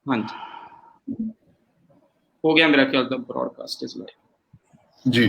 हाँ जी, हो गया मेरा ख्याल द ब्रॉडकास्ट इज लाइव जी।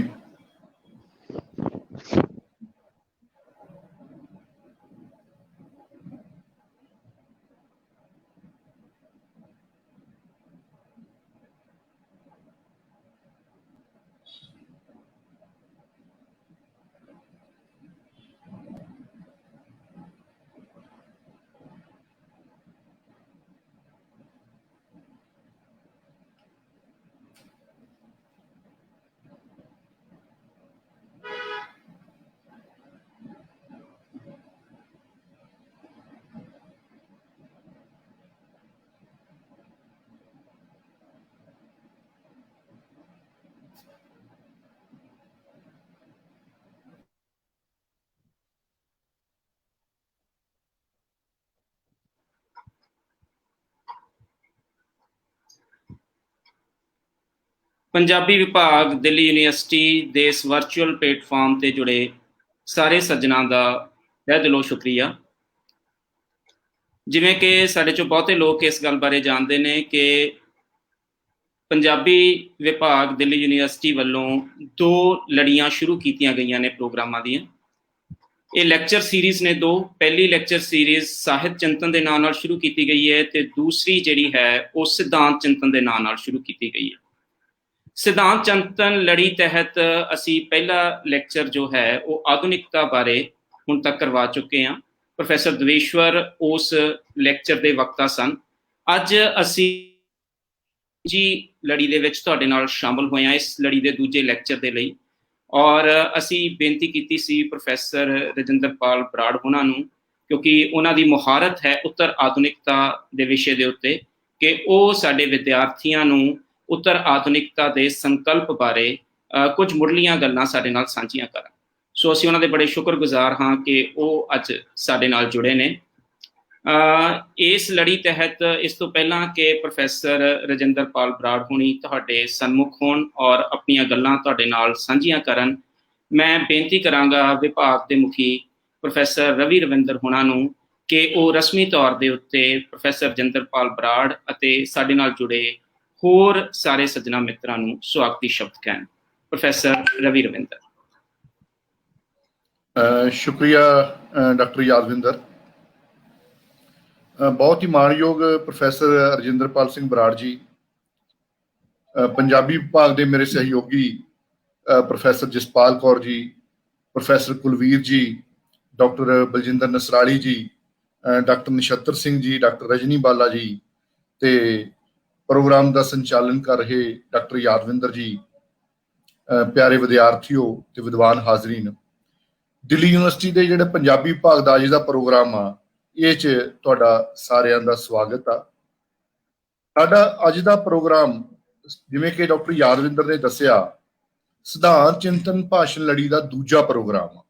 पंजाबी विभाग दिल्ली यूनिवर्सिटी ਦੇ ਇਸ ਵਰਚੁਅਲ ਪਲੇਟਫਾਰਮ ਤੇ ਜੁੜੇ ਸਾਰੇ ਸੱਜਣਾਂ ਦਾ ਤਹਿ ਦਿਲੋਂ ਸ਼ੁਕਰੀਆ। ਜਿਵੇਂ ਕਿ ਸਾਡੇ ਚੋਂ ਬਹੁਤੇ ਲੋਕ ਇਸ ਗੱਲ ਬਾਰੇ ਜਾਣਦੇ ਨੇ ਕਿ ਪੰਜਾਬੀ ਵਿਭਾਗ ਦਿੱਲੀ ਯੂਨੀਵਰਸਿਟੀ ਵੱਲੋਂ 2 ਲੜੀਆਂ ਸ਼ੁਰੂ ਕੀਤੀਆਂ ਗਈਆਂ ਨੇ ਪ੍ਰੋਗਰਾਮਾਂ ਦੀਆਂ। ਇਹ ਲੈਕਚਰ ਸੀਰੀਜ਼ ਨੇ 2। ਪਹਿਲੀ ਲੈਕਚਰ ਸੀਰੀਜ਼ ਸਾਹਿਤ ਚਿੰਤਨ ਦੇ ਨਾਂ ਨਾਲ ਸ਼ੁਰੂ ਕੀਤੀ ਗਈ ਹੈ ਤੇ ਦੂਸਰੀ ਜਿਹੜੀ ਹੈ ਉਹ ਸਿਧਾਂਤ ਚਿੰਤਨ ਦੇ ਨਾਂ ਨਾਲ ਸ਼ੁਰੂ ਕੀਤੀ ਗਈ ਹੈ। ਸਿਧਾਂਤ ਚਿੰਤਨ ਲੜੀ ਤਹਿਤ ਅਸੀਂ ਪਹਿਲਾ ਲੈਕਚਰ ਜੋ ਹੈ ਉਹ ਆਧੁਨਿਕਤਾ ਬਾਰੇ ਹੁਣ ਤੱਕ ਕਰਵਾ ਚੁੱਕੇ ਹਾਂ। ਪ੍ਰੋਫੈਸਰ ਦਵੇਸ਼ਵਰ ਉਸ ਲੈਕਚਰ ਦੇ ਵਕਤਾ ਸਨ। ਅੱਜ ਅਸੀਂ ਜੀ ਲੜੀ ਦੇ ਵਿੱਚ ਤੁਹਾਡੇ ਨਾਲ ਸ਼ਾਮਲ ਹੋਏ ਹਾਂ ਇਸ ਲੜੀ ਦੇ ਦੂਜੇ ਲੈਕਚਰ ਦੇ ਲਈ, ਔਰ ਅਸੀਂ ਬੇਨਤੀ ਕੀਤੀ ਸੀ ਪ੍ਰੋਫੈਸਰ ਰਜਿੰਦਰਪਾਲ ਬਰਾੜ ਉਹਨਾਂ ਨੂੰ, ਕਿਉਂਕਿ ਉਹਨਾਂ ਦੀ ਮੁਹਾਰਤ ਹੈ ਉੱਤਰ ਆਧੁਨਿਕਤਾ ਦੇ ਵਿਸ਼ੇ ਦੇ ਉੱਤੇ, ਕਿ ਉਹ ਸਾਡੇ ਵਿਦਿਆਰਥੀਆਂ ਨੂੰ ਉੱਤਰ ਆਧੁਨਿਕਤਾ ਦੇ ਸੰਕਲਪ ਬਾਰੇ ਕੁਝ ਮੁੱਢਲੀਆਂ ਗੱਲਾਂ ਸਾਡੇ ਨਾਲ ਸਾਂਝੀਆਂ ਕਰਨ। ਸੋ ਅਸੀਂ ਉਹਨਾਂ ਦੇ ਬੜੇ ਸ਼ੁਕਰਗੁਜ਼ਾਰ ਹਾਂ ਕਿ ਉਹ ਅੱਜ ਸਾਡੇ ਨਾਲ ਜੁੜੇ ਨੇ। ਇਸ ਲੜੀ ਤਹਿਤ ਇਸ ਤੋਂ ਪਹਿਲਾਂ ਕਿ ਪ੍ਰੋਫੈਸਰ ਰਜਿੰਦਰਪਾਲ ਬਰਾੜ ਹੋਣੀ ਤੁਹਾਡੇ ਸਨਮੁਖ ਹੋਣ ਔਰ ਆਪਣੀਆਂ ਗੱਲਾਂ ਤੁਹਾਡੇ ਨਾਲ ਸਾਂਝੀਆਂ ਕਰਨ, ਮੈਂ ਬੇਨਤੀ ਕਰਾਂਗਾ ਵਿਭਾਗ ਦੇ ਮੁਖੀ ਪ੍ਰੋਫੈਸਰ ਰਵੀ ਰਵਿੰਦਰ ਹੋਣਾ ਨੂੰ ਕਿ ਉਹ ਰਸਮੀ ਤੌਰ ਦੇ ਉੱਤੇ ਪ੍ਰੋਫੈਸਰ ਰਜਿੰਦਰਪਾਲ ਬਰਾੜ ਅਤੇ ਸਾਡੇ ਨਾਲ ਜੁੜੇ ਹੋਰ ਸਾਰੇ ਸੱਜਣਾ ਮਿੱਤਰਾਂ ਨੂੰ ਸਵਾਗਤੀ ਸ਼ਬਦ ਕਹਿਣ। ਪ੍ਰੋਫੈਸਰ ਰਵੀ ਰਵਿੰਦਰ। ਸ਼ੁਕਰੀਆ ਡਾਕਟਰ ਯਾਦਵਿੰਦਰ। ਬਹੁਤ ਹੀ ਮਾਣਯੋਗ ਪ੍ਰੋਫੈਸਰ ਰਜਿੰਦਰਪਾਲ ਸਿੰਘ ਬਰਾੜ ਜੀ, ਪੰਜਾਬੀ ਵਿਭਾਗ ਦੇ ਮੇਰੇ ਸਹਿਯੋਗੀ ਪ੍ਰੋਫੈਸਰ ਜਸਪਾਲ ਕੌਰ ਜੀ, ਪ੍ਰੋਫੈਸਰ ਕੁਲਵੀਰ ਜੀ, ਡਾਕਟਰ ਬਲਜਿੰਦਰ ਨਸਰਾਲੀ ਜੀ, ਡਾਕਟਰ ਨਛੱਤਰ ਸਿੰਘ ਜੀ, ਡਾਕਟਰ ਰਜਨੀ ਬਾਲਾ ਜੀ ਤੇ ਪ੍ਰੋਗਰਾਮ ਦਾ ਸੰਚਾਲਨ ਕਰ ਰਹੇ ਡਾਕਟਰ ਯਾਦਵਿੰਦਰ ਜੀ, ਪਿਆਰੇ ਵਿਦਿਆਰਥੀਓ ਤੇ ਵਿਦਵਾਨ ਹਾਜ਼ਰੀਨ, ਦਿੱਲੀ ਯੂਨੀਵਰਸਿਟੀ ਦੇ ਜਿਹੜੇ ਪੰਜਾਬੀ ਵਿਭਾਗ ਦਾ ਅੱਜ ਦਾ ਪ੍ਰੋਗਰਾਮ ਆ ਇਹ 'ਚ ਤੁਹਾਡਾ ਸਾਰਿਆਂ ਦਾ ਸਵਾਗਤ ਆ। ਸਾਡਾ ਅੱਜ ਦਾ ਪ੍ਰੋਗਰਾਮ, ਜਿਵੇਂ ਕਿ ਡਾਕਟਰ ਯਾਦਵਿੰਦਰ ਨੇ ਦੱਸਿਆ, ਸਿਧਾਂਤ ਚਿੰਤਨ ਭਾਸ਼ਣ ਲੜੀ ਦਾ ਦੂਜਾ ਪ੍ਰੋਗਰਾਮ ਆ।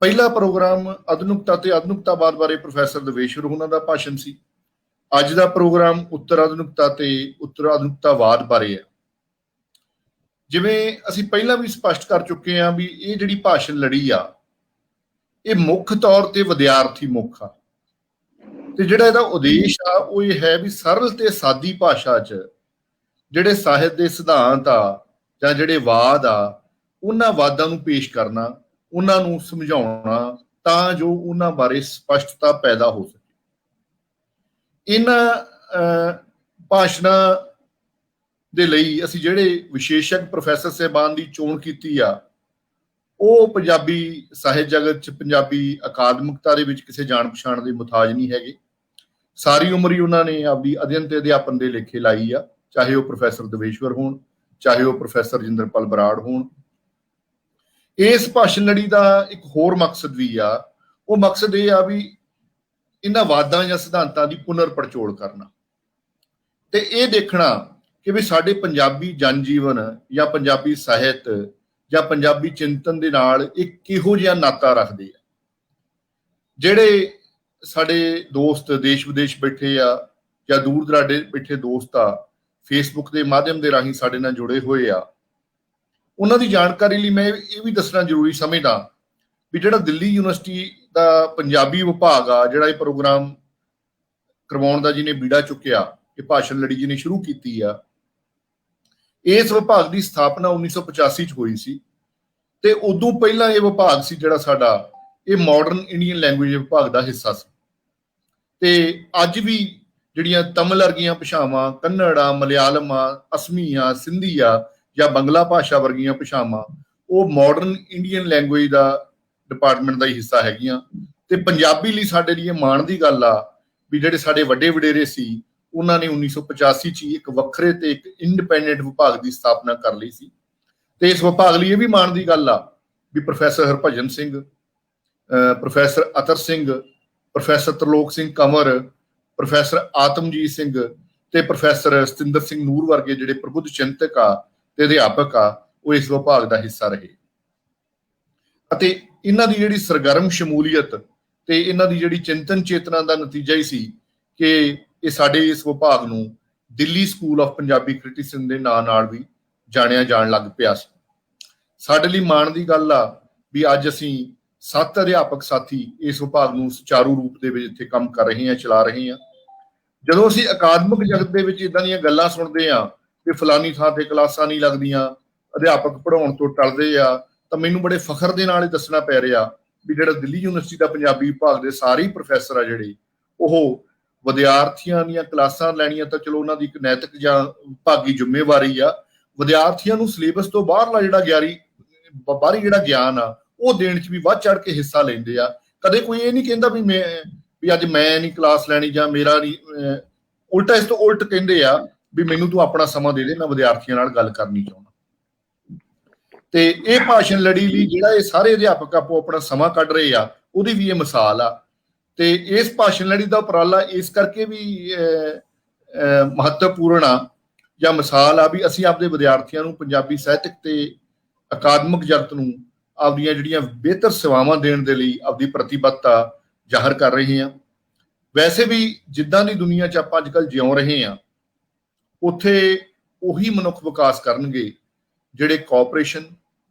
ਪਹਿਲਾ ਪ੍ਰੋਗਰਾਮ ਆਧੁਨਿਕਤਾ ਤੇ ਆਧੁਨਿਕਤਾਵਾਦ ਬਾਰੇ ਪ੍ਰੋਫੈਸਰ ਦਵੇਸ਼ਵਰ ਉਹਨਾਂ ਦਾ ਭਾਸ਼ਣ ਸੀ। ਅੱਜ ਦਾ ਪ੍ਰੋਗਰਾਮ ਉੱਤਰ ਆਧੁਨਿਕਤਾ ਤੇ ਉੱਤਰ ਆਧੁਨਿਕਤਾਵਾਦ ਬਾਰੇ ਹੈ। ਜਿਵੇਂ ਅਸੀਂ ਪਹਿਲਾਂ ਵੀ ਸਪਸ਼ਟ ਕਰ ਚੁੱਕੇ ਹਾਂ ਵੀ ਇਹ ਜਿਹੜੀ ਭਾਸ਼ਣ ਲੜੀ ਆ ਇਹ ਮੁੱਖ ਤੌਰ ਤੇ ਵਿਦਿਆਰਥੀ ਮੁੱਖ ਆ ਤੇ ਜਿਹੜਾ ਇਹਦਾ ਉਦੇਸ਼ ਆ ਉਹ ਇਹ ਹੈ ਵੀ ਸਰਲ ਤੇ ਸਾਦੀ ਭਾਸ਼ਾ 'ਚ ਜਿਹੜੇ ਸਾਹਿਤ ਦੇ ਸਿਧਾਂਤ ਆ ਜਾਂ ਜਿਹੜੇ ਵਾਦ ਆ ਉਹਨਾਂ ਵਾਦਾਂ ਨੂੰ ਪੇਸ਼ ਕਰਨਾ, ਉਹਨਾਂ ਨੂੰ ਸਮਝਾਉਣਾ ਤਾਂ ਜੋ ਉਹਨਾਂ ਬਾਰੇ ਸਪਸ਼ਟਤਾ ਪੈਦਾ ਹੋ ਸਕੇ। ਇਹਨਾਂ ਭਾਸ਼ਣਾਂ ਦੇ ਲਈ ਅਸੀਂ ਜਿਹੜੇ ਵਿਸ਼ੇਸ਼ਕ ਪ੍ਰੋਫੈਸਰ ਸਾਹਿਬਾਨ ਦੀ ਚੋਣ ਕੀਤੀ ਆ ਉਹ ਪੰਜਾਬੀ ਸਾਹਿਤ ਜਗਤ 'ਚ ਪੰਜਾਬੀ ਅਕਾਦਮਿਕਤਾ ਦੇ ਵਿੱਚ ਕਿਸੇ ਜਾਣ ਪਛਾਣ ਦੇ ਮੁਤਾਜ ਨਹੀਂ ਹੈਗੇ। ਸਾਰੀ ਉਮਰ ਹੀ ਉਹਨਾਂ ਨੇ ਆਪਦੀ ਅਧਿਐਨ ਤੇ ਅਧਿਆਪਨ ਦੇ ਲੇਖੇ ਲਾਈ ਆ, ਚਾਹੇ ਉਹ ਪ੍ਰੋਫੈਸਰ ਦਵੇਸ਼ਵਰ ਹੋਣ, ਚਾਹੇ ਉਹ ਪ੍ਰੋਫੈਸਰ ਰਜਿੰਦਰਪਾਲ ਬਰਾੜ ਹੋਣ। ਇਸ ਭਾਸ਼ਣ ਲੜੀ ਦਾ ਇੱਕ ਹੋਰ ਮਕਸਦ ਵੀ ਆ, ਉਹ ਮਕਸਦ ਇਹ ਆ ਵੀ ਇਹਨਾਂ ਵਾਦਾਂ ਜਾਂ ਸਿਧਾਂਤਾਂ ਦੀ ਪੁਨਰ ਪੜਚੋਲ ਕਰਨਾ ਤੇ ਇਹ ਦੇਖਣਾ ਕਿ ਵੀ ਸਾਡੇ ਪੰਜਾਬੀ ਜਨਜੀਵਨ ਜਾਂ ਪੰਜਾਬੀ ਸਾਹਿਤ ਜਾਂ ਪੰਜਾਬੀ ਚਿੰਤਨ ਦੇ ਨਾਲ ਇੱਕ ਕਿਹੋ ਜਿਹਾ ਨਾਤਾ ਰੱਖਦੇ ਆ। ਜਿਹੜੇ ਸਾਡੇ ਦੋਸਤ ਦੇਸ਼ ਵਿਦੇਸ਼ ਬੈਠੇ ਆ ਜਾਂ ਦੂਰ ਦਰਾਡੇ ਬੈਠੇ ਦੋਸਤ ਆ, ਫੇਸਬੁੱਕ ਦੇ ਮਾਧਿਅਮ ਦੇ ਰਾਹੀਂ ਸਾਡੇ ਨਾਲ ਜੁੜੇ ਹੋਏ ਆ, ਉਹਨਾਂ ਦੀ ਜਾਣਕਾਰੀ ਲਈ ਮੈਂ ਇਹ ਵੀ ਦੱਸਣਾ ਜ਼ਰੂਰੀ ਸਮਝਦਾ ਵੀ ਜਿਹੜਾ ਦਿੱਲੀ ਯੂਨੀਵਰਸਿਟੀ ਦਾ ਪੰਜਾਬੀ ਵਿਭਾਗ ਆ ਜਿਹੜਾ ਇਹ ਪ੍ਰੋਗਰਾਮ ਕਰਵਾਉਣ ਦਾ ਜਿਹਨੇ ਬੀੜਾ ਚੁੱਕਿਆ, ਇਹ ਭਾਸ਼ਣ ਲੜੀ ਜਿਹਨੇ ਸ਼ੁਰੂ ਕੀਤੀ ਆ, ਇਸ ਵਿਭਾਗ ਦੀ ਸਥਾਪਨਾ 1985 ਚ ਹੋਈ ਸੀ ਤੇ ਉਦੋਂ ਪਹਿਲਾਂ ਇਹ ਵਿਭਾਗ ਸੀ ਜਿਹੜਾ ਸਾਡਾ, ਇਹ ਮਾਡਰਨ ਇੰਡੀਅਨ ਲੈਂਗੁਏਜ ਵਿਭਾਗ ਦਾ ਹਿੱਸਾ ਸੀ। ਤੇ ਅੱਜ ਵੀ ਜਿਹੜੀਆਂ ਤਮਿਲ ਵਰਗੀਆਂ ਭਾਸ਼ਾਵਾਂ, ਕੰਨੜ ਆ, ਮਲਿਆਲਮ ਆ, ਅਸਮੀ ਆ, ਸਿੰਧੀ ਆ ਜਾਂ ਬੰਗਲਾ ਭਾਸ਼ਾ ਵਰਗੀਆਂ ਭਾਸ਼ਾਵਾਂ, ਉਹ ਮਾਡਰਨ ਇੰਡੀਅਨ ਲੈਂਗੁਏਜ ਦਾ ਡਿਪਾਰਟਮੈਂਟ ਦਾ ਹੀ ਹਿੱਸਾ ਹੈਗੀਆਂ। ਤੇ ਪੰਜਾਬੀ ਲਈ ਸਾਡੇ ਲਈ ਮਾਣ ਦੀ ਗੱਲ ਆ ਵੀ ਜਿਹੜੇ ਸਾਡੇ ਵੱਡੇ ਵਡੇਰੇ ਸੀ, ਉਹਨਾਂ ਨੇ 1985 ਚ ਇੱਕ ਵੱਖਰੇ ਤੇ ਇੱਕ ਇੰਡੀਪੈਂਡੈਂਟ ਵਿਭਾਗ ਦੀ ਸਥਾਪਨਾ ਕਰ ਲਈ ਸੀ। ਤੇ ਇਸ ਵਿਭਾਗ ਲਈ ਇਹ ਵੀ ਮਾਣ ਦੀ ਗੱਲ ਆ ਵੀ ਪ੍ਰੋਫੈਸਰ ਹਰਭਜਨ ਸਿੰਘ, ਪ੍ਰੋਫੈਸਰ ਅਤਰ ਸਿੰਘ, ਪ੍ਰੋਫੈਸਰ ਤਰਲੋਕ ਸਿੰਘ ਕੰਵਰ, ਪ੍ਰੋਫੈਸਰ ਆਤਮਜੀਤ ਸਿੰਘ ਤੇ ਪ੍ਰੋਫੈਸਰ ਸਤਿੰਦਰ ਸਿੰਘ ਨੂਰ ਵਰਗੇ ਜਿਹੜੇ ਪ੍ਰਬੁੱਧ ਚਿੰਤਕ ਆ ਤੇ ਅਧਿਆਪਕ ਆ, ਉਹ ਇਸ ਵਿਭਾਗ ਦਾ ਹਿੱਸਾ ਰਹੇ। ਅਤੇ ਇਹਨਾਂ ਦੀ ਜਿਹੜੀ ਸਰਗਰਮ ਸ਼ਮੂਲੀਅਤ ਤੇ ਇਹਨਾਂ ਦੀ ਜਿਹੜੀ ਚਿੰਤਨ ਚੇਤਨਾ ਦਾ ਨਤੀਜਾ ਹੀ ਸੀ ਕਿ ਇਹ ਸਾਡੇ ਇਸ ਵਿਭਾਗ ਨੂੰ Delhi school of Punjabi criticism ਦੇ ਨਾਂ ਨਾਲ ਵੀ ਜਾਣਿਆ ਜਾਣ ਲੱਗ ਪਿਆ ਸੀ। ਸਾਡੇ ਲਈ ਮਾਣ ਦੀ ਗੱਲ ਆ ਵੀ ਅੱਜ ਅਸੀਂ 7 ਅਧਿਆਪਕ ਸਾਥੀ ਇਸ ਵਿਭਾਗ ਨੂੰ ਸੁਚਾਰੂ ਰੂਪ ਦੇ ਵਿੱਚ ਇੱਥੇ ਕੰਮ ਕਰ ਰਹੇ ਹਾਂ, ਚਲਾ ਰਹੇ ਹਾਂ। ਜਦੋਂ ਅਸੀਂ ਅਕਾਦਮਿਕ ਜਗਤ ਦੇ ਵਿੱਚ ਇਦਾਂ ਦੀਆਂ ਗੱਲਾਂ ਸੁਣਦੇ ਹਾਂ ਕਿ ਫਲਾਨੀ ਥਾਂ ਤੇ ਕਲਾਸਾਂ ਨਹੀਂ ਲੱਗਦੀਆਂ, ਅਧਿਆਪਕ ਪੜ੍ਹਾਉਣ ਤੋਂ ਟਲਦੇ ਆ, ਤਾਂ ਮੈਨੂੰ ਬੜੇ ਫਖਰ ਦੇ ਨਾਲ ਇਹ ਦੱਸਣਾ ਪੈ ਰਿਹਾ ਵੀ ਜਿਹੜਾ ਦਿੱਲੀ ਯੂਨੀਵਰਸਿਟੀ ਦਾ ਪੰਜਾਬੀ ਵਿਭਾਗ ਦੇ ਸਾਰੇ ਹੀ ਪ੍ਰੋਫੈਸਰ ਆ ਜਿਹੜੇ, ਉਹ ਵਿਦਿਆਰਥੀਆਂ ਦੀਆਂ ਕਲਾਸਾਂ ਲੈਣੀਆਂ ਤਾਂ ਚਲੋ ਉਹਨਾਂ ਦੀ ਇੱਕ ਨੈਤਿਕ ਜਾਂ ਵਿਭਾਗੀ ਜ਼ਿੰਮੇਵਾਰੀ ਆ, ਵਿਦਿਆਰਥੀਆਂ ਨੂੰ ਸਿਲੇਬਸ ਤੋਂ ਬਾਹਰਲਾ ਬਾਹਰੀ ਜਿਹੜਾ ਗਿਆਨ ਆ ਉਹ ਦੇਣ 'ਚ ਵੀ ਵੱਧ ਚੜ ਕੇ ਹਿੱਸਾ ਲੈਂਦੇ ਆ। ਕਦੇ ਕੋਈ ਇਹ ਨਹੀਂ ਕਹਿੰਦਾ ਵੀ ਅੱਜ ਮੈਂ ਨਹੀਂ ਕਲਾਸ ਲੈਣੀ ਜਾਂ ਮੇਰਾ ਨਹੀਂ, ਉਲਟਾ ਇਸ ਤੋਂ ਉਲਟ ਕਹਿੰਦੇ ਆ ਵੀ ਮੈਨੂੰ ਤੂੰ ਆਪਣਾ ਸਮਾਂ ਦੇ ਦੇ, ਮੈਂ ਵਿਦਿਆਰਥੀਆਂ ਨਾਲ ਗੱਲ ਕਰਨੀ ਚਾਹੁੰਦਾ। ਤੇ ਇਹ ਭਾਸ਼ਣ ਲੜੀ ਲਈ ਜਿਹੜਾ ਇਹ ਸਾਰੇ ਅਧਿਆਪਕ ਆਪੋ ਆਪਣਾ ਸਮਾਂ ਕੱਢ ਰਹੇ ਆ, ਉਹਦੀ ਵੀ ਇਹ ਮਿਸਾਲ ਆ। ਤੇ ਇਸ ਭਾਸ਼ਣ ਲੜੀ ਦਾ ਉਪਰਾਲਾ ਇਸ ਕਰਕੇ ਵੀ ਮਹੱਤਵਪੂਰਨ ਆ ਜਾਂ ਮਿਸਾਲ ਆ ਵੀ ਅਸੀਂ ਆਪਦੇ ਵਿਦਿਆਰਥੀਆਂ ਨੂੰ ਪੰਜਾਬੀ ਸਾਹਿਤਕ ਤੇ ਅਕਾਦਮਿਕ ਜਗਤ ਨੂੰ ਆਪਦੀਆਂ ਜਿਹੜੀਆਂ ਬਿਹਤਰ ਸੇਵਾਵਾਂ ਦੇਣ ਦੇ ਲਈ ਆਪਦੀ ਪ੍ਰਤੀਬੱਧਤਾ ਜ਼ਾਹਰ ਕਰ ਰਹੇ ਹਾਂ। ਵੈਸੇ ਵੀ ਜਿੱਦਾਂ ਦੀ ਦੁਨੀਆ 'ਚ ਆਪਾਂ ਅੱਜ ਕੱਲ੍ਹ ਜਿਉਂ ਰਹੇ ਹਾਂ, ਉੱਥੇ ਉਹੀ ਮਨੁੱਖ ਵਿਕਾਸ ਕਰਨਗੇ ਜਿਹੜੇ ਕੋਆਪਰੇਸ਼ਨ,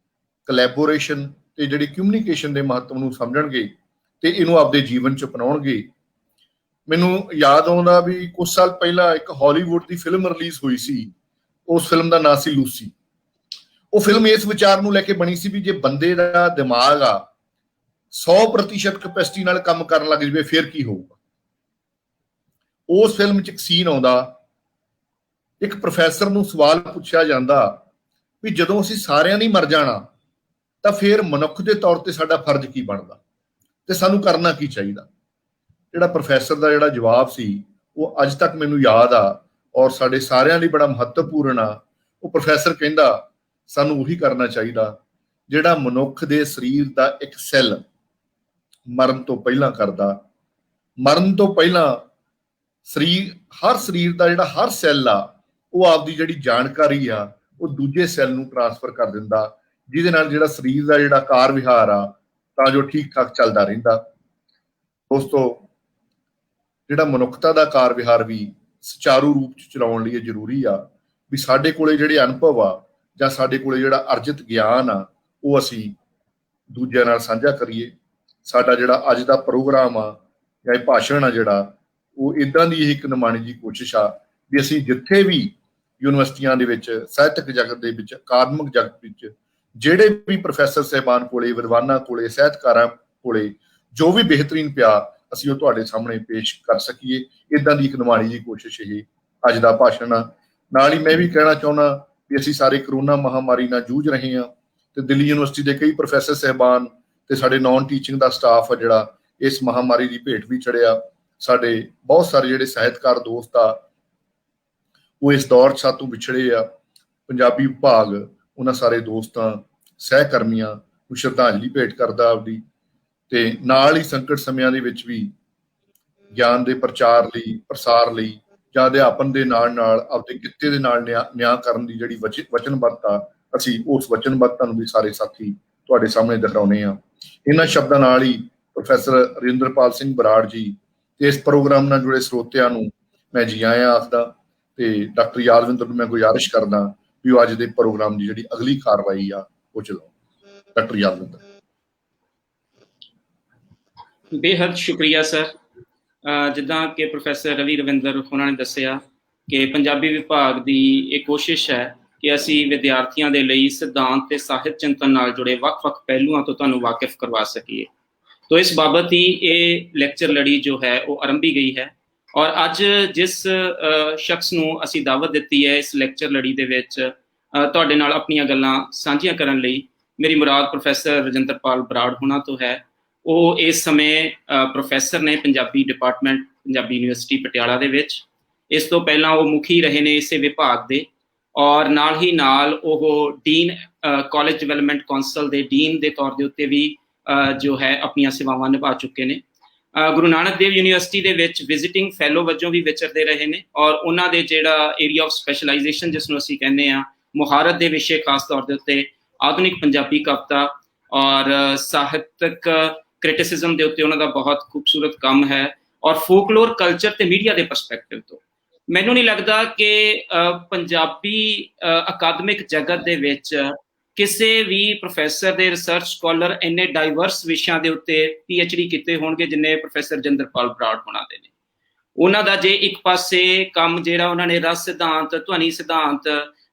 ਕੋਲੈਬੋਰੇਸ਼ਨ ਤੇ ਜਿਹੜੀ ਕਮਿਊਨੀਕੇਸ਼ਨ ਦੇ ਮਹੱਤਵ ਨੂੰ ਸਮਝਣਗੇ ਤੇ ਇਹਨੂੰ ਆਪਦੇ ਜੀਵਨ 'ਚ ਅਪਣਾਉਣਗੇ। ਮੈਨੂੰ ਯਾਦ ਆਉਂਦਾ ਵੀ ਕੁਝ ਸਾਲ ਪਹਿਲਾਂ ਇੱਕ ਹਾਲੀਵੁੱਡ ਦੀ ਫਿਲਮ ਰਿਲੀਜ਼ ਹੋਈ ਸੀ, ਉਸ ਫਿਲਮ ਦਾ ਨਾਂ ਸੀ ਲੂਸੀ। ਉਹ ਫਿਲਮ ਇਸ ਵਿਚਾਰ ਨੂੰ ਲੈ ਕੇ ਬਣੀ ਸੀ ਵੀ ਜੇ ਬੰਦੇ ਦਾ ਦਿਮਾਗ ਆ 100% ਕੈਪੈਸਿਟੀ ਨਾਲ ਕੰਮ ਕਰਨ ਲੱਗ ਜਾਵੇ ਫਿਰ ਕੀ ਹੋਊਗਾ। ਉਸ ਫਿਲਮ 'ਚ ਇੱਕ ਸੀਨ ਆਉਂਦਾ, ਇੱਕ ਪ੍ਰੋਫੈਸਰ ਨੂੰ ਸਵਾਲ ਪੁੱਛਿਆ ਜਾਂਦਾ ਵੀ ਜਦੋਂ ਅਸੀਂ ਸਾਰਿਆਂ ਨੇ ਮਰ ਜਾਣਾ ਤਾਂ ਫਿਰ ਮਨੁੱਖ ਦੇ ਤੌਰ ਤੇ ਸਾਡਾ ਫਰਜ਼ ਕੀ ਬਣਦਾ ਤੇ ਸਾਨੂੰ ਕਰਨਾ ਕੀ ਚਾਹੀਦਾ। ਜਿਹੜਾ ਪ੍ਰੋਫੈਸਰ ਦਾ ਜਿਹੜਾ ਜਵਾਬ ਸੀ ਉਹ ਅੱਜ ਤੱਕ ਮੈਨੂੰ ਯਾਦ ਆ ਔਰ ਸਾਡੇ ਸਾਰਿਆਂ ਲਈ ਬੜਾ ਮਹੱਤਵਪੂਰਨ ਆ। ਉਹ ਪ੍ਰੋਫੈਸਰ ਕਹਿੰਦਾ ਸਾਨੂੰ ਉਹੀ ਕਰਨਾ ਚਾਹੀਦਾ ਜਿਹੜਾ ਮਨੁੱਖ ਦੇ ਸਰੀਰ ਦਾ ਇੱਕ ਸੈੱਲ ਮਰਨ ਤੋਂ ਪਹਿਲਾਂ ਕਰਦਾ। ਮਰਨ ਤੋਂ ਪਹਿਲਾਂ ਹਰ ਸਰੀਰ ਦਾ ਜਿਹੜਾ ਹਰ ਸੈੱਲ ਆ ਉਹ ਆਪਦੀ ਜਿਹੜੀ ਜਾਣਕਾਰੀ ਆ ਉਹ ਦੂਜੇ ਸੈੱਲ ਨੂੰ ਟ੍ਰਾਂਸਫਰ ਕਰ ਦਿੰਦਾ, ਜਿਹਦੇ ਨਾਲ ਜਿਹੜਾ ਸਰੀਰ ਦਾ ਜਿਹੜਾ ਕਾਰ ਵਿਹਾਰ ਆ ਤਾਂ ਜੋ ਠੀਕ ਠਾਕ ਚੱਲਦਾ ਰਹਿੰਦਾ। ਦੋਸਤੋ, ਜਿਹੜਾ ਮਨੁੱਖਤਾ ਦਾ ਕਾਰ ਵਿਹਾਰ ਵੀ ਸੁਚਾਰੂ ਰੂਪ 'ਚ ਚਲਾਉਣ ਲਈ ਜ਼ਰੂਰੀ ਆ ਵੀ ਸਾਡੇ ਕੋਲੇ ਜਿਹੜੇ ਅਨੁਭਵ ਆ ਜਾਂ ਸਾਡੇ ਕੋਲੇ ਜਿਹੜਾ ਅਰਜਿਤ ਗਿਆਨ ਆ ਉਹ ਅਸੀਂ ਦੂਜਿਆਂ ਨਾਲ ਸਾਂਝਾ ਕਰੀਏ। ਸਾਡਾ ਜਿਹੜਾ ਅੱਜ ਦਾ ਪ੍ਰੋਗਰਾਮ ਆ ਜਾਂ ਇਹ ਭਾਸ਼ਣ ਆ ਜਿਹੜਾ ਉਹ ਇਦਾਂ ਦੀ ਇੱਕ ਨਿਮਾਣੀ ਜੀ ਕੋਸ਼ਿਸ਼ ਆ ਵੀ ਅਸੀਂ ਜਿੱਥੇ ਵੀ ਯੂਨੀਵਰਸਿਟੀਆਂ ਦੇ ਵਿੱਚ, ਸਾਹਿਤਕ ਜਗਤ ਦੇ ਵਿੱਚ, ਅਕਾਦਮਿਕ ਜਗਤ ਵਿੱਚ ਜਿਹੜੇ ਵੀ ਪ੍ਰੋਫੈਸਰ ਸਾਹਿਬਾਨ ਕੋਲੇ, ਵਿਦਵਾਨਾਂ ਕੋਲੇ, ਸਾਹਿਤਕਾਰਾਂ ਕੋਲੇ ਜੋ ਵੀ ਬਿਹਤਰੀਨ ਪਿਆ ਅਸੀਂ ਉਹ ਤੁਹਾਡੇ ਸਾਹਮਣੇ ਪੇਸ਼ ਕਰ ਸਕੀਏ। ਇਦਾਂ ਦੀ ਇੱਕ ਨਿਮਾਣੀ ਜੀ ਕੋਸ਼ਿਸ਼ ਇਹ ਅੱਜ ਦਾ ਭਾਸ਼ਣ ਆ। ਨਾਲ ਹੀ ਮੈਂ ਵੀ ਕਹਿਣਾ ਚਾਹੁੰਦਾ ਵੀ ਅਸੀਂ ਸਾਰੇ ਕਰੋਨਾ ਮਹਾਮਾਰੀ ਨਾਲ ਜੂਝ ਰਹੇ ਹਾਂ ਤੇ ਦਿੱਲੀ ਯੂਨੀਵਰਸਿਟੀ ਦੇ ਕਈ ਪ੍ਰੋਫੈਸਰ ਸਾਹਿਬਾਨ ਤੇ ਸਾਡੇ ਨਾਨ ਟੀਚਿੰਗ ਦਾ ਸਟਾਫ ਆ ਜਿਹੜਾ ਇਸ ਮਹਾਮਾਰੀ ਦੀ ਭੇਟ ਵੀ ਚੜਿਆ। ਸਾਡੇ ਬਹੁਤ ਸਾਰੇ ਜਿਹੜੇ ਸਾਹਿਤਕਾਰ ਦੋਸਤ ਆ ਉਹ ਇਸ ਦੌਰ 'ਚ ਸਾਤੋਂ ਵਿਛੜੇ ਆ। ਪੰਜਾਬੀ ਵਿਭਾਗ ਉਹਨਾਂ ਸਾਰੇ ਦੋਸਤਾਂ, ਸਹਿਕਰਮੀਆਂ ਨੂੰ ਸ਼ਰਧਾਂਜਲੀ ਭੇਟ ਕਰਦਾ ਆਪਦੀ। ਤੇ ਨਾਲ ਹੀ ਸੰਕਟ ਸਮਿਆਂ ਦੇ ਵਿੱਚ ਵੀ ਗਿਆਨ ਦੇ ਪ੍ਰਚਾਰ ਲਈ, ਪ੍ਰਸਾਰ ਲਈ ਜਾਂ ਅਧਿਆਪਨ ਦੇ ਨਾਲ ਨਾਲ ਆਪਦੇ ਕਿੱਤੇ ਦੇ ਨਾਲ ਨਿਆਂ ਕਰਨ ਦੀ ਜਿਹੜੀ ਵਚਨਬੱਧਤਾ, ਅਸੀਂ ਉਸ ਵਚਨਬੱਧਤਾ ਨੂੰ ਵੀ ਸਾਰੇ ਸਾਥੀ ਤੁਹਾਡੇ ਸਾਹਮਣੇ ਦਿਖਾਉਂਦੇ ਹਾਂ। ਇਹਨਾਂ ਸ਼ਬਦਾਂ ਨਾਲ ਹੀ ਪ੍ਰੋਫੈਸਰ ਰਿੰਦਰਪਾਲ ਸਿੰਘ ਬਰਾੜ ਜੀ ਤੇ ਇਸ ਪ੍ਰੋਗਰਾਮ ਨਾਲ ਜੁੜੇ ਸਰੋਤਿਆਂ ਨੂੰ ਮੈਂ ਜੀ ਆਇਆਂ ਆਖਦਾ ਤੇ ਡਾਕਟਰ ਯਾਦਵਿੰਦਰ ਨੂੰ ਮੈਂ ਗੁਜ਼ਾਰਿਸ਼ ਕਰਦਾ ਵੀ ਉਹ ਅੱਜ ਦੇ ਪ੍ਰੋਗਰਾਮ ਦੀ ਜਿਹੜੀ ਅਗਲੀ ਕਾਰਵਾਈ ਆ ਉਹ ਚਲਾਓ। ਡਾਕਟਰ ਯਾਦਵਿੰਦਰ। बेहद शुक्रिया सर। ਜਿੱਦਾਂ ਕਿ ਪ੍ਰੋਫੈਸਰ ਰਵੀ ਰਵਿੰਦਰ ਉਹਨਾਂ ਨੇ ਦੱਸਿਆ ਕਿ ਪੰਜਾਬੀ ਵਿਭਾਗ ਦੀ ਇਹ ਕੋਸ਼ਿਸ਼ ਹੈ ਕਿ ਅਸੀਂ ਵਿਦਿਆਰਥੀਆਂ ਦੇ ਲਈ ਸਿਧਾਂਤ ਤੇ ਸਾਹਿਤ ਚਿੰਤਨ ਨਾਲ ਜੁੜੇ ਵੱਖ-ਵੱਖ ਪਹਿਲੂਆਂ ਤੋਂ ਤੁਹਾਨੂੰ ਵਾਕਿਫ ਕਰਵਾ ਸਕੀਏ। तो इस बाबत ही ये लैक्चर लड़ी जो है वो आरंभी गई है और अज जिस शख्स नूं असीं दावत दित्ती है इस लैक्चर लड़ी दे विच तुहाडे नाल अपणीआं गल्लां सांझीआं करन लई मेरी मुराद प्रोफैसर रजिंदरपाल बराड़ होना तो है। वो इस समय प्रोफैसर ने पंजाबी डिपार्टमेंट पंजाबी यूनिवर्सिटी पटियाला दे विच, इस तो पहलां वो मुखी रहे ने इसे विभाग दे और नाल ही नाल वो डीन कॉलेज डिवेलपमेंट कौंसल दे डीन दे तौर दे उत्ते भी जो है अपनी सेवावां निभा चुके ने। गुरु नानक देव यूनिवर्सिटी दे विच विजिटिंग फैलो वजों भी विचरते रहे ने और उन्हां दे जिहड़ा एरिया ऑफ स्पैशलाइजेशन जिसनूं असीं कहने आ मुहारत दे विषय खास तौर दे उत्ते आधुनिक पंजाबी कविता और साहित्यक क्रिटिसिज्म दे उत्ते उन्हां दा बहुत खूबसूरत काम है और फोकलोर कल्चर ते मीडिया दे परसपैक्टिव तो मैनूं नहीं लगदा कि पंजाबी अकादमिक जगत दे विच किसी भी प्रोफैसर दे रिसर्च स्कॉलर इन्ने डाइवर्स विषयां दे उत्ते PhD कीते होणगे जिन्ने प्रोफैसर रजिंदरपाल बराड़ होना दे ने। उन्हां दा जे एक पासे काम जिहड़ा उन्हां ने रस सिद्धांत ध्वनि सिद्धांत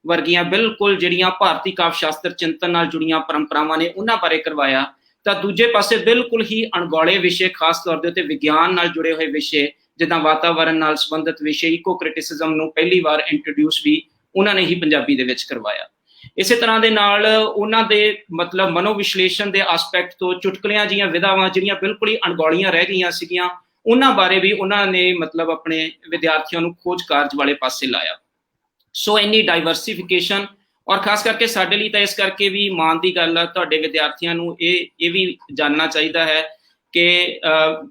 वर्गियां बिल्कुल जिहड़ियां भारती काव्य शास्त्र चिंतन नाल जुड़ियां परंपरावां ने उन्हां बारे करवाया, तां दूजे पासे बिल्कुल ही अणगौले विषय खास तौर दे उत्ते विग्यान नाल जुड़े हुए विषय जिद्दां वातावरण नाल संबंधित विषय इको क्रिटिसिज्म नूं पहली बार इंट्रोड्यूस भी उन्हां ने ही पंजाबी दे विच करवाया। इसे तरह दे नाल उन्हां दे मतलब मनोविश्लेषण दे आस्पैक्ट तो चुटकलियां जिहियां विधावां जिहड़ियां बिल्कुल ही अणगौलियां रह गईयां सीगियां उन्हां बारे भी उन्हां ने मतलब अपने विद्यार्थियों नूं खोज कार्ज वाले पासे लाया। सो इन्नी डाइवर्सिफिकेशन और खास करके साडे लई तां इस करके भी माण दी गल आ तुहाडे विद्यार्थियों नूं ये भी जानना चाहिदा है कि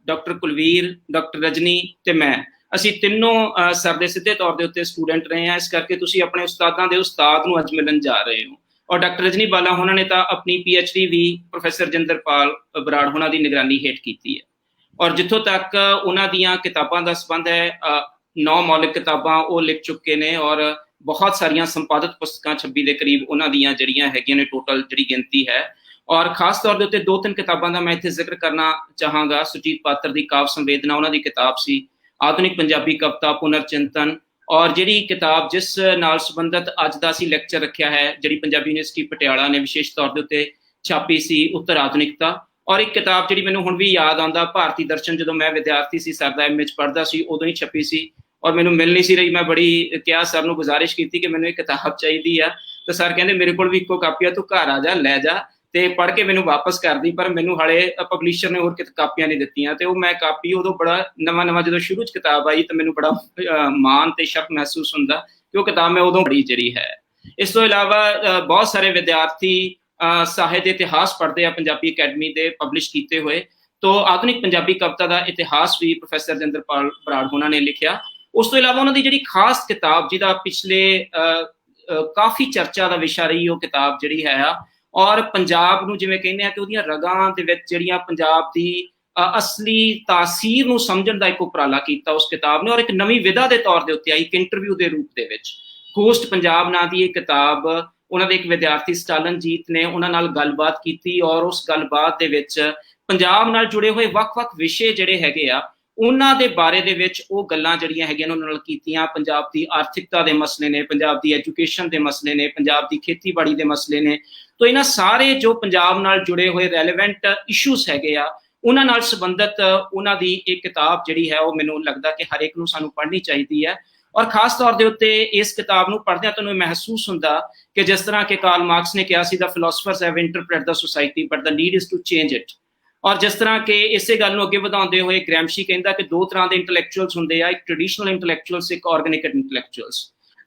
डॉक्टर कुलवीर डॉक्टर रजनी ते मैं ਅਸੀਂ ਤਿੰਨੋਂ ਸਰ ਦੇ ਸਿੱਧੇ ਤੌਰ ਦੇ ਉੱਤੇ ਸਟੂਡੈਂਟ ਰਹੇ ਹਾਂ, ਇਸ ਕਰਕੇ ਤੁਸੀਂ ਆਪਣੇ ਉਸਤਾਦਾਂ ਦੇ ਉਸਤਾਦ ਨੂੰ ਅੱਜ ਮਿਲਣ ਜਾ ਰਹੇ ਹੋ। ਔਰ ਡਾਕਟਰ ਰਜਨੀ ਬਾਲਾ ਹੋਣਾ ਨੇ ਤਾਂ ਆਪਣੀ PhD ਵੀ ਪ੍ਰੋਫੈਸਰ ਰਜਿੰਦਰਪਾਲ ਬਰਾੜ ਹੋਣਾ ਦੀ ਨਿਗਰਾਨੀ ਹੇਠ ਕੀਤੀ ਹੈ ਔਰ ਜਿੱਥੋਂ ਤੱਕ ਉਹਨਾਂ ਦੀਆਂ ਕਿਤਾਬਾਂ ਦਾ ਸੰਬੰਧ ਹੈ 9 ਮੌਲਿਕ ਕਿਤਾਬਾਂ ਉਹ ਲਿਖ ਚੁੱਕੇ ਨੇ ਔਰ ਬਹੁਤ ਸਾਰੀਆਂ ਸੰਪਾਦਿਤ ਪੁਸਤਕਾਂ 26 ਦੇ ਕਰੀਬ ਉਹਨਾਂ ਦੀਆਂ ਜਿਹੜੀਆਂ ਹੈਗੀਆਂ ਨੇ ਟੋਟਲ ਜਿਹੜੀ ਗਿਣਤੀ ਹੈ। ਔਰ ਖਾਸ ਤੌਰ ਦੇ ਉੱਤੇ 2-3 ਕਿਤਾਬਾਂ ਦਾ ਮੈਂ ਇੱਥੇ ਜ਼ਿਕਰ ਕਰਨਾ ਚਾਹਾਂਗਾ। ਸੁਰਜੀਤ ਪਾਤਰ ਦੀ ਕਾਵਿ ਸੰਵੇਦਨਾ ਉਹਨਾਂ ਦੀ ਕਿਤਾਬ ਸੀ, आधुनिक पंजाबी कविता पुनर्चिंतन और जिहड़ी किताब जिस नाल संबंधित अज दा असीं लैक्चर रखिया है जिहड़ी पंजाबी यूनिवर्सिटी पटियाला ने विशेष तौर दे उत्ते छापी सी उत्तर आधुनिकता और एक किताब जिहड़ी मैनूं हुण भी याद आउंदा भारती दर्शन जदों मैं विद्यार्थी सी सर दा MA च पढ़दा सी उदों ही छपी सी और मैनूं मिल नहीं सी रही। मैं बड़ी किहा सर नूं गुजारिश कीती कि मैनूं एक किताब चाहीदी आ ते सर कहंदे मेरे कोल भी इक्को कापी आ तूं घर आ जा लै जा ਤੇ ਪੜ੍ਹ ਕੇ ਮੈਨੂੰ ਵਾਪਸ ਕਰਦੀ, ਪਰ ਮੈਨੂੰ ਹਾਲੇ ਪਬਲਿਸ਼ਰ ਨੇ ਹੋਰ ਕਾਪੀਆਂ ਨਹੀਂ ਦਿੱਤੀਆਂ ਤੇ ਉਹ ਮੈਂ ਕਾਪੀ ਉਦੋਂ ਬੜਾ ਨਵਾਂ ਜਦੋਂ ਸ਼ੁਰੂ ਚ ਕਿਤਾਬ ਆਈ ਤਾਂ ਮੈਨੂੰ ਬੜਾ ਮਾਣ ਤੇ ਸ਼ਰਫ ਮਹਿਸੂਸ ਹੁੰਦਾ ਕਿ ਉਹ ਕਿਤਾਬ ਮੈਂ ਉਦੋਂ ਪੜ੍ਹੀ ਜਿਹੜੀ ਹੈ। ਇਸ ਤੋਂ ਇਲਾਵਾ ਬਹੁਤ ਸਾਰੇ ਵਿਦਿਆਰਥੀ ਸਾਹਿਤ ਦੇ ਇਤਿਹਾਸ ਪੜ੍ਹਦੇ ਆ ਪੰਜਾਬੀ ਅਕੈਡਮੀ ਦੇ ਪਬਲਿਸ਼ ਕੀਤੇ ਹੋਏ। तो आधुनिक पंजाबी कविता का इतिहास भी प्रोफैसर रजिंदरपाल बराड़ होना ने लिखिया। उस तो इलावा उन्होंने जी खास किताब जिहदा पिछले काफ़ी चर्चा का विषय रही वो किताब जी है और पंजाब नूं जिवें कहने कि उहदियां रगां दे विच जिहड़ियां पंजाब दी असली तासीर नूं समझण दा एक उपराला कीता उस किताब ने और एक नवीं विधा के तौर के उत्ते आई एक इंटरव्यू के रूप दे विच गोस्ट पंजाब नां दी किताब उन्होंने एक विद्यार्थी स्टालनजीत ने उन्हां नाल गलबात की और उस गलबात दे विच पंजाब नाल जुड़े हुए वख-वख विषय जिहड़े हैगे आ उन्हां दे बारे दे विच ओह गल्लां जिहड़ियां हैगियां उन्हां नाल कीतियां। पंजाब दी आर्थिकता दे मसले ने, पंजाब दी एजुकेशन दे मसले ने, पंजाब दी खेतीबाड़ी दे मसले ने। तो इन्हां सारे जो पंजाब नाल जुड़े हुए रेलेवेंट इशूज हैगे आ उन्हां नाल संबंधित उन्हां दी एक किताब जिहड़ी है ओह मैनूं लगदा कि हर एक नूं सानूं पढ़नी चाहीदी है। और खास तौर के उत्ते इस किताब नूं पढ़दे तुहानूं महसूस हुंदा कि जिस तरह के कार्ल मार्क्स ने कहा see the philosophers have interpret the society but the need is to change it. और जिस तरह के इसे गल नूं अगे वधाउंदे होए ग्रैमशी कहंदा कि दो तरह के इंटलैक्चुअल्स हुंदे आ, एक ट्रेडिशनल इंटलैक्चुअल्स एक ऑर्गेनिक इंटलैक्चुअल्स।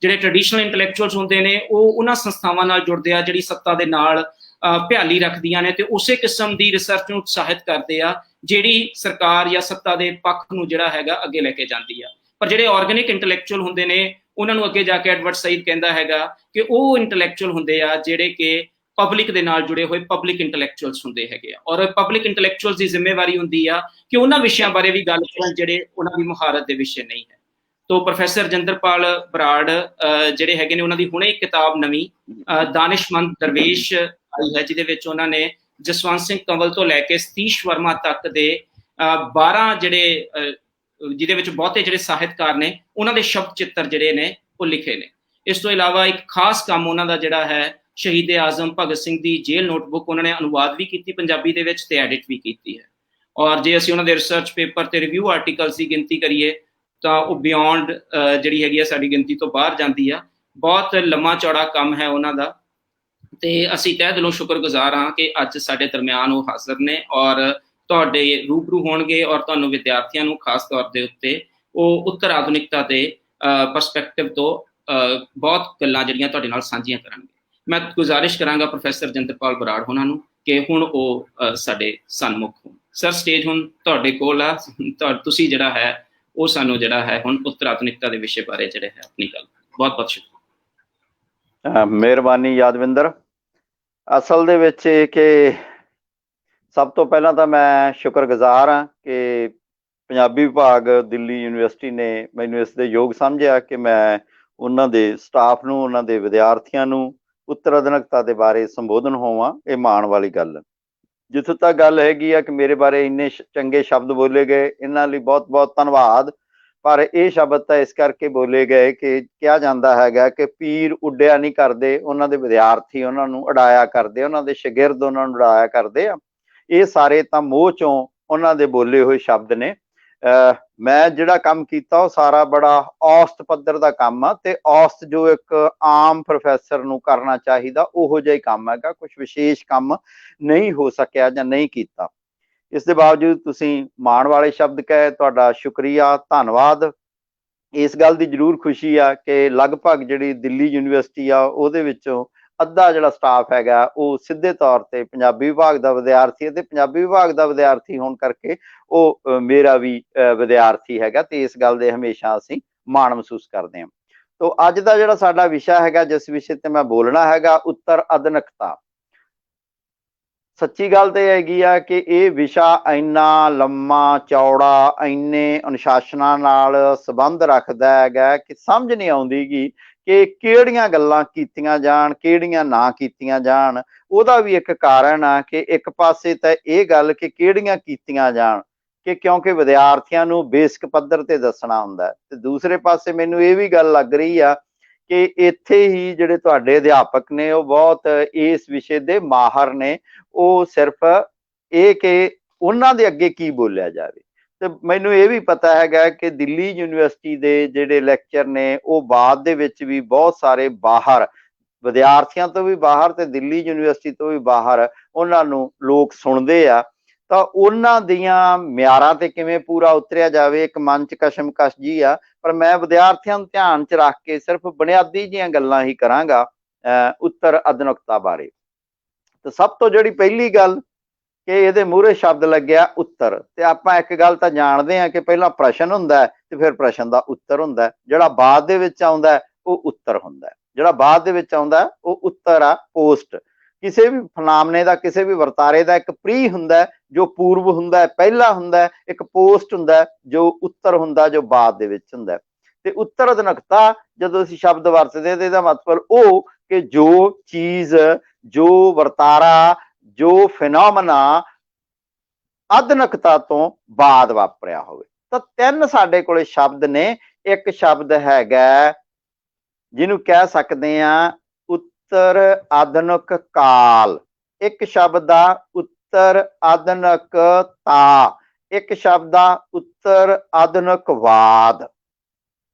जिहड़े ट्रेडिशनल इंटलैक्चुअल्स हुंदे ने ओह उन्हां संस्थावां नाल जुड़दे आ जिहड़ी सत्ता दे नाल भ्याली रखदियां ने ते उसे किस्म दी रिसर्च नूं उत्साहित करदे आ जिहड़ी सरकार या सत्ता दे पक्ष नूं जिहड़ा हैगा अगे लैके जांदी आ। पर जिहड़े ऑर्गेनिक इंटलैक्चुअल हुंदे ने उन्हां नूं अगे जाके एडवर्ड सईद कहंदा हैगा कि ओह इंटलैक्चुअल हुंदे आ जिहड़े कि पब्लिक दे नाल जुड़े हुए पब्लिक इंटलैक्चुअल्स हुंदे हैगे आ और पब्लिक इंटलैक्चुअल्स की जिम्मेवारी हुंदी आ कि उन्हां विषयां बारे भी गल करन जिहड़े उन्हां दी मुहारत दे विषय नहीं है। तो प्रोफैसर रजिंदरपाल बराड़ जिहड़े हैगे ने उन्हां दी हुणे किताब नवीं दानिशमंद दरवेश आई है जिहदे विच उन्हां ने जसवंत सिंह कंवल तो लैके सतीश वर्मा तक दे 12 जिहड़े ਜਿਹਦੇ ਵਿੱਚ ਬਹੁਤੇ ਜਿਹੜੇ ਸਾਹਿਤਕਾਰ ਨੇ ਉਹਨਾਂ ਦੇ ਸ਼ਬਦ ਚਿੱਤਰ ਜਿਹੜੇ ਨੇ ਉਹ ਲਿਖੇ ਨੇ। ਇਸ ਤੋਂ ਇਲਾਵਾ ਇੱਕ ਖਾਸ ਕੰਮ ਉਹਨਾਂ ਦਾ ਜਿਹੜਾ ਹੈ ਸ਼ਹੀਦ ਆਜ਼ਮ ਭਗਤ ਸਿੰਘ ਦੀ ਜੇਲ੍ਹ ਨੋਟਬੁੱਕ ਉਹਨਾਂ ਨੇ ਅਨੁਵਾਦ ਵੀ ਕੀਤੀ ਪੰਜਾਬੀ ਦੇ ਵਿੱਚ ਤੇ ਐਡਿਟ ਵੀ ਕੀਤੀ ਹੈ। ਔਰ ਜੇ ਅਸੀਂ ਉਹਨਾਂ ਦੇ ਰਿਸਰਚ ਪੇਪਰ ਤੇ ਰਿਵਿਊ ਆਰਟੀਕਲਸ ਦੀ ਗਿਣਤੀ ਕਰੀਏ ਤਾਂ ਉਹ ਬਿਯੋਂਡ ਜਿਹੜੀ ਹੈਗੀ ਆ ਸਾਡੀ ਗਿਣਤੀ ਤੋਂ ਬਾਹਰ ਜਾਂਦੀ ਆ। ਬਹੁਤ ਲੰਮਾ ਚੌੜਾ ਕੰਮ ਹੈ ਉਹਨਾਂ ਦਾ ਤੇ ਅਸੀਂ ਤਹਿ ਦਿਲੋਂ ਸ਼ੁਕਰਗੁਜ਼ਾਰ ਹਾਂ ਕਿ ਅੱਜ ਸਾਡੇ ਦਰਮਿਆਨ ਉਹ ਹਾਜ਼ਰ ਨੇ ਔਰ ਤੁਹਾਡੇ ਰੂਬਰੂ ਹੋਣਗੇ ਔਰ ਤੁਹਾਨੂੰ ਵਿਦਿਆਰਥੀਆਂ ਨੂੰ ਖਾਸ ਤੌਰ ਦੇ ਉੱਤੇ ਉਹ ਉੱਤਰ ਆਧੁਨਿਕਤਾ ਦੇ ਪਰਸਪੈਕਟਿਵ ਤੋਂ ਬਹੁਤ ਗੱਲਾਂ ਜਿਹੜੀਆਂ ਤੁਹਾਡੇ ਨਾਲ ਸਾਂਝੀਆਂ ਕਰਨਗੇ। ਮੈਂ ਗੁਜ਼ਾਰਿਸ਼ ਕਰਾਂਗਾ ਪ੍ਰੋਫੈਸਰ ਰਜਿੰਦਰਪਾਲ ਬਰਾੜ ਹੋਣਾ ਨੂੰ ਕਿ ਹੁਣ ਉਹ ਸਾਡੇ ਸਨਮੁਖ ਹੋਣ। ਸਰ ਸਟੇਜ ਹੁਣ ਤੁਹਾਡੇ ਕੋਲ ਆ, ਤੁਸੀਂ ਜਿਹੜਾ ਹੈ ਉਹ ਸਾਨੂੰ ਜਿਹੜਾ ਹੈ ਹੁਣ ਉੱਤਰ ਆਧੁਨਿਕਤਾ ਦੇ ਵਿਸ਼ੇ ਬਾਰੇ ਜਿਹੜੇ ਹੈ ਆਪਣੀ ਗੱਲ। ਬਹੁਤ ਬਹੁਤ ਸ਼ੁਕਰੀਆ। ਮਿਹਰਬਾਨੀ ਯਾਦਵਿੰਦਰ। ਅਸਲ ਦੇ ਵਿੱਚ ਇਹ ਕਿ ਸਭ ਤੋਂ ਪਹਿਲਾਂ ਤਾਂ ਮੈਂ ਸ਼ੁਕਰਗੁਜ਼ਾਰ ਹਾਂ ਕਿ ਪੰਜਾਬੀ ਵਿਭਾਗ ਦਿੱਲੀ ਯੂਨੀਵਰਸਿਟੀ ਨੇ ਮੈਨੂੰ ਇਸ ਦੇ ਯੋਗ ਸਮਝਿਆ ਕਿ ਮੈਂ ਉਹਨਾਂ ਦੇ ਸਟਾਫ ਨੂੰ, ਉਹਨਾਂ ਦੇ ਵਿਦਿਆਰਥੀਆਂ ਨੂੰ ਉੱਤਰ ਆਧੁਨਿਕਤਾ ਦੇ ਬਾਰੇ ਸੰਬੋਧਨ ਹੋਵਾਂ। ਇਹ ਮਾਣ ਵਾਲੀ ਗੱਲ ਹੈ। ਜਿੱਥੋਂ ਤੱਕ ਗੱਲ ਹੈਗੀ ਆ ਕਿ ਮੇਰੇ ਬਾਰੇ ਇੰਨੇ ਚੰਗੇ ਸ਼ਬਦ ਬੋਲੇ ਗਏ, ਇਹਨਾਂ ਲਈ ਬਹੁਤ ਬਹੁਤ ਧੰਨਵਾਦ। ਪਰ ਇਹ ਸ਼ਬਦ ਤਾਂ ਇਸ ਕਰਕੇ ਬੋਲੇ ਗਏ ਕਿ ਕਿਹਾ ਜਾਂਦਾ ਹੈਗਾ ਕਿ ਪੀਰ ਉੱਡਿਆ ਨਹੀਂ ਕਰਦੇ, ਉਹਨਾਂ ਦੇ ਵਿਦਿਆਰਥੀ ਉਹਨਾਂ ਨੂੰ ਉਡਾਇਆ ਕਰਦੇ, ਉਹਨਾਂ ਦੇ ਸ਼ਾਗਿਰਦ ਉਹਨਾਂ ਨੂੰ ਉਡਾਇਆ ਕਰਦੇ ਆ। ਇਹ ਸਾਰੇ ਤਾਂ ਮੋਹ ਚੋਂ ਉਹਨਾਂ ਦੇ ਬੋਲੇ ਹੋਏ ਸ਼ਬਦ ਨੇ। ਮੈਂ ਜਿਹੜਾ ਕੰਮ ਕੀਤਾ ਉਹ ਸਾਰਾ ਬੜਾ ਔਸਤ ਪੱਧਰ ਦਾ ਕੰਮ ਆ ਤੇ ਔਸਤ ਜੋ ਇੱਕ ਆਮ ਪ੍ਰੋਫੈਸਰ ਨੂੰ ਕਰਨਾ ਚਾਹੀਦਾ ਉਹੋ ਜਿਹਾ ਹੀ ਕੰਮ ਹੈਗਾ। ਕੁਝ ਵਿਸ਼ੇਸ਼ ਕੰਮ ਨਹੀਂ ਹੋ ਸਕਿਆ ਜਾਂ ਨਹੀਂ ਕੀਤਾ। ਇਸ ਦੇ ਬਾਵਜੂਦ ਤੁਸੀਂ ਮਾਣ ਵਾਲੇ ਸ਼ਬਦ ਕਹੇ, ਤੁਹਾਡਾ ਸ਼ੁਕਰੀਆ, ਧੰਨਵਾਦ। ਇਸ ਗੱਲ ਦੀ ਜ਼ਰੂਰ ਖੁਸ਼ੀ ਆ ਕਿ ਲਗਭਗ ਜਿਹੜੀ ਦਿੱਲੀ ਯੂਨੀਵਰਸਿਟੀ ਆ ਉਹਦੇ ਵਿੱਚੋਂ ਅੱਧਾ ਜਿਹੜਾ ਸਟਾਫ ਹੈਗਾ ਉਹ ਸਿੱਧੇ ਤੌਰ ਤੇ ਪੰਜਾਬੀ ਵਿਭਾਗ ਦਾ ਵਿਦਿਆਰਥੀ ਹੈ ਤੇ ਪੰਜਾਬੀ ਵਿਭਾਗ ਦਾ ਵਿਦਿਆਰਥੀ ਹੋਣ ਕਰਕੇ ਉਹ ਮੇਰਾ ਵੀ ਵਿਦਿਆਰਥੀ ਹੈਗਾ ਤੇ ਇਸ ਗੱਲ ਦੇ ਹਮੇਸ਼ਾ ਅਸੀਂ ਮਾਣ ਮਹਿਸੂਸ ਕਰਦੇ ਹਾਂ। ਤੋ ਅੱਜ ਦਾ ਜਿਹੜਾ ਸਾਡਾ ਵਿਸ਼ਾ ਹੈਗਾ, ਜਿਸ ਵਿਸ਼ੇ ਤੇ ਮੈਂ ਬੋਲਣਾ ਹੈਗਾ, ਉੱਤਰ ਆਧੁਨਿਕਤਾ। ਸੱਚੀ ਗੱਲ ਤੇ ਹੈਗੀ ਆ ਕਿ ਇਹ ਵਿਸ਼ਾ ਇੰਨਾ ਲੰਮਾ ਚੌੜਾ, ਇੰਨੇ ਅਨੁਸ਼ਾਸਨਾਂ ਨਾਲ ਸੰਬੰਧ ਰੱਖਦਾ ਹੈਗਾ ਕਿ ਸਮਝ ਨਹੀਂ ਆਉਂਦੀ ਕਿ ਕਿਹੜੀਆਂ ਗੱਲਾਂ ਕੀਤੀਆਂ ਜਾਣ, ਕਿਹੜੀਆਂ ਨਾ ਕੀਤੀਆਂ ਜਾਣ। ਉਹਦਾ ਵੀ ਇੱਕ ਕਾਰਨ ਆ ਕਿ ਇੱਕ ਪਾਸੇ ਤਾਂ ਇਹ ਗੱਲ ਕਿ ਕਿਹੜੀਆਂ ਕੀਤੀਆਂ ਜਾਣ ਕਿ ਕਿਉਂਕਿ ਵਿਦਿਆਰਥੀਆਂ ਨੂੰ ਬੇਸਿਕ ਪੱਧਰ ਤੇ ਦੱਸਣਾ ਹੁੰਦਾ ਤੇ ਦੂਸਰੇ ਪਾਸੇ ਮੈਨੂੰ ਇਹ ਵੀ ਗੱਲ ਲੱਗ ਰਹੀ ਆ ਕਿ ਇੱਥੇ ਹੀ ਜਿਹੜੇ ਤੁਹਾਡੇ ਅਧਿਆਪਕ ਨੇ ਉਹ ਬਹੁਤ ਇਸ ਵਿਸ਼ੇ ਦੇ ਮਾਹਰ ਨੇ। ਉਹ ਸਿਰਫ ਇਹ ਕਿ ਉਹਨਾਂ ਦੇ ਅੱਗੇ ਕੀ ਬੋਲਿਆ ਜਾਵੇ। ਤੇ ਮੈਨੂੰ ਇਹ ਵੀ ਪਤਾ ਹੈਗਾ ਕਿ ਦਿੱਲੀ ਯੂਨੀਵਰਸਿਟੀ ਦੇ ਜਿਹੜੇ ਲੈਕਚਰ ਨੇ ਉਹ ਬਾਅਦ ਦੇ ਵਿੱਚ ਵੀ ਬਹੁਤ ਸਾਰੇ ਬਾਹਰ ਵਿਦਿਆਰਥੀਆਂ ਤੋਂ ਵੀ ਬਾਹਰ ਤੇ ਦਿੱਲੀ ਯੂਨੀਵਰਸਿਟੀ ਤੋਂ ਵੀ ਬਾਹਰ ਉਹਨਾਂ ਨੂੰ ਲੋਕ ਸੁਣਦੇ ਆ। ਤਾਂ ਉਹਨਾਂ ਦੀਆਂ ਮਿਆਰਾਂ ਤੇ ਕਿਵੇਂ ਪੂਰਾ ਉਤਰਿਆ ਜਾਵੇ, ਇੱਕ ਮਨ ਚ ਕਸ਼ਮਕਸ਼ ਜੀ ਆ। ਪਰ ਮੈਂ ਵਿਦਿਆਰਥੀਆਂ ਨੂੰ ਧਿਆਨ ਚ ਰੱਖ ਕੇ ਸਿਰਫ ਬੁਨਿਆਦੀ ਜਿਹੀਆਂ ਗੱਲਾਂ ਹੀ ਕਰਾਂਗਾ ਉੱਤਰ ਆਧੁਨਿਕਤਾ ਬਾਰੇ। ਤੇ ਸਭ ਤੋਂ ਜਿਹੜੀ ਪਹਿਲੀ ਗੱਲ ਕਿ ਇਹਦੇ ਮੂਹਰੇ ਸ਼ਬਦ ਲੱਗਿਆ ਉੱਤਰ, ਤੇ ਆਪਾਂ ਇੱਕ ਗੱਲ ਤਾਂ ਜਾਣਦੇ ਹਾਂ ਕਿ ਪਹਿਲਾਂ ਪ੍ਰਸ਼ਨ ਹੁੰਦਾ ਤੇ ਫਿਰ ਪ੍ਰਸ਼ਨ ਦਾ ਉੱਤਰ ਹੁੰਦਾ। ਜਿਹੜਾ ਬਾਅਦ ਦੇ ਵਿੱਚ ਆਉਂਦਾ ਉਹ ਉੱਤਰ ਹੁੰਦਾ। ਜਿਹੜਾ ਬਾਅਦ ਦੇ ਵਿੱਚ ਆਉਂਦਾ ਉਹ ਉੱਤਰ ਆ, ਪੋਸਟ। ਕਿਸੇ ਵੀ ਫਲਾਮਨੇ ਦਾ, ਕਿਸੇ ਵੀ ਵਰਤਾਰੇ ਦਾ ਇੱਕ ਪ੍ਰੀ ਹੁੰਦਾ ਜੋ ਪੂਰਵ ਹੁੰਦਾ, ਪਹਿਲਾ ਹੁੰਦਾ, ਇੱਕ ਪੋਸਟ ਹੁੰਦਾ ਜੋ ਉੱਤਰ ਹੁੰਦਾ, ਜੋ ਬਾਅਦ ਦੇ ਵਿੱਚ ਹੁੰਦਾ। ਤੇ ਉੱਤਰ ਆਧੁਨਿਕਤਾ ਜਦੋਂ ਅਸੀਂ ਸ਼ਬਦ ਵਰਤਦੇ ਤੇ ਇਹਦਾ ਮਤਲਬ ਉਹ ਕਿ ਜੋ ਚੀਜ਼, ਜੋ ਵਰਤਾਰਾ, ਜੋ ਫਿਨੋਮਨਾ ਆਧੁਨਿਕਤਾ ਤੋਂ ਬਾਅਦ ਵਾਪਰਿਆ ਹੋਵੇ। ਤਾਂ ਤਿੰਨ ਸਾਡੇ ਕੋਲੇ ਸ਼ਬਦ ਨੇ। ਇੱਕ ਸ਼ਬਦ ਹੈਗਾ ਜਿਹਨੂੰ ਕਹਿ ਸਕਦੇ ਆ ਉੱਤਰ ਆਧੁਨਿਕ ਕਾਲ, ਇੱਕ ਸ਼ਬਦ ਦਾ ਉੱਤਰ ਆਧੁਨਿਕਤਾ, ਇੱਕ ਸ਼ਬਦ ਦਾ ਉੱਤਰ ਆਧੁਨਿਕਵਾਦ।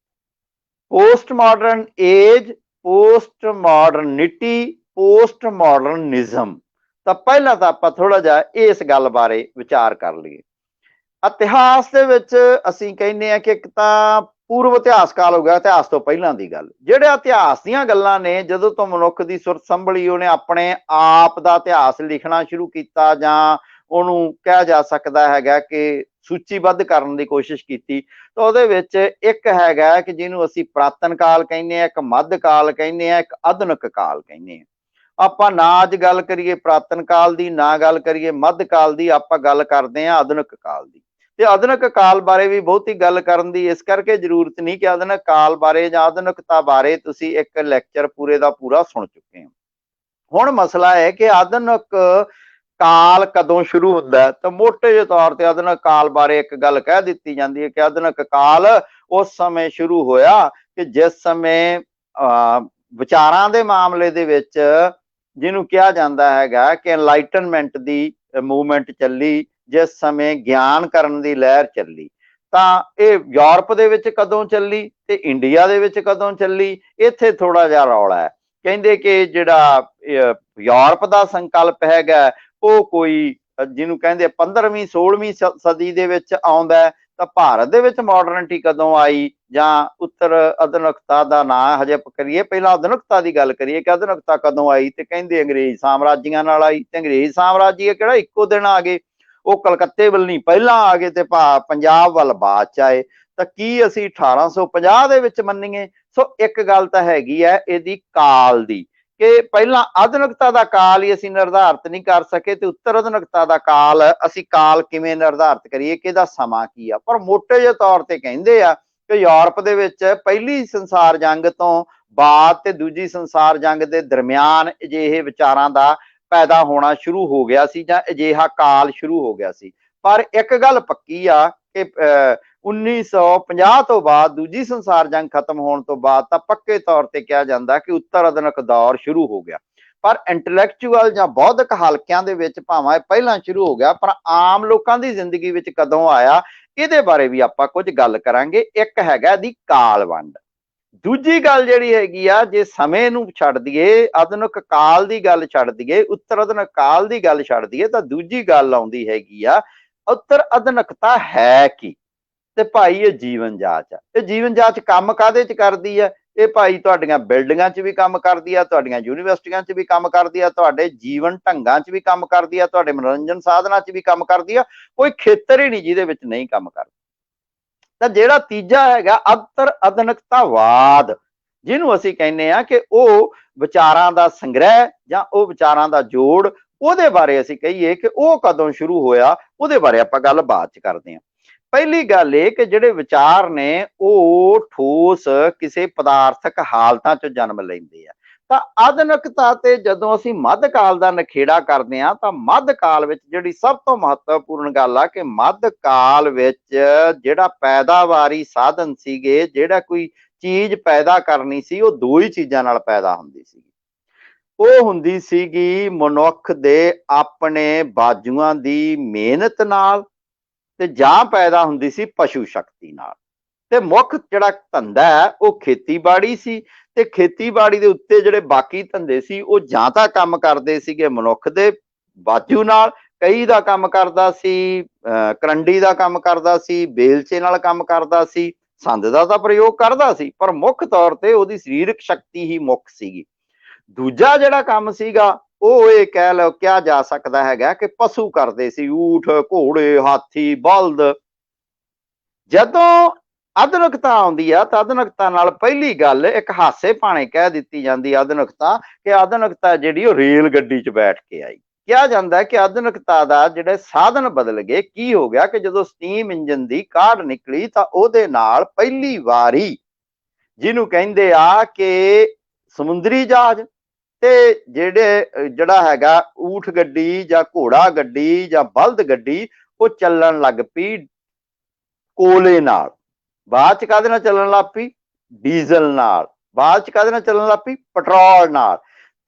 Post modern age, post modernity, post modernism. ਤਾਂ ਪਹਿਲਾਂ ਤਾਂ ਆਪਾਂ ਥੋੜਾ ਜਿਹਾ ਇਸ ਗੱਲ ਬਾਰੇ ਵਿਚਾਰ ਕਰ ਲਈਏ। ਇਤਿਹਾਸ ਦੇ ਵਿੱਚ ਅਸੀਂ ਕਹਿੰਦੇ ਆ ਕਿ ਇੱਕ ਤਾਂ ਪੂਰਵ ਇਤਿਹਾਸ ਕਾਲ ਹੋ ਗਿਆ, ਇਤਿਹਾਸ ਤੋਂ ਪਹਿਲਾਂ ਦੀ ਗੱਲ। ਜਿਹੜੇ ਇਤਿਹਾਸ ਦੀਆਂ ਗੱਲਾਂ ਨੇ, ਜਦੋਂ ਤੋਂ ਮਨੁੱਖ ਦੀ ਸੁਰਤ ਸੰਭਲੀ ਉਹਨੇ ਆਪਣੇ ਆਪ ਦਾ ਇਤਿਹਾਸ ਲਿਖਣਾ ਸ਼ੁਰੂ ਕੀਤਾ ਜਾਂ ਉਹਨੂੰ ਕਿਹਾ ਜਾ ਸਕਦਾ ਹੈਗਾ ਕਿ ਸੂਚੀਬੱਧ ਕਰਨ ਦੀ ਕੋਸ਼ਿਸ਼ ਕੀਤੀ। ਤਾਂ ਉਹਦੇ ਵਿੱਚ ਇੱਕ ਹੈਗਾ ਕਿ ਜਿਹਨੂੰ ਅਸੀਂ ਪੁਰਾਤਨ ਕਾਲ ਕਹਿੰਦੇ ਆ, ਇੱਕ ਮੱਧ ਕਾਲ ਕਹਿੰਦੇ ਆ, ਇੱਕ ਆਧੁਨਿਕ ਕਾਲ ਕਹਿੰਦੇ ਆ। ਆਪਾਂ ਨਾ ਅੱਜ ਗੱਲ ਕਰੀਏ ਪੁਰਾਤਨ ਕਾਲ ਦੀ, ਨਾ ਗੱਲ ਕਰੀਏ ਮੱਧ ਕਾਲ ਦੀ, ਆਪਾਂ ਗੱਲ ਕਰਦੇ ਹਾਂ ਆਧੁਨਿਕ ਕਾਲ ਦੀ। ਤੇ ਆਧੁਨਿਕ ਕਾਲ ਬਾਰੇ ਵੀ ਬਹੁਤੀ ਗੱਲ ਕਰਨ ਦੀ ਇਸ ਕਰਕੇ ਜ਼ਰੂਰਤ ਨਹੀਂ ਕਿ ਆਧੁਨਿਕ ਕਾਲ ਬਾਰੇ ਜਾਂ ਆਧੁਨਿਕਤਾ ਬਾਰੇ ਤੁਸੀਂ ਇੱਕ ਲੈਕਚਰ ਪੂਰੇ ਦਾ ਪੂਰਾ ਸੁਣ ਚੁੱਕੇ ਹੋ। ਹੁਣ ਮਸਲਾ ਹੈ ਕਿ ਆਧੁਨਿਕ ਕਾਲ ਕਦੋਂ ਸ਼ੁਰੂ ਹੁੰਦਾ ਹੈ, ਤਾਂ ਮੋਟੇ ਜਿਹੇ ਤੌਰ ਤੇ ਆਧੁਨਿਕ ਕਾਲ ਬਾਰੇ ਇੱਕ ਗੱਲ ਕਹਿ ਦਿੱਤੀ ਜਾਂਦੀ ਹੈ ਕਿ ਆਧੁਨਿਕ ਕਾਲ ਉਸ ਸਮੇਂ ਸ਼ੁਰੂ ਹੋਇਆ ਕਿ ਜਿਸ ਸਮੇਂ ਵਿਚਾਰਾਂ ਦੇ ਮਾਮਲੇ ਦੇ ਵਿੱਚ ਜਿਹਨੂੰ ਕਿਹਾ ਜਾਂਦਾ ਹੈਗਾ ਕਿ ਐਨਲਾਈਟਨਮੈਂਟ ਦੀ ਮੂਵਮੈਂਟ ਚੱਲੀ, ਜਿਸ ਸਮੇਂ ਗਿਆਨ ਕਰਨ ਦੀ ਲਹਿਰ ਚੱਲੀ। ਤਾਂ ਇਹ ਯੂਰਪ ਦੇ ਵਿੱਚ ਕਦੋਂ ਚੱਲੀ ਤੇ ਇੰਡੀਆ ਦੇ ਵਿੱਚ ਕਦੋਂ ਚੱਲੀ, ਇੱਥੇ ਥੋੜਾ ਜਿਹਾ ਰੌਲਾ ਹੈ। ਕਹਿੰਦੇ ਕਿ ਜਿਹੜਾ ਯੂਰਪ ਦਾ ਸੰਕਲਪ ਹੈਗਾ ਉਹ ਕੋਈ ਜਿਹਨੂੰ ਕਹਿੰਦੇ 15ਵੀਂ 16ਵੀਂ ਸਦੀ ਦੇ ਵਿੱਚ ਆਉਂਦਾ ਹੈ। ਤਾਂ ਭਾਰਤ ਦੇ ਵਿੱਚ ਮਾਡਰਨਿਟੀ ਕਦੋਂ ਆਈ ਜਾਂ ਉੱਤਰ ਆਧੁਨਿਕਤਾ ਦਾ ਨਾਂ ਹਜੇ ਕਰੀਏ, ਪਹਿਲਾਂ ਆਧੁਨਿਕਤਾ ਦੀ ਗੱਲ ਕਰੀਏ ਕਿ ਆਧੁਨਿਕਤਾ ਕਦੋਂ ਆਈ, ਤੇ ਕਹਿੰਦੇ ਅੰਗਰੇਜ਼ ਸਾਮਰਾਜੀਆਂ ਨਾਲ ਆਈ। ਤੇ ਅੰਗਰੇਜ਼ ਸਾਮਰਾਜੀ ਕਿਹੜਾ ਇੱਕੋ ਦਿਨ ਆ ਗਏ, ਉਹ ਕਲਕੱਤੇ ਵੱਲ ਨਹੀਂ ਪਹਿਲਾਂ ਆ ਗਏ ਤੇ ਪੰਜਾਬ ਵੱਲ ਬਾਅਦ ਚ ਆਏ। ਤਾਂ ਕੀ ਅਸੀਂ 1850 ਦੇ ਵਿੱਚ ਮੰਨੀਏ? ਸੋ ਇੱਕ ਗੱਲ ਤਾਂ ਹੈਗੀ ਹੈ ਇਹਦੀ ਕਾਲ ਦੀ, ਕਿ ਪਹਿਲਾਂ ਆਧੁਨਿਕਤਾ ਦਾ ਕਾਲ ਹੀ ਅਸੀਂ ਨਿਰਧਾਰਿਤ ਨਹੀਂ ਕਰ ਸਕੇ ਤੇ ਉੱਤਰ ਆਧੁਨਿਕਤਾ ਦਾ ਕਾਲ ਅਸੀਂ ਕਾਲ ਕਿਵੇਂ ਨਿਰਧਾਰਿਤ ਕਰੀਏ ਕਿ ਇਹਦਾ ਸਮਾਂ ਕੀ ਆ। ਪਰ ਮੋਟੇ ਜਿਹੇ ਤੌਰ ਤੇ ਕਹਿੰਦੇ ਆ ਕਿ ਯੂਰਪ ਦੇ ਵਿੱਚ ਪਹਿਲੀ ਸੰਸਾਰ ਜੰਗ ਤੋਂ ਬਾਅਦ ਤੇ ਦੂਜੀ ਸੰਸਾਰ ਜੰਗ ਦੇ ਦਰਮਿਆਨ ਅਜਿਹੇ ਵਿਚਾਰਾਂ ਦਾ ਪੈਦਾ ਹੋਣਾ ਸ਼ੁਰੂ ਹੋ ਗਿਆ ਸੀ ਜਾਂ ਅਜਿਹਾ ਕਾਲ ਸ਼ੁਰੂ ਹੋ ਗਿਆ ਸੀ। ਪਰ ਇੱਕ ਗੱਲ ਪੱਕੀ ਆ ਕਿ 1950 ਤੋਂ ਬਾਅਦ ਦੂਜੀ ਸੰਸਾਰ ਜੰਗ ਖਤਮ ਹੋਣ ਤੋਂ ਬਾਅਦ ਤਾਂ ਪੱਕੇ ਤੌਰ ਤੇ ਕਿਹਾ ਜਾਂਦਾ ਕਿ ਉੱਤਰ ਆਧੁਨਿਕ ਦੌਰ ਸ਼ੁਰੂ ਹੋ ਗਿਆ। ਪਰ ਇੰਟੈਲੈਕਚੁਅਲ ਜਾਂ ਬੌਧਿਕ ਹਲਕਿਆਂ ਦੇ ਵਿੱਚ ਭਾਵੇਂ ਪਹਿਲਾਂ ਸ਼ੁਰੂ ਹੋ ਗਿਆ, ਪਰ ਆਮ ਲੋਕਾਂ ਦੀ ਜ਼ਿੰਦਗੀ ਵਿੱਚ ਕਦੋਂ ਆਇਆ ਇਹਦੇ ਬਾਰੇ ਵੀ ਆਪਾਂ ਕੁਝ ਗੱਲ ਕਰਾਂਗੇ। ਇੱਕ ਹੈਗਾ ਇਹਦੀ ਕਾਲ ਵੰਡ। ਦੂਜੀ ਗੱਲ ਜਿਹੜੀ ਹੈਗੀ ਆ, ਜੇ ਸਮੇਂ ਨੂੰ ਛੱਡ ਦਈਏ, ਆਧੁਨਿਕ ਕਾਲ ਦੀ ਗੱਲ ਛੱਡ ਦਈਏ, ਉੱਤਰ ਆਧੁਨਿਕ ਕਾਲ ਦੀ ਗੱਲ ਛੱਡ ਦਈਏ, ਤਾਂ ਦੂਜੀ ਗੱਲ ਆਉਂਦੀ ਹੈਗੀ ਆ ਉੱਤਰ ਆਧੁਨਿਕਤਾ ਹੈ ਕੀ। ਤੇ ਭਾਈ ਇਹ ਜੀਵਨ ਜਾਚ ਆ। ਇਹ ਜੀਵਨ ਜਾਚ ਕੰਮ ਕਾਹਦੇ ਚ ਕਰਦੀ ਆ? ਇਹ ਭਾਈ ਤੁਹਾਡੀਆਂ ਬਿਲਡਿੰਗਾਂ ਚ ਵੀ ਕੰਮ ਕਰਦੀ ਆ, ਤੁਹਾਡੀਆਂ ਯੂਨੀਵਰਸਿਟੀਆਂ ਚ ਵੀ ਕੰਮ ਕਰਦੀ ਆ, ਤੁਹਾਡੇ ਜੀਵਨ ਢੰਗਾਂ ਚ ਵੀ ਕੰਮ ਕਰਦੀ ਆ, ਤੁਹਾਡੇ ਮਨੋਰੰਜਨ ਸਾਧਨਾਂ ਚ ਵੀ ਕੰਮ ਕਰਦੀ ਆ। ਕੋਈ ਖੇਤਰ ਹੀ ਨਹੀਂ ਜਿਹਦੇ ਵਿੱਚ ਨਹੀਂ ਕੰਮ ਕਰਦੀ। ਤਾਂ ਜਿਹੜਾ ਤੀਜਾ ਹੈਗਾ ਉੱਤਰ ਆਧੁਨਿਕਤਾਵਾਦ, ਜਿਹਨੂੰ ਅਸੀਂ ਕਹਿੰਦੇ ਆ ਕਿ ਉਹ ਵਿਚਾਰਾਂ ਦਾ ਸੰਗ੍ਰਹਿ ਜਾਂ ਉਹ ਵਿਚਾਰਾਂ ਦਾ ਜੋੜ, ਉਹਦੇ ਬਾਰੇ ਅਸੀਂ ਕਹੀਏ ਕਿ ਉਹ ਕਦੋਂ ਸ਼ੁਰੂ ਹੋਇਆ, ਉਹਦੇ ਬਾਰੇ ਆਪਾਂ ਗੱਲ ਬਾਅਦ ਚ ਕਰਦੇ ਹਾਂ। ਪਹਿਲੀ ਗੱਲ ਇਹ ਕਿ ਜਿਹੜੇ ਵਿਚਾਰ ਨੇ ਉਹ ਠੋਸ ਕਿਸੇ ਪਦਾਰਥਕ ਹਾਲਤਾਂ ਚ ਜਨਮ ਲੈਂਦੇ ਆ। ਤਾਂ ਆਧੁਨਿਕਤਾ ਤੇ ਜਦੋਂ ਅਸੀਂ ਮੱਧ ਕਾਲ ਦਾ ਨਿਖੇੜਾ ਕਰਦੇ ਹਾਂ ਤਾਂ ਮੱਧ ਕਾਲ ਵਿੱਚ ਜਿਹੜੀ ਸਭ ਤੋਂ ਮਹੱਤਵਪੂਰਨ ਗੱਲ ਆ ਕਿ ਮੱਧ ਕਾਲ ਵਿੱਚ ਜਿਹੜਾ ਪੈਦਾਵਾਰੀ ਸਾਧਨ ਸੀਗੇ, ਜਿਹੜਾ ਕੋਈ ਚੀਜ਼ ਪੈਦਾ ਕਰਨੀ ਸੀ, ਉਹ ਦੋ ਹੀ ਚੀਜ਼ਾਂ ਨਾਲ ਪੈਦਾ ਹੁੰਦੀ ਸੀ। ਉਹ ਹੁੰਦੀ ਸੀਗੀ ਮਨੁੱਖ ਦੇ ਆਪਣੇ ਬਾਜੂਆਂ ਦੀ ਮਿਹਨਤ ਨਾਲ, ਤੇ ਜਾਂ ਪੈਦਾ ਹੁੰਦੀ ਸੀ ਪਸ਼ੂ ਸ਼ਕਤੀ ਨਾਲ। ਤੇ ਮੁੱਖ ਜਿਹੜਾ ਧੰਦਾ ਹੈ ਉਹ ਖੇਤੀਬਾੜੀ ਸੀ, ਤੇ ਖੇਤੀਬਾੜੀ ਦੇ ਉੱਤੇ ਜਿਹੜੇ ਬਾਕੀ ਧੰਦੇ ਸੀ ਉਹ ਜਾਂ ਤਾਂ ਕੰਮ ਕਰਦੇ ਸੀਗੇ ਮਨੁੱਖ ਦੇ ਬਾਜੂ ਨਾਲ, ਕਈ ਦਾ ਕੰਮ ਕਰਦਾ ਸੀ, ਕਰੰਡੀ ਦਾ ਕੰਮ ਕਰਦਾ ਸੀ, ਬੇਲਚੇ ਨਾਲ ਕੰਮ ਕਰਦਾ ਸੀ, ਸੰਦ ਦਾ ਤਾਂ ਪ੍ਰਯੋਗ ਕਰਦਾ ਸੀ, ਪਰ ਮੁੱਖ ਤੌਰ ਤੇ ਉਹਦੀ ਸਰੀਰਕ ਸ਼ਕਤੀ ਹੀ ਮੁੱਖ ਸੀਗੀ। ਦੂਜਾ ਜਿਹੜਾ ਕੰਮ ਸੀਗਾ ਉਹ ਇਹ ਕਹਿ ਲਓ ਕਿਹਾ ਜਾ ਸਕਦਾ ਹੈਗਾ ਕਿ ਪਸ਼ੂ ਕਰਦੇ ਸੀ, ਊਠ, ਘੋੜੇ, ਹਾਥੀ, ਬਲਦ। ਜਦੋਂ ਆਧੁਨਿਕਤਾ ਆਉਂਦੀ ਆ ਤਾਂ ਆਧੁਨਿਕਤਾ ਨਾਲ ਪਹਿਲੀ ਗੱਲ ਇੱਕ ਹਾਸੇ ਭਾਣੇ ਕਹਿ ਦਿੱਤੀ ਜਾਂਦੀ ਆਧੁਨਿਕਤਾ, ਕਿ ਆਧੁਨਿਕਤਾ ਜਿਹੜੀ ਉਹ ਰੇਲ ਗੱਡੀ 'ਚ ਬੈਠ ਕੇ ਆਈ। ਕਿਹਾ ਜਾਂਦਾ ਕਿ ਆਧੁਨਿਕਤਾ ਦਾ ਜਿਹੜੇ ਸਾਧਨ ਬਦਲ ਗਏ। ਕੀ ਹੋ ਗਿਆ ਕਿ ਜਦੋਂ ਸਟੀਮ ਇੰਜਨ ਦੀ ਕਾਢ ਨਿਕਲੀ ਤਾਂ ਉਹਦੇ ਨਾਲ ਪਹਿਲੀ ਵਾਰੀ ਜਿਹਨੂੰ ਕਹਿੰਦੇ ਆ ਕਿ ਸਮੁੰਦਰੀ ਜਹਾਜ਼ ਤੇ ਜਿਹੜਾ ਹੈਗਾ ਊਠ ਗੱਡੀ ਜਾਂ ਘੋੜਾ ਗੱਡੀ ਜਾਂ ਬਲਦ ਗੱਡੀ, ਉਹ ਚੱਲਣ ਲੱਗ ਪਈ ਕੋਲੇ ਨਾਲ। ਬਾਅਦ ਚ ਕਾਹਦੇ ਨਾਲ ਚੱਲਣ ਲੱਗ ਪਈ? ਡੀਜ਼ਲ ਨਾਲ। ਬਾਅਦ ਚ ਕਾਹਦੇ ਨਾਲ ਚੱਲਣ ਲੱਗ ਪਈ? ਪੈਟਰੋਲ ਨਾਲ।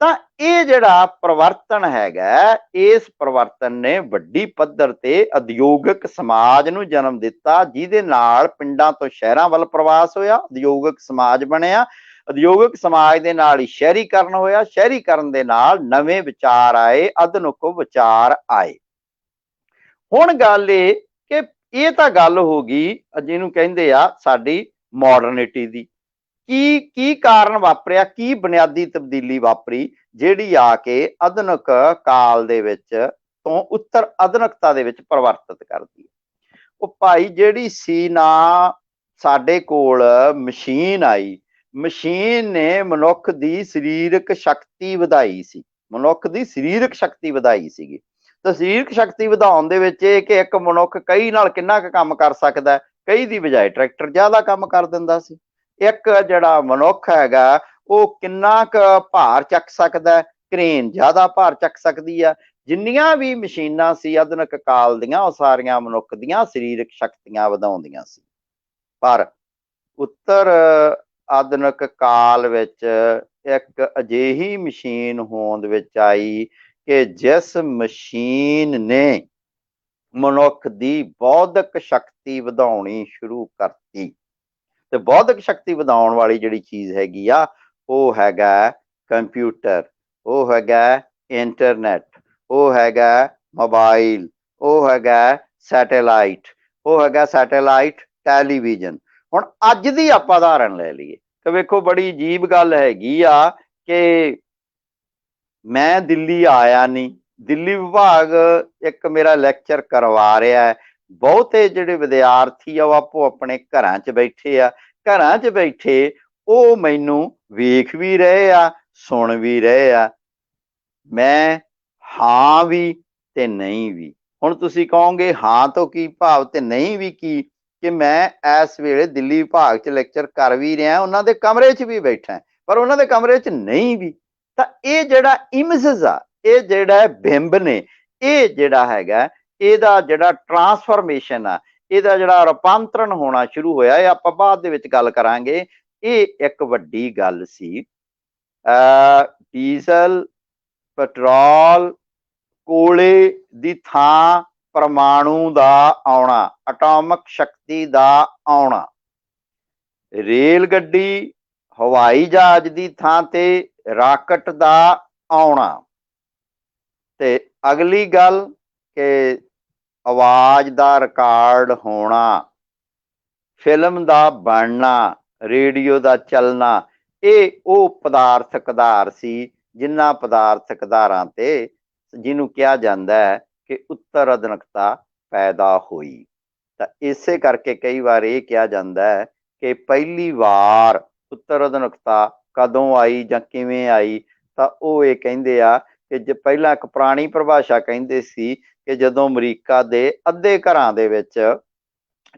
ਤਾਂ ਇਹ ਜਿਹੜਾ ਪਰਿਵਰਤਨ ਹੈਗਾ, ਇਸ ਪਰਿਵਰਤਨ ਨੇ ਵੱਡੀ ਪੱਧਰ ਤੇ ਉਦਯੋਗਿਕ ਸਮਾਜ ਨੂੰ ਜਨਮ ਦਿੱਤਾ, ਜਿਹਦੇ ਨਾਲ ਪਿੰਡਾਂ ਤੋਂ ਸ਼ਹਿਰਾਂ ਵੱਲ ਪ੍ਰਵਾਸ ਹੋਇਆ, ਉਦਯੋਗਿਕ ਸਮਾਜ ਬਣਿਆ। ਉਦਯੋਗਿਕ ਸਮਾਜ ਦੇ ਨਾਲ ਹੀ ਸ਼ਹਿਰੀਕਰਨ ਹੋਇਆ, ਸ਼ਹਿਰੀਕਰਨ ਦੇ ਨਾਲ ਨਵੇਂ ਵਿਚਾਰ ਆਏ, ਆਧੁਨਿਕ ਵਿਚਾਰ ਆਏ। ਹੁਣ ਗੱਲ ਇਹ ਕਿ ਇਹ ਤਾਂ ਗੱਲ ਹੋ ਗਈ ਜਿਹਨੂੰ ਕਹਿੰਦੇ ਆ ਸਾਡੀ ਮਾਡਰਨਿਟੀ ਦੀ। ਕੀ ਕਾਰਨ ਵਾਪਰਿਆ, ਕੀ ਬੁਨਿਆਦੀ ਤਬਦੀਲੀ ਵਾਪਰੀ ਜਿਹੜੀ ਆ ਕੇ ਆਧੁਨਿਕ ਕਾਲ ਦੇ ਵਿੱਚ ਤੋਂ ਉੱਤਰ ਆਧੁਨਿਕਤਾ ਦੇ ਵਿੱਚ ਪਰਿਵਰਤਿਤ ਕਰਦੀ ਹੈ। ਉਹ ਭਾਈ ਜਿਹੜੀ ਸੀ ਨਾ ਸਾਡੇ ਕੋਲ ਮਸ਼ੀਨ ਆਈ, ਮਸ਼ੀਨ ਨੇ ਮਨੁੱਖ ਦੀ ਸਰੀਰਕ ਸ਼ਕਤੀ ਵਧਾਈ ਸੀ, ਮਨੁੱਖ ਦੀ ਸਰੀਰਕ ਸ਼ਕਤੀ ਵਧਾਈ ਸੀਗੀ। ਤਾਂ ਸਰੀਰਕ ਸ਼ਕਤੀ ਵਧਾਉਣ ਦੇ ਵਿੱਚ ਇਹ ਕਿ ਇੱਕ ਮਨੁੱਖ ਕਈ ਨਾਲ ਕਿੰਨਾ ਕੁ ਕੰਮ ਕਰ ਸਕਦਾ, ਕਈ ਦੀ ਬਜਾਏ ਟਰੈਕਟਰ ਜ਼ਿਆਦਾ ਕੰਮ ਕਰ ਦਿੰਦਾ ਸੀ। ਇੱਕ ਜਿਹੜਾ ਮਨੁੱਖ ਹੈਗਾ ਉਹ ਕਿੰਨਾ ਕੁ ਭਾਰ ਚੱਕ ਸਕਦਾ, ਕ੍ਰੇਨ ਜ਼ਿਆਦਾ ਭਾਰ ਚੱਕ ਸਕਦੀ ਆ। ਜਿੰਨੀਆਂ ਵੀ ਮਸ਼ੀਨਾਂ ਸੀ ਆਧੁਨਿਕ ਕਾਲ ਦੀਆਂ ਉਹ ਸਾਰੀਆਂ ਮਨੁੱਖ ਦੀਆਂ ਸਰੀਰਕ ਸ਼ਕਤੀਆਂ ਵਧਾਉਂਦੀਆਂ ਸੀ। ਪਰ ਉੱਤਰ ਆਧੁਨਿਕ ਕਾਲ ਵਿੱਚ ਇੱਕ ਅਜਿਹੀ ਮਸ਼ੀਨ ਹੋਂਦ ਵਿੱਚ ਆਈ ਕਿ ਜਿਸ ਮਸ਼ੀਨ ਨੇ ਮਨੁੱਖ ਦੀ ਬੌਧਿਕ ਸ਼ਕਤੀ ਵਧਾਉਣੀ ਸ਼ੁਰੂ ਕਰਤੀ। ਤੇ ਬੌਧਿਕ ਸ਼ਕਤੀ ਵਧਾਉਣ ਵਾਲੀ ਜਿਹੜੀ ਚੀਜ਼ ਹੈਗੀ ਆ ਉਹ ਹੈਗਾ ਕੰਪਿਊਟਰ, ਉਹ ਹੈਗਾ ਇੰਟਰਨੈਟ, ਉਹ ਹੈਗਾ ਮੋਬਾਈਲ, ਉਹ ਹੈਗਾ ਸੈਟੇਲਾਈਟ, ਉਹ ਹੈਗਾ ਸੈਟੇਲਾਈਟ ਟੈਲੀਵਿਜ਼ਨ। ਹੁਣ ਅੱਜ ਦੀ ਆਪਾਂ ਉਦਾਹਰਨ ਲੈ ਲਈਏ ਕਿ ਵੇਖੋ ਬੜੀ ਅਜੀਬ ਗੱਲ ਹੈਗੀ ਆ ਕਿ ਮੈਂ ਦਿੱਲੀ ਆਇਆ ਨਹੀਂ, ਦਿੱਲੀ ਵਿਭਾਗ ਇੱਕ ਮੇਰਾ ਲੈਕਚਰ ਕਰਵਾ ਰਿਹਾ ਹੈ, ਬਹੁਤੇ ਜਿਹੜੇ ਵਿਦਿਆਰਥੀ ਆ ਉਹ ਆਪੋ ਆਪਣੇ ਘਰਾਂ 'ਚ ਬੈਠੇ ਆ, ਘਰਾਂ 'ਚ ਬੈਠੇ ਉਹ ਮੈਨੂੰ ਵੇਖ ਵੀ ਰਹੇ ਆ, ਸੁਣ ਵੀ ਰਹੇ ਆ, ਮੈਂ ਹਾਂ ਵੀ ਤੇ ਨਹੀਂ ਵੀ। ਹੁਣ ਤੁਸੀਂ ਕਹੋਗੇ ਹਾਂ ਤੋਂ ਕੀ ਭਾਵ ਤੇ ਨਹੀਂ ਵੀ ਕੀ, ਕਿ ਮੈਂ ਇਸ ਵੇਲੇ ਦਿੱਲੀ ਵਿਭਾਗ 'ਚ ਲੈਕਚਰ ਕਰ ਵੀ ਰਿਹਾ, ਉਹਨਾਂ ਦੇ ਕਮਰੇ 'ਚ ਵੀ ਬੈਠਾ, ਪਰ ਉਹਨਾਂ ਦੇ ਕਮਰੇ 'ਚ ਨਹੀਂ ਵੀ। ਤਾਂ ਇਹ ਜਿਹੜਾ ਇਮੇਜਸ ਆ, ਇਹ ਜਿਹੜਾ ਬਿੰਬ ਨੇ, ਇਹ ਜਿਹੜਾ ਹੈਗਾ ਇਹਦਾ ਜਿਹੜਾ ਟਰਾਂਸਫਰਮੇਸ਼ਨ ਆ, ਇਹਦਾ ਜਿਹੜਾ ਰੂਪਾਂਤਰਣ ਹੋਣਾ ਸ਼ੁਰੂ ਹੋਇਆ, ਇਹ ਆਪਾਂ ਬਾਅਦ ਦੇ ਵਿੱਚ ਗੱਲ ਕਰਾਂਗੇ। ਇਹ ਇੱਕ ਵੱਡੀ ਗੱਲ ਸੀ। ਡੀਜ਼ਲ, ਪੈਟਰੋਲ, ਕੋਲੇ ਦੀ ਥਾਂ ਪਰਮਾਣੂ ਦਾ ਆਉਣਾ, ਐਟੋਮਿਕ ਸ਼ਕਤੀ ਦਾ ਆਉਣਾ, ਰੇਲ ਗੱਡੀ, ਹਵਾਈ ਜਹਾਜ਼ ਦੀ ਥਾਂ ਤੇ ਰਾਕਟ ਦਾ ਆਉਣਾ, ਤੇ ਅਗਲੀ ਗੱਲ ਕਿ ਆਵਾਜ਼ ਦਾ ਰਿਕਾਰਡ ਹੋਣਾ, ਫਿਲਮ ਦਾ ਬਣਨਾ, ਰੇਡੀਓ ਦਾ ਚੱਲਣਾ, ਇਹ ਉਹ ਪਦਾਰਥਕ ਆਧਾਰ ਸੀ ਜਿਨ੍ਹਾਂ ਪਦਾਰਥਕ ਆਧਾਰਾਂ ਤੇ ਜਿਹਨੂੰ ਕਿਹਾ ਜਾਂਦਾ ਹੈ ਕਿ ਉੱਤਰ ਆਧੁਨਿਕਤਾ ਪੈਦਾ ਹੋਈ। ਤਾਂ ਇਸੇ ਕਰਕੇ ਕਈ ਵਾਰ ਇਹ ਕਿਹਾ ਜਾਂਦਾ ਹੈ ਕਿ ਪਹਿਲੀ ਵਾਰ ਉੱਤਰ ਆਧੁਨਿਕਤਾ ਕਦੋਂ ਆਈ ਜਾਂ ਕਿਵੇਂ ਆਈ, ਤਾਂ ਉਹ ਇਹ ਕਹਿੰਦੇ ਆ ਕਿ ਜੇ ਪਹਿਲਾਂ ਇੱਕ ਪੁਰਾਣੀ ਪਰਿਭਾਸ਼ਾ ਕਹਿੰਦੇ ਸੀ ਕਿ ਜਦੋਂ ਅਮਰੀਕਾ ਦੇ ਅੱਧੇ ਘਰਾਂ ਦੇ ਵਿੱਚ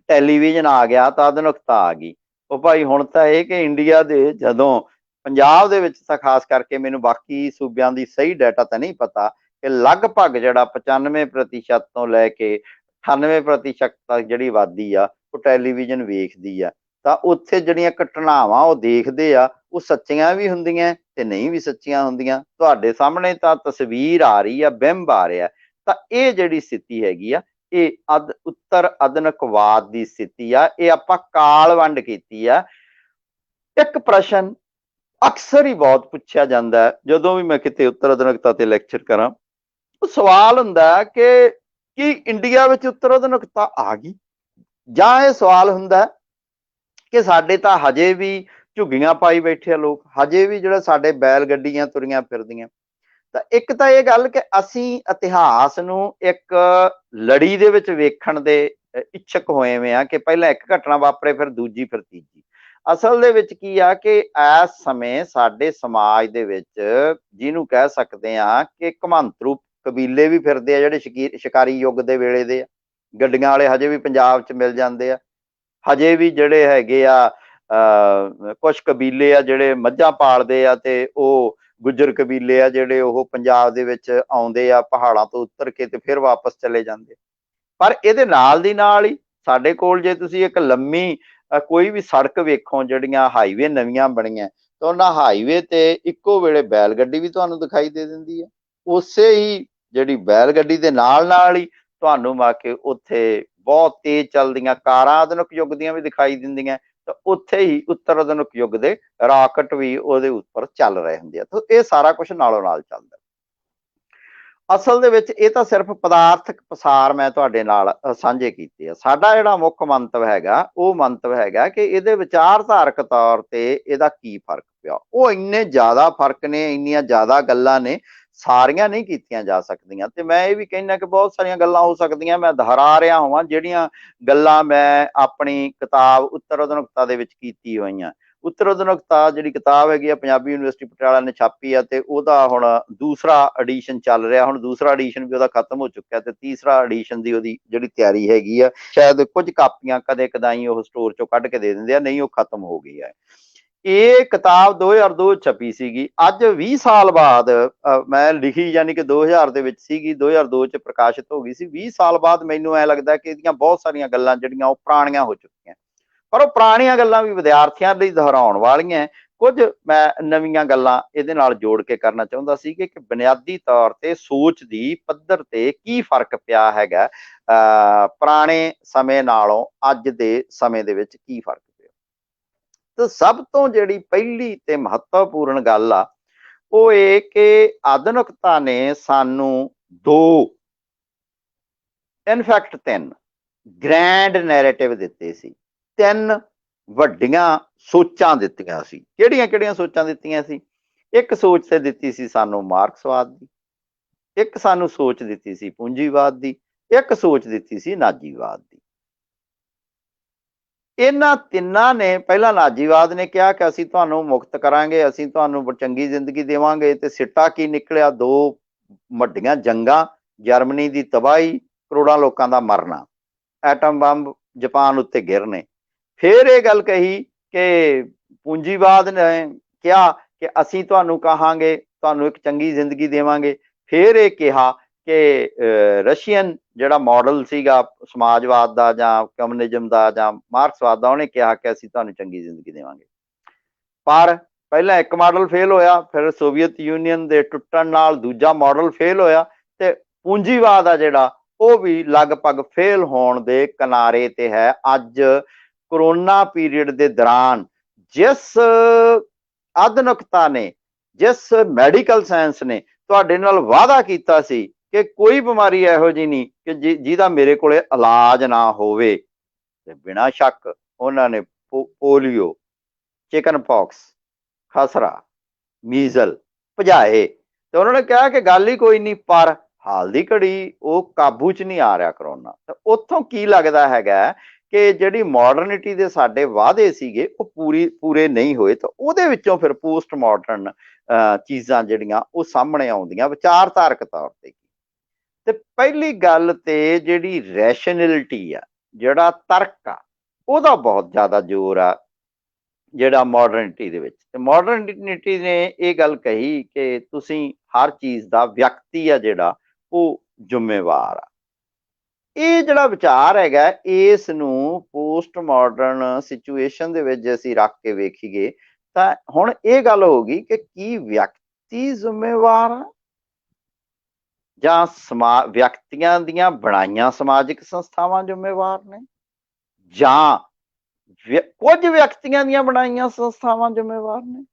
ਟੈਲੀਵਿਜ਼ਨ ਆ ਗਿਆ ਤਾਂ ਆਧੁਨਿਕਤਾ ਆ ਗਈ। ਉਹ ਭਾਈ ਹੁਣ ਤਾਂ ਇਹ ਕਿ ਇੰਡੀਆ ਦੇ, ਜਦੋਂ ਪੰਜਾਬ ਦੇ ਵਿੱਚ ਤਾਂ ਖਾਸ ਕਰਕੇ, ਮੈਨੂੰ ਬਾਕੀ ਸੂਬਿਆਂ ਦੀ ਸਹੀ ਡਾਟਾ ਤਾਂ ਨਹੀਂ ਪਤਾ, ਕਿ ਲਗਭਗ ਜਿਹੜਾ 95% ਤੋਂ ਲੈ ਕੇ 98% ਤੱਕ ਜਿਹੜੀ ਆਬਾਦੀ ਆ ਉਹ ਟੈਲੀਵਿਜ਼ਨ ਵੇਖਦੀ ਆ। ਤਾਂ ਉੱਥੇ ਜਿਹੜੀਆਂ ਘਟਨਾਵਾਂ ਉਹ ਦੇਖਦੇ ਆ, ਉਹ ਸੱਚੀਆਂ ਵੀ ਹੁੰਦੀਆਂ ਤੇ ਨਹੀਂ ਵੀ ਸੱਚੀਆਂ ਹੁੰਦੀਆਂ। ਤੁਹਾਡੇ ਸਾਹਮਣੇ ਤਾਂ ਤਸਵੀਰ ਆ ਰਹੀ ਆ, ਬਿੰਬ ਆ ਰਿਹਾ। ਤਾਂ ਇਹ ਜਿਹੜੀ ਸਥਿਤੀ ਹੈਗੀ ਆ, ਇਹ ਉੱਤਰ ਆਧੁਨਿਕਵਾਦ ਦੀ ਸਥਿਤੀ ਆ। ਇਹ ਆਪਾਂ ਕਾਲ ਵੰਡ ਕੀਤੀ ਆ। ਇੱਕ ਪ੍ਰਸ਼ਨ ਅਕਸਰ ਹੀ ਬਹੁਤ ਪੁੱਛਿਆ ਜਾਂਦਾ ਹੈ ਜਦੋਂ ਵੀ ਮੈਂ ਕਿਤੇ ਉੱਤਰ ਆਧੁਨਿਕਤਾ ਤੇ ਲੈਕਚਰ ਕਰਾਂ, ਉਹ ਸਵਾਲ ਹੁੰਦਾ ਕਿ ਕੀ ਇੰਡੀਆ ਵਿੱਚ ਉੱਤਰ ਆਧੁਨਿਕਤਾ ਆ ਗਈ, ਜਾਂ ਇਹ ਸਵਾਲ ਹੁੰਦਾ ਕਿ ਸਾਡੇ ਤਾਂ ਹਜੇ ਵੀ ਝੁੱਗੀਆਂ ਪਾਈ ਬੈਠੇ ਆ ਲੋਕ, ਹਜੇ ਵੀ ਜਿਹੜਾ ਸਾਡੇ ਬੈਲ ਗੱਡੀਆਂ ਤੁਰੀਆਂ ਫਿਰਦੀਆਂ। ਤਾਂ ਇੱਕ ਤਾਂ ਇਹ ਗੱਲ ਕਿ ਅਸੀਂ ਇਤਿਹਾਸ ਨੂੰ ਇੱਕ ਲੜੀ ਦੇ ਵਿੱਚ ਵੇਖਣ ਦੇ ਇੱਛਕ ਹੋਏ ਹੋਏ ਆ ਕਿ ਪਹਿਲਾਂ ਇੱਕ ਘਟਨਾ ਵਾਪਰੇ, ਫਿਰ ਦੂਜੀ, ਫਿਰ ਤੀਜੀ। ਅਸਲ ਦੇ ਵਿੱਚ ਕੀ ਆ ਕਿ ਇਸ ਸਮੇਂ ਸਾਡੇ ਸਮਾਜ ਦੇ ਵਿੱਚ ਜਿਹਨੂੰ ਕਹਿ ਸਕਦੇ ਆ ਕਿ ਘਮੰਤਰੂ ਕਬੀਲੇ ਵੀ ਫਿਰਦੇ ਆ, ਜਿਹੜੇ ਸ਼ਿਕਾਰੀ ਯੁੱਗ ਦੇ ਵੇਲੇ ਦੇ ਆ। ਗੱਡੀਆਂ ਵਾਲੇ ਹਜੇ ਵੀ ਪੰਜਾਬ 'ਚ ਮਿਲ ਜਾਂਦੇ ਆ। ਹਜੇ ਵੀ ਜਿਹੜੇ ਹੈਗੇ ਆ ਕੁਛ ਕਬੀਲੇ ਆ ਜਿਹੜੇ ਮੱਝਾਂ ਪਾਲਦੇ ਆ, ਤੇ ਉਹ ਗੁੱਜਰ ਕਬੀਲੇ ਆ ਜਿਹੜੇ ਉਹ ਪੰਜਾਬ ਦੇ ਵਿੱਚ ਆਉਂਦੇ ਆ, ਪਹਾੜਾਂ ਤੋਂ ਉਤਰ ਕੇ ਤੇ ਫਿਰ ਵਾਪਸ ਚਲੇ ਜਾਂਦੇ। ਪਰ ਇਹਦੇ ਨਾਲ ਦੀ ਨਾਲ ਹੀ ਸਾਡੇ ਕੋਲ ਜੇ ਤੁਸੀਂ ਇੱਕ ਲੰਮੀ ਕੋਈ ਵੀ ਸੜਕ ਵੇਖੋ, ਜਿਹੜੀਆਂ ਹਾਈਵੇ ਨਵੀਆਂ ਬਣੀਆਂ, ਤਾਂ ਉਹਨਾਂ ਹਾਈਵੇ ਤੇ ਇੱਕੋ ਵੇਲੇ ਬੈਲ ਗੱਡੀ ਵੀ ਤੁਹਾਨੂੰ ਦਿਖਾਈ ਦੇ ਦਿੰਦੀ ਹੈ। ਉਸੇ ਹੀ ਜਿਹੜੀ ਬੈਲ ਗੱਡੀ ਦੇ ਨਾਲ ਨਾਲ ਹੀ ਤੁਹਾਨੂੰ ਆ ਕੇ ਉੱਥੇ ਬਹੁਤ ਤੇਜ਼ ਚੱਲਦੀਆਂ ਕਾਰਾਂ ਆਧੁਨਿਕ ਯੁੱਗ ਦੀਆਂ ਵੀ ਦਿਖਾਈ ਦਿੰਦੀਆਂ। ਤਾਂ ਉੱਥੇ ਹੀ ਉੱਤਰ ਆਧੁਨਿਕ ਯੁੱਗ ਦੇ ਰਾਕਟ ਵੀ ਉਹਦੇ ਉੱਪਰ ਚੱਲ ਰਹੇ ਹੁੰਦੇ ਆ। ਤਾਂ ਇਹ ਸਾਰਾ ਕੁਝ ਨਾਲੋਂ ਨਾਲ ਚੱਲਦਾ। ਅਸਲ ਦੇ ਵਿੱਚ ਇਹ ਤਾਂ ਸਿਰਫ ਪਦਾਰਥਕ ਪਸਾਰ ਮੈਂ ਤੁਹਾਡੇ ਨਾਲ ਸਾਂਝੇ ਕੀਤੇ ਆ। ਸਾਡਾ ਜਿਹੜਾ ਮੁੱਖ ਮੰਤਵ ਹੈਗਾ, ਉਹ ਮੰਤਵ ਹੈਗਾ ਕਿ ਇਹਦੇ ਵਿਚਾਰਧਾਰਕ ਤੌਰ ਤੇ ਇਹਦਾ ਕੀ ਫਰਕ ਪਿਆ। ਉਹ ਇੰਨੇ ਜ਼ਿਆਦਾ ਫਰਕ ਨੇ, ਇੰਨੀਆਂ ਜ਼ਿਆਦਾ ਗੱਲਾਂ ਨੇ, ਸਾਰੀਆਂ ਨਹੀਂ ਕੀਤੀਆਂ ਜਾ ਸਕਦੀਆਂ। ਤੇ ਮੈਂ ਇਹ ਵੀ ਕਹਿੰਦਾ ਕਿ ਬਹੁਤ ਸਾਰੀਆਂ ਗੱਲਾਂ ਹੋ ਸਕਦੀਆਂ ਮੈਂ ਦੁਹਰਾ ਰਿਹਾ ਹੋਵਾਂ, ਜਿਹੜੀਆਂ ਗੱਲਾਂ ਮੈਂ ਆਪਣੀ ਕਿਤਾਬ ਉੱਤਰ ਆਧੁਨਿਕਤਾ ਦੇ ਵਿੱਚ ਕੀਤੀ ਹੋਈਆਂ। ਉੱਤਰ ਆਧੁਨਿਕਤਾ ਜਿਹੜੀ ਕਿਤਾਬ ਹੈਗੀ ਆ, ਪੰਜਾਬੀ ਯੂਨੀਵਰਸਿਟੀ ਪਟਿਆਲਾ ਨੇ ਛਾਪੀ ਆ, ਤੇ ਉਹਦਾ ਹੁਣ ਦੂਸਰਾ ਐਡੀਸ਼ਨ ਚੱਲ ਰਿਹਾ। ਹੁਣ ਦੂਸਰਾ ਐਡੀਸ਼ਨ ਵੀ ਉਹਦਾ ਖਤਮ ਹੋ ਚੁੱਕਿਆ, ਤੇ ਤੀਸਰਾ ਐਡੀਸ਼ਨ ਦੀ ਉਹਦੀ ਜਿਹੜੀ ਤਿਆਰੀ ਹੈਗੀ ਆ, ਸ਼ਾਇਦ ਕੁਝ ਕਾਪੀਆਂ ਕਦੇ ਕਦਾਈ ਉਹ ਸਟੋਰ ਚੋਂ ਕੱਢ ਕੇ ਦੇ ਦਿੰਦੇ ਆ, ਨਹੀਂ ਉਹ ਖਤਮ ਹੋ ਗਈ ਹੈ। ਇਹ ਕਿਤਾਬ 2002 ਛਪੀ ਸੀਗੀ। ਅੱਜ 20 ਸਾਲ ਬਾਅਦ ਮੈਂ ਲਿਖੀ, ਯਾਨੀ ਕਿ 2000 ਦੇ ਵਿੱਚ ਸੀਗੀ, 2002 ਚ ਪ੍ਰਕਾਸ਼ਿਤ ਹੋ ਗਈ ਸੀ। 20 ਸਾਲ ਬਾਅਦ ਮੈਨੂੰ ਐ ਲੱਗਦਾ ਕਿ ਇਹਦੀਆਂ ਬਹੁਤ ਸਾਰੀਆਂ ਗੱਲਾਂ ਜਿਹੜੀਆਂ ਉਹ ਪੁਰਾਣੀਆਂ ਹੋ ਚੁੱਕੀਆਂ, ਪਰ ਉਹ ਪੁਰਾਣੀਆਂ ਗੱਲਾਂ ਵੀ ਵਿਦਿਆਰਥੀਆਂ ਲਈ ਦੁਹਰਾਉਣ ਵਾਲੀਆਂ। ਕੁਝ ਮੈਂ ਨਵੀਆਂ ਗੱਲਾਂ ਇਹਦੇ ਨਾਲ ਜੋੜ ਕੇ ਕਰਨਾ ਚਾਹੁੰਦਾ ਸੀ ਕਿ ਬੁਨਿਆਦੀ ਤੌਰ ਤੇ ਸੋਚ ਦੀ ਪੱਧਰ ਤੇ ਕੀ ਫਰਕ ਪਿਆ ਹੈਗਾ, ਪੁਰਾਣੇ ਸਮੇਂ ਨਾਲੋਂ ਅੱਜ ਦੇ ਸਮੇਂ ਦੇ ਵਿੱਚ ਕੀ ਫਰਕ ਪਿਆ। ਤੇ ਸਭ ਤੋਂ ਜਿਹੜੀ ਪਹਿਲੀ ਤੇ ਮਹੱਤਵਪੂਰਨ ਗੱਲ ਆ ਉਹ ਇਹ ਕਿ ਆਧੁਨਿਕਤਾ ਨੇ ਸਾਨੂੰ ਇਨਫੈਕਟ 3 ਗ੍ਰੈਂਡ ਨੈਰੇਟਿਵ ਦਿੱਤੇ ਸੀ। 3 ਵੱਡੀਆਂ ਸੋਚਾਂ ਦਿੱਤੀਆਂ ਸੀ। ਕਿਹੜੀਆਂ ਸੋਚਾਂ ਦਿੱਤੀਆਂ ਸੀ? ਇੱਕ ਸੋਚ ਤੇ ਦਿੱਤੀ ਸੀ ਸਾਨੂੰ ਮਾਰਕਸਵਾਦ ਦੀ, ਇੱਕ ਸਾਨੂੰ ਸੋਚ ਦਿੱਤੀ ਸੀ ਪੂੰਜੀਵਾਦ ਦੀ, ਇੱਕ ਸੋਚ ਦਿੱਤੀ ਸੀ ਨਾਜੀਵਾਦ ਦੀ। ਇਹਨਾਂ ਤਿੰਨਾਂ ਨੇ, ਪਹਿਲਾਂ ਨਾਜੀਵਾਦ ਨੇ ਕਿਹਾ ਕਿ ਅਸੀਂ ਤੁਹਾਨੂੰ ਮੁਕਤ ਕਰਾਂਗੇ, ਅਸੀਂ ਤੁਹਾਨੂੰ ਚੰਗੀ ਜ਼ਿੰਦਗੀ ਦੇਵਾਂਗੇ, ਤੇ ਸਿੱਟਾ ਕੀ ਨਿਕਲਿਆ? 2 ਵੱਡੀਆਂ ਜੰਗਾਂ, ਜਰਮਨੀ ਦੀ ਤਬਾਹੀ, ਕਰੋੜਾਂ ਲੋਕਾਂ ਦਾ ਮਰਨਾ, ਐਟਮ ਬੰਬ ਜਾਪਾਨ ਉੱਤੇ ਗਿਰਨੇ। ਫਿਰ ਇਹ ਗੱਲ ਕਹੀ ਕਿ ਪੂੰਜੀਵਾਦ ਨੇ ਕਿਹਾ ਕਿ ਅਸੀਂ ਤੁਹਾਨੂੰ ਕਹਾਂਗੇ, ਤੁਹਾਨੂੰ ਇੱਕ ਚੰਗੀ ਜ਼ਿੰਦਗੀ ਦੇਵਾਂਗੇ। ਫਿਰ ਇਹ ਕਿਹਾ ਕਿ ਰਸ਼ੀਅਨ ਜਿਹੜਾ ਮਾਡਲ ਸੀਗਾ ਸਮਾਜਵਾਦ ਦਾ ਜਾਂ ਕਮਿਊਨਿਜ਼ਮ ਦਾ ਜਾਂ ਮਾਰਕਸਵਾਦ ਦਾ, ਉਹਨੇ ਕਿਹਾ ਕਿ ਅਸੀਂ ਤੁਹਾਨੂੰ ਚੰਗੀ ਜ਼ਿੰਦਗੀ ਦੇਵਾਂਗੇ। ਪਰ ਪਹਿਲਾਂ ਇੱਕ ਮਾਡਲ ਫੇਲ ਹੋਇਆ, ਫਿਰ ਸੋਵੀਅਤ ਯੂਨੀਅਨ ਦੇ ਟੁੱਟਣ ਨਾਲ ਦੂਜਾ ਮਾਡਲ ਫੇਲ ਹੋਇਆ, ਤੇ ਪੂੰਜੀਵਾਦ ਆ ਜਿਹੜਾ ਉਹ ਵੀ ਲਗਭਗ ਫੇਲ ਹੋਣ ਦੇ ਕਿਨਾਰੇ ਤੇ ਹੈ। ਅੱਜ ਕਰੋਨਾ ਪੀਰੀਅਡ ਦੇ ਦੌਰਾਨ ਜਿਸ ਆਧੁਨਿਕਤਾ ਨੇ, ਜਿਸ ਮੈਡੀਕਲ ਸਾਇੰਸ ਨੇ ਤੁਹਾਡੇ ਨਾਲ ਵਾਅਦਾ ਕੀਤਾ ਸੀ ਕਿ ਕੋਈ ਬਿਮਾਰੀ ਇਹੋ ਜਿਹੀ ਨਹੀਂ ਕਿ ਜਿਹਦਾ ਮੇਰੇ ਕੋਲੇ ਇਲਾਜ ਨਾ ਹੋਵੇ, ਤੇ ਬਿਨਾਂ ਸ਼ੱਕ ਉਹਨਾਂ ਨੇ ਪੋਲੀਓ, ਚਿਕਨ ਪੌਕਸ, ਖਸਰਾ, ਮੀਜ਼ਲ ਭਜਾਏ। ਤੇ ਉਹਨਾਂ ਨੇ ਕਿਹਾ ਕਿ ਗੱਲ ਹੀ ਕੋਈ ਨਹੀਂ, ਪਰ ਹਾਲ ਦੀ ਘੜੀ ਉਹ ਕਾਬੂ 'ਚ ਨਹੀਂ ਆ ਰਿਹਾ ਕਰੋਨਾ। ਤਾਂ ਉੱਥੋਂ ਕੀ ਲੱਗਦਾ ਹੈਗਾ ਕਿ ਜਿਹੜੀ ਮਾਡਰਨਿਟੀ ਦੇ ਸਾਡੇ ਵਾਅਦੇ ਸੀਗੇ ਉਹ ਪੂਰੇ ਨਹੀਂ ਹੋਏ। ਤਾਂ ਉਹਦੇ ਵਿੱਚੋਂ ਫਿਰ ਪੋਸਟ ਮਾਡਰਨ ਚੀਜ਼ਾਂ ਜਿਹੜੀਆਂ ਉਹ ਸਾਹਮਣੇ ਆਉਂਦੀਆਂ ਵਿਚਾਰਧਾਰਕ ਤੌਰ ਤੇ। ਤੇ ਪਹਿਲੀ ਗੱਲ ਤੇ ਜਿਹੜੀ ਰੈਸ਼ਨੈਲਿਟੀ ਆ, ਜਿਹੜਾ ਤਰਕ ਆ, ਉਹਦਾ ਬਹੁਤ ਜ਼ਿਆਦਾ ਜ਼ੋਰ ਆ ਜਿਹੜਾ ਮਾਡਰਨਿਟੀ ਦੇ ਵਿੱਚ। ਤੇ ਮਾਡਰਨਿਟੀ ਨੇ ਇਹ ਗੱਲ ਕਹੀ ਕਿ ਤੁਸੀਂ ਹਰ ਚੀਜ਼ ਦਾ ਵਿਅਕਤੀ ਆ ਜਿਹੜਾ ਉਹ ਜ਼ਿੰਮੇਵਾਰ ਆ। ਇਹ ਜਿਹੜਾ ਵਿਚਾਰ ਹੈਗਾ, ਇਸ ਨੂੰ ਪੋਸਟ ਮਾਡਰਨ ਸਿਚੁਏਸ਼ਨ ਦੇ ਵਿੱਚ ਜੇ ਅਸੀਂ ਰੱਖ ਕੇ ਵੇਖੀਏ ਤਾਂ ਹੁਣ ਇਹ ਗੱਲ ਹੋ ਗਈ ਕਿ ਕੀ ਵਿਅਕਤੀ ਜ਼ਿੰਮੇਵਾਰ ਆ ਜਾਂ ਵਿਅਕਤੀਆਂ ਦੀਆਂ ਬਣਾਈਆਂ ਸਮਾਜਿਕ ਸੰਸਥਾਵਾਂ ਜ਼ਿੰਮੇਵਾਰ ਨੇ, ਜਾਂ ਕੁਝ ਵਿਅਕਤੀਆਂ ਦੀਆਂ ਬਣਾਈਆਂ ਸੰਸਥਾਵਾਂ ਜ਼ਿੰਮੇਵਾਰ ਨੇ।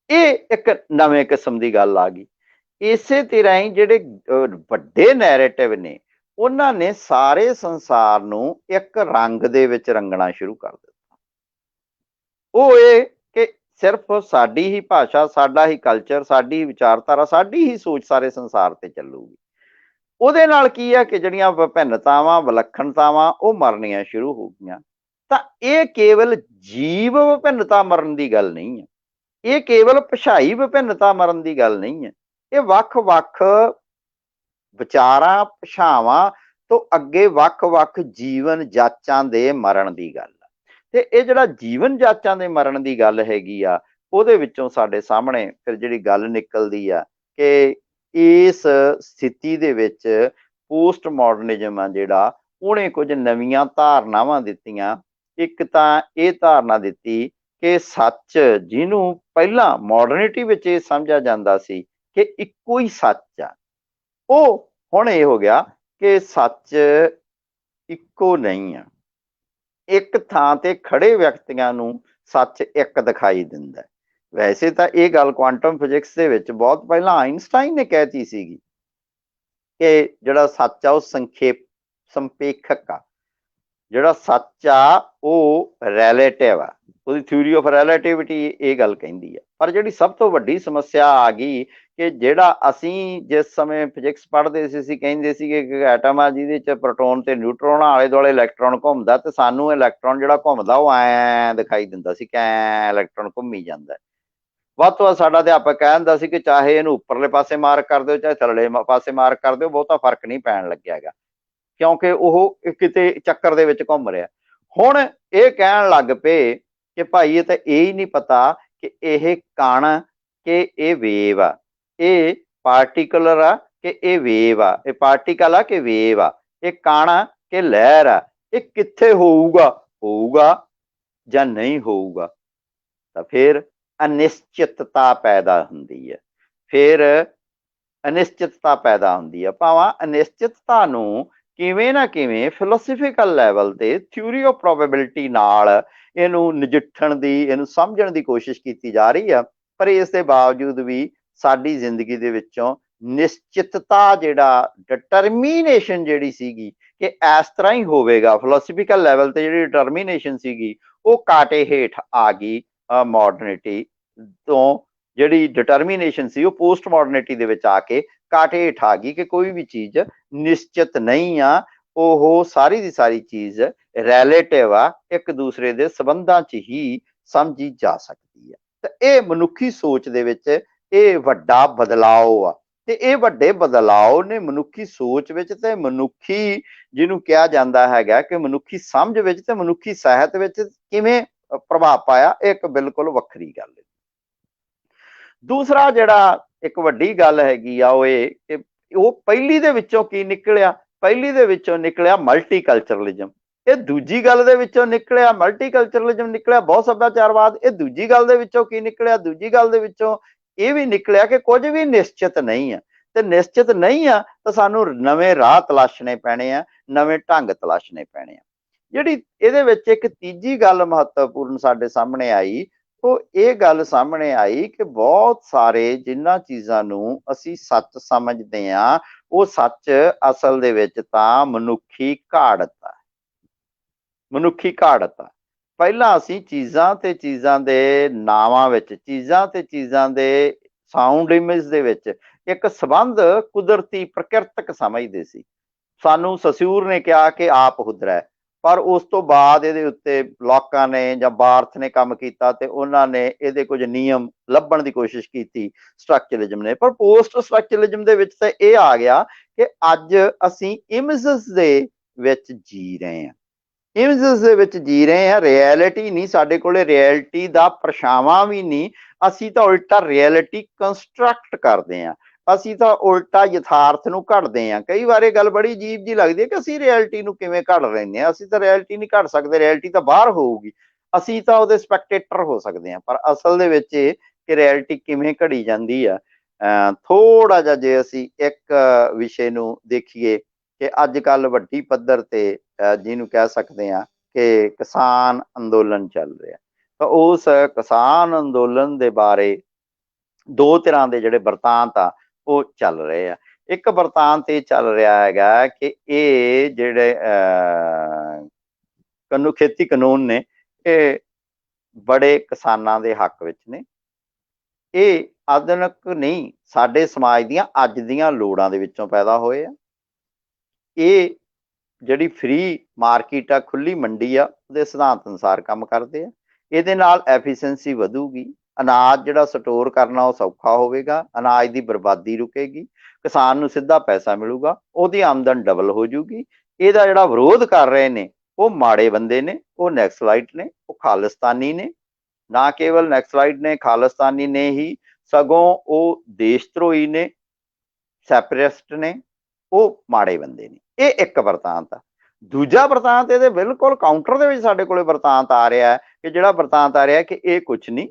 ਇਹ ਇੱਕ ਨਵੇਂ ਕਿਸਮ ਦੀ ਗੱਲ ਆ ਗਈ। ਇਸੇ ਤਰ੍ਹਾਂ ਹੀ ਜਿਹੜੇ ਵੱਡੇ ਨੈਰੇਟਿਵ ਨੇ ਉਹਨਾਂ ਨੇ ਸਾਰੇ ਸੰਸਾਰ ਨੂੰ ਇੱਕ ਰੰਗ ਦੇ ਵਿੱਚ ਰੰਗਣਾ ਸ਼ੁਰੂ ਕਰ ਦਿੱਤਾ। ਉਹ ਇਹ ਕਿ ਸਿਰਫ ਸਾਡੀ ਹੀ ਭਾਸ਼ਾ, ਸਾਡਾ ਹੀ ਕਲਚਰ, ਸਾਡੀ ਹੀ ਵਿਚਾਰਧਾਰਾ, ਸਾਡੀ ਹੀ ਸੋਚ ਸਾਰੇ ਸੰਸਾਰ ਤੇ ਚੱਲੂਗੀ। ਉਹਦੇ ਨਾਲ ਕੀ ਹੈ ਕਿ ਜਿਹੜੀਆਂ ਵਿਭਿੰਨਤਾਵਾਂ, ਵਿਲੱਖਣਤਾਵਾਂ ਉਹ ਮਰਨੀਆਂ ਸ਼ੁਰੂ ਹੋ ਗਈਆਂ। ਤਾਂ ਇਹ ਕੇਵਲ ਜੀਵ ਵਿਭਿੰਨਤਾ ਮਰਨ ਦੀ ਗੱਲ ਨਹੀਂ ਹੈ, ਇਹ ਕੇਵਲ ਭਾਸ਼ਾਈ ਵਿਭਿੰਨਤਾ ਮਰਨ ਦੀ ਗੱਲ ਨਹੀਂ ਹੈ। ਇਹ ਵੱਖ-ਵੱਖ ਵਿਚਾਰਾਂ, ਭਾਸ਼ਾਵਾਂ ਤੋਂ ਅੱਗੇ ਵੱਖ-ਵੱਖ ਜੀਵਨ ਜਾਚਾਂ ਦੇ ਮਰਨ ਦੀ ਗੱਲ ਆ। ਤੇ ਇਹ ਜਿਹੜਾ ਜੀਵਨ ਜਾਚਾਂ ਦੇ ਮਰਨ ਦੀ ਗੱਲ ਹੈਗੀ ਆ, ਉਹਦੇ ਵਿੱਚੋਂ ਸਾਡੇ ਸਾਹਮਣੇ ਫਿਰ ਜਿਹੜੀ ਗੱਲ ਨਿਕਲਦੀ ਆ ਕਿ ਇਸ ਸਥਿਤੀ ਦੇ ਵਿੱਚ ਪੋਸਟ ਮਾਡਰਨਿਜ਼ਮ ਆ ਜਿਹੜਾ, ਉਹਨੇ ਕੁਝ ਨਵੀਆਂ ਧਾਰਨਾਵਾਂ ਦਿੱਤੀਆਂ। ਇੱਕ ਤਾਂ ਇਹ ਧਾਰਨਾ ਦਿੱਤੀ ਕਿ ਸੱਚ, ਜਿਹਨੂੰ ਪਹਿਲਾਂ ਮਾਡਰਨਿਟੀ ਵਿੱਚ ਇਹ ਸਮਝਿਆ ਜਾਂਦਾ ਸੀ ਕਿ ਇੱਕੋ ਹੀ ਸੱਚ ਆ, ਉਹ ਹੁਣ ਇਹ ਹੋ ਗਿਆ ਕਿ ਸੱਚ ਇੱਕੋ ਨਹੀਂ ਆ। ਇੱਕ ਥਾਂ ਤੇ ਖੜੇ ਵਿਅਕਤੀਆਂ ਨੂੰ ਸੱਚ ਇੱਕ ਦਿਖਾਈ ਦਿੰਦਾ। ਵੈਸੇ ਤਾਂ ਇਹ ਗੱਲ ਕੁਆਂਟਮ ਫਿਜ਼ਿਕਸ ਦੇ ਵਿੱਚ ਬਹੁਤ ਪਹਿਲਾਂ ਆਇਨਸਟਾਈਨ ਨੇ ਕਹਿਤੀ ਸੀਗੀ ਕਿ ਜਿਹੜਾ ਸੱਚ ਆ ਉਹ ਸੰਪੇਖਕ ਆ, ਜਿਹੜਾ ਸੱਚ ਆ ਉਹ ਰਿਲੇਟਿਵ ਆ। ਉਹਦੀ ਥਿਊਰੀ ਆਫ ਰਿਲੇਟਿਵਿਟੀ ਇਹ ਗੱਲ ਕਹਿੰਦੀ ਆ। ਪਰ ਜਿਹੜੀ ਸਭ ਤੋਂ ਵੱਡੀ ਸਮੱਸਿਆ ਆ ਗਈ ਕਿ ਜਿਹੜਾ ਅਸੀਂ ਜਿਸ ਸਮੇਂ ਫਿਜ਼ਿਕਸ ਪੜ੍ਹਦੇ ਸੀ, ਅਸੀਂ ਕਹਿੰਦੇ ਸੀਗੇ ਕਿ ਐਟਮ ਆ ਜਿਹਦੇ ਚ ਪ੍ਰੋਟੋਨ ਤੇ ਨਿਊਟਰੋਨ ਆਲੇ ਦੁਆਲੇ ਇਲੈਕਟ੍ਰੋਨ ਘੁੰਮਦਾ, ਤੇ ਸਾਨੂੰ ਇਲੈਕਟ੍ਰੋਨ ਜਿਹੜਾ ਘੁੰਮਦਾ ਉਹ ਐਂ ਦਿਖਾਈ ਦਿੰਦਾ ਸੀ ਕਿ ਐਂ ਇਲੈਕਟ੍ਰੋਨ ਘੁੰਮੀ ਜਾਂਦਾ। ਵੱਧ ਤੋਂ ਵੱਧ ਸਾਡਾ ਅਧਿਆਪਕ ਕਹਿ ਦਿੰਦਾ ਸੀ ਕਿ ਚਾਹੇ ਇਹਨੂੰ ਉੱਪਰਲੇ ਪਾਸੇ ਮਾਰਕ ਕਰ ਦਿਓ, ਚਾਹੇ ਥੱਲੇ ਪਾਸੇ ਮਾਰਕ ਕਰ ਦਿਓ, ਬਹੁਤਾ ਫਰਕ ਨਹੀਂ ਪੈਣ ਲੱਗਿਆ ਹੈਗਾ, ਕਿਉਂਕਿ ਉਹ ਕਿਤੇ ਚੱਕਰ ਦੇ ਵਿੱਚ ਘੁੰਮ ਰਿਹਾ। ਹੁਣ ਇਹ ਕਹਿਣ ਲੱਗ ਪਏ कि भाई ये तो यही नहीं पता कि यह कण कि ये वेव आ, ये पार्टिकुलर आ कि ये वेव आ, ये पार्टिकल आ कि वेव आ, ये कण आ कि लहर आ, ये कित्थे होऊगा होऊगा ਜਾਂ नहीं होऊगा। तो फिर अनिश्चितता पैदा ਹੁੰਦੀ है, फिर ਅਨਿਸ਼ਚਿਤਤਾ ਪੈਦਾ ਹੁੰਦੀ ਹੈ। ਭਾਵਾਂ ਅਨਿਸ਼ਚਿਤਤਾ ਨੂੰ ਕਿਵੇਂ ਨਾ ਕਿਵੇਂ ਫਿਲੋਸਫੀਕਲ ਲੈਵਲ ਤੇ ਥਿਊਰੀ ਆਫ ਪ੍ਰੋਬੇਬਿਲਿਟੀ ਨਾਲ ਇਹਨੂੰ ਨਜਿੱਠਣ ਦੀ, ਇਹਨੂੰ ਸਮਝਣ ਦੀ ਕੋਸ਼ਿਸ਼ ਕੀਤੀ ਜਾ ਰਹੀ ਆ। ਪਰ ਇਸ ਦੇ ਬਾਵਜੂਦ ਵੀ ਸਾਡੀ ਜ਼ਿੰਦਗੀ ਦੇ ਵਿੱਚੋਂ ਨਿਸ਼ਚਿਤਤਾ, ਜਿਹੜਾ ਡਿਟਰਮੀਨੇਸ਼ਨ ਜਿਹੜੀ ਸੀਗੀ ਕਿ ਇਸ ਤਰ੍ਹਾਂ ਹੀ ਹੋਵੇਗਾ, ਫਿਲੋਸਫੀਕਲ ਲੈਵਲ ਤੇ ਜਿਹੜੀ ਡਿਟਰਮੀਨੇਸ਼ਨ ਸੀਗੀ ਉਹ ਕਾਟੇ ਹੇਠ ਆ ਗਈ ਮਾਡਰਨਿਟੀ ਤੋਂ। ਜਿਹੜੀ ਡਿਟਰਮੀਨੇਸ਼ਨ ਸੀ ਉਹ ਪੋਸਟ ਮਾਡਰਨਿਟੀ ਦੇ ਵਿੱਚ ਆ ਕੇ ਕਾਟੇ ਹੇਠ ਆ ਗਈ ਕਿ ਕੋਈ ਵੀ ਚੀਜ਼ ਨਿਸ਼ਚਿਤ ਨਹੀਂ ਆ, ਉਹ ਸਾਰੀ ਦੀ ਸਾਰੀ ਚੀਜ਼ ਰਿਲੇਟਿਵ ਆ, ਇੱਕ ਦੂਸਰੇ ਦੇ ਸੰਬੰਧਾਂ 'ਚ ਹੀ ਸਮਝੀ ਜਾ ਸਕਦੀ ਹੈ। ਤਾਂ ਇਹ ਮਨੁੱਖੀ ਸੋਚ ਦੇ ਵਿੱਚ ਇਹ ਵੱਡਾ ਬਦਲਾਅ ਆ, ਤੇ ਇਹ ਵੱਡੇ ਬਦਲਾਅ ਨੇ ਮਨੁੱਖੀ ਸੋਚ ਵਿੱਚ ਤੇ ਮਨੁੱਖੀ, ਜਿਹਨੂੰ ਕਿਹਾ ਜਾਂਦਾ ਹੈਗਾ ਕਿ ਮਨੁੱਖੀ ਸਮਝ ਵਿੱਚ ਤੇ ਮਨੁੱਖੀ ਸਾਹਿਤ ਵਿੱਚ ਕਿਵੇਂ ਪ੍ਰਭਾਵ ਪਾਇਆ, ਇੱਕ ਬਿਲਕੁਲ ਵੱਖਰੀ ਗੱਲ ਹੈ। ਦੂਸਰਾ ਜਿਹੜਾ ਇੱਕ ਵੱਡੀ ਗੱਲ ਹੈਗੀ ਆ ਉਹ ਇਹ ਕਿ ਉਹ ਪਹਿਲੀ ਦੇ ਵਿੱਚੋਂ ਕੀ ਨਿਕਲਿਆ, ਪਹਿਲੀ ਦੇ ਵਿੱਚੋਂ ਨਿਕਲਿਆ ਮਲਟੀਕਲਚਰਲਿਜ਼ਮ। ਇਹ ਦੂਜੀ ਗੱਲ ਦੇ ਵਿੱਚੋਂ ਨਿਕਲਿਆ ਮਲਟੀਕਲਚਰਲਿਜ਼ਮ ਨਿਕਲਿਆ ਬਹੁਤ ਸੱਭਿਆਚਾਰਵਾਦ। ਇਹ ਦੂਜੀ ਗੱਲ ਦੇ ਵਿੱਚੋਂ ਕੀ ਨਿਕਲਿਆ, ਦੂਜੀ ਗੱਲ ਦੇ ਵਿੱਚੋਂ ਇਹ ਵੀ ਨਿਕਲਿਆ ਕਿ ਕੁਝ ਵੀ ਨਿਸ਼ਚਿਤ ਨਹੀਂ ਆ, ਤੇ ਨਿਸ਼ਚਿਤ ਨਹੀਂ ਆ ਤਾਂ ਸਾਨੂੰ ਨਵੇਂ ਰਾਹ ਤਲਾਸ਼ਣੇ ਪੈਣੇ ਆ, ਨਵੇਂ ਢੰਗ ਤਲਾਸ਼ਣੇ ਪੈਣੇ ਆ। ਜਿਹੜੀ ਇਹਦੇ ਵਿੱਚ ਇੱਕ ਤੀਜੀ ਗੱਲ ਮਹੱਤਵਪੂਰਨ ਸਾਡੇ ਸਾਹਮਣੇ ਆਈ, ਉਹ ਇਹ ਗੱਲ ਸਾਹਮਣੇ ਆਈ ਕਿ ਬਹੁਤ ਸਾਰੇ ਜਿਨ੍ਹਾਂ ਚੀਜ਼ਾਂ ਨੂੰ ਅਸੀਂ ਸੱਚ ਸਮਝਦੇ ਹਾਂ ਉਹ ਸੱਚ ਅਸਲ ਦੇ ਵਿੱਚ ਤਾਂ ਮਨੁੱਖੀ ਘਾੜਤ ਆ, ਮਨੁੱਖੀ ਘਾੜਤ ਆ। ਪਹਿਲਾਂ ਅਸੀਂ ਚੀਜ਼ਾਂ ਤੇ ਚੀਜ਼ਾਂ ਦੇ ਨਾਵਾਂ ਵਿੱਚ, ਚੀਜ਼ਾਂ ਤੇ ਚੀਜ਼ਾਂ ਦੇ ਸਾਊਂਡ ਇਮੇਜ ਦੇ ਵਿੱਚ ਇੱਕ ਸੰਬੰਧ ਕੁਦਰਤੀ ਪ੍ਰਕਿਰਤਕ ਸਮਝਦੇ ਸੀ। ਸਾਨੂੰ ਸਸਿਊਰ ਨੇ ਕਿਹਾ ਕਿ ਆਪ ਹੁਦਰਾ ਹੈ, ਪਰ ਉਸ ਤੋਂ ਬਾਅਦ ਇਹਦੇ ਉੱਤੇ ਲੋਕਾਂ ਨੇ ਜਾਂ ਬਾਰਥ ਨੇ ਕੰਮ ਕੀਤਾ ਤੇ ਉਹਨਾਂ ਨੇ ਇਹਦੇ ਕੁਝ ਨਿਯਮ ਲੱਭਣ ਦੀ ਕੋਸ਼ਿਸ਼ ਕੀਤੀ ਸਟਰਕਚਰਲਿਜ਼ਮ ਨੇ। ਪਰ ਪੋਸਟ ਸਟਰਕਚਰਲਿਜ਼ਮ ਦੇ ਵਿੱਚ ਤਾਂ ਇਹ ਆ ਗਿਆ ਕਿ ਅੱਜ ਅਸੀਂ ਇਮੇਜਸ ਦੇ ਵਿੱਚ ਜੀ ਰਹੇ ਹਾਂ, ਇਮੇਜਸ ਦੇ ਵਿੱਚ ਜੀ ਰਹੇ ਹਾਂ, ਰਿਐਲਿਟੀ ਨਹੀਂ ਸਾਡੇ ਕੋਲੇ, ਰਿਐਲਿਟੀ ਦਾ ਪਰਛਾਵਾਂ ਵੀ ਨਹੀਂ, ਅਸੀਂ ਤਾਂ ਉਲਟਾ ਰਿਐਲਿਟੀ ਕੰਸਟਰਕਟ ਕਰਦੇ ਹਾਂ, ਅਸੀਂ ਤਾਂ ਉਲਟਾ ਯਥਾਰਥ ਨੂੰ ਘੜਦੇ ਹਾਂ। ਕਈ ਵਾਰ ਇਹ ਗੱਲ ਬੜੀ ਅਜੀਬ ਜੀ ਲੱਗਦੀ ਹੈ ਕਿ ਅਸੀਂ ਰਿਐਲਿਟੀ ਨੂੰ ਕਿਵੇਂ ਘੜ ਲੈਂਦੇ ਹਾਂ, ਅਸੀਂ ਤਾਂ ਰਿਐਲਿਟੀ ਨਹੀਂ ਘੜ ਸਕਦੇ, ਰਿਐਲਿਟੀ ਤਾਂ ਬਾਹਰ ਹੋਊਗੀ, ਅਸੀਂ ਤਾਂ ਉਹਦੇ ਸਪੈਕਟੇਟਰ ਹੋ ਸਕਦੇ ਹਾਂ। ਪਰ ਅਸਲ ਦੇ ਵਿੱਚ ਇਹ ਕਿ ਰਿਐਲਿਟੀ ਕਿਵੇਂ ਘੜੀ ਜਾਂਦੀ ਆ, ਥੋੜਾ ਜਿਹਾ ਜੇ ਅਸੀਂ ਇੱਕ ਵਿਸ਼ੇ ਨੂੰ ਦੇਖੀਏ ਕਿ ਅੱਜ ਕੱਲ੍ਹ ਵੱਡੀ ਪੱਧਰ ਤੇ ਜਿਹਨੂੰ ਕਹਿ ਸਕਦੇ ਹਾਂ ਕਿ ਕਿਸਾਨ ਅੰਦੋਲਨ ਚੱਲ ਰਿਹਾ, ਤਾਂ ਉਸ ਕਿਸਾਨ ਅੰਦੋਲਨ ਦੇ ਬਾਰੇ ਦੋ ਤਰ੍ਹਾਂ ਦੇ ਜਿਹੜੇ ਵਰਤਾਂਤ ਆ ਉਹ ਚੱਲ ਰਹੇ ਆ। ਇੱਕ ਵਰਤਾਂਤ ਇਹ ਚੱਲ ਰਿਹਾ ਹੈਗਾ ਕਿ ਇਹ ਜਿਹੜੇ ਖੇਤੀ ਕਾਨੂੰਨ ਨੇ ਇਹ ਬੜੇ ਕਿਸਾਨਾਂ ਦੇ ਹੱਕ ਵਿੱਚ ਨੇ, ਇਹ ਆਧੁਨਿਕ ਨਹੀਂ, ਸਾਡੇ ਸਮਾਜ ਦੀਆਂ ਅੱਜ ਦੀਆਂ ਲੋੜਾਂ ਦੇ ਵਿੱਚੋਂ ਪੈਦਾ ਹੋਏ ਆ। ਇਹ ਜਿਹੜੀ ਫ੍ਰੀ ਮਾਰਕੀਟ ਆ, ਖੁੱਲੀ ਮੰਡੀ ਆ, ਉਹਦੇ ਸਿਧਾਂਤ ਅਨੁਸਾਰ ਕੰਮ ਕਰਦੇ ਆ। ਇਹਦੇ ਨਾਲ ਐਫੀਸ਼ੀਐਂਸੀ ਵਧੂਗੀ, ਅਨਾਜ ਜਿਹੜਾ ਸਟੋਰ ਕਰਨਾ ਉਹ ਸੌਖਾ ਹੋਵੇਗਾ, ਅਨਾਜ ਦੀ ਬਰਬਾਦੀ ਰੁਕੇਗੀ, ਕਿਸਾਨ ਨੂੰ ਸਿੱਧਾ ਪੈਸਾ ਮਿਲੂਗਾ, ਉਹਦੀ ਆਮਦਨ ਡਬਲ ਹੋ ਜੂਗੀ। ਇਹਦਾ ਜਿਹੜਾ ਵਿਰੋਧ ਕਰ ਰਹੇ ਨੇ ਉਹ ਮਾੜੇ ਬੰਦੇ ਨੇ, ਉਹ ਨੈਕਸਲਾਈਟ ਨੇ, ਉਹ ਖਾਲਿਸਤਾਨੀ ਨੇ। ਨਾ ਕੇਵਲ ਨੈਕਸਲਾਈਟ ਨੇ, ਖਾਲਿਸਤਾਨੀ ਨੇ ਹੀ, ਸਗੋਂ ਉਹ ਦੇਸ਼ ਧਰੋਹੀ ਨੇ, ਸੈਪਰੇਟਿਸਟ ਨੇ, ਉਹ ਮਾੜੇ ਬੰਦੇ ਨੇ। ਇਹ ਇੱਕ ਵਰਤਾਂਤ ਆ। ਦੂਜਾ ਵਰਤਾਂਤ ਇਹਦੇ ਬਿਲਕੁਲ ਕਾਊਂਟਰ ਦੇ ਵਿੱਚ ਸਾਡੇ ਕੋਲੇ ਵਰਤਾਂਤ ਆ ਰਿਹਾ ਕਿ ਜਿਹੜਾ ਵਰਤਾਂਤ ਆ ਰਿਹਾ ਕਿ ਇਹ ਕੁਛ ਨਹੀਂ,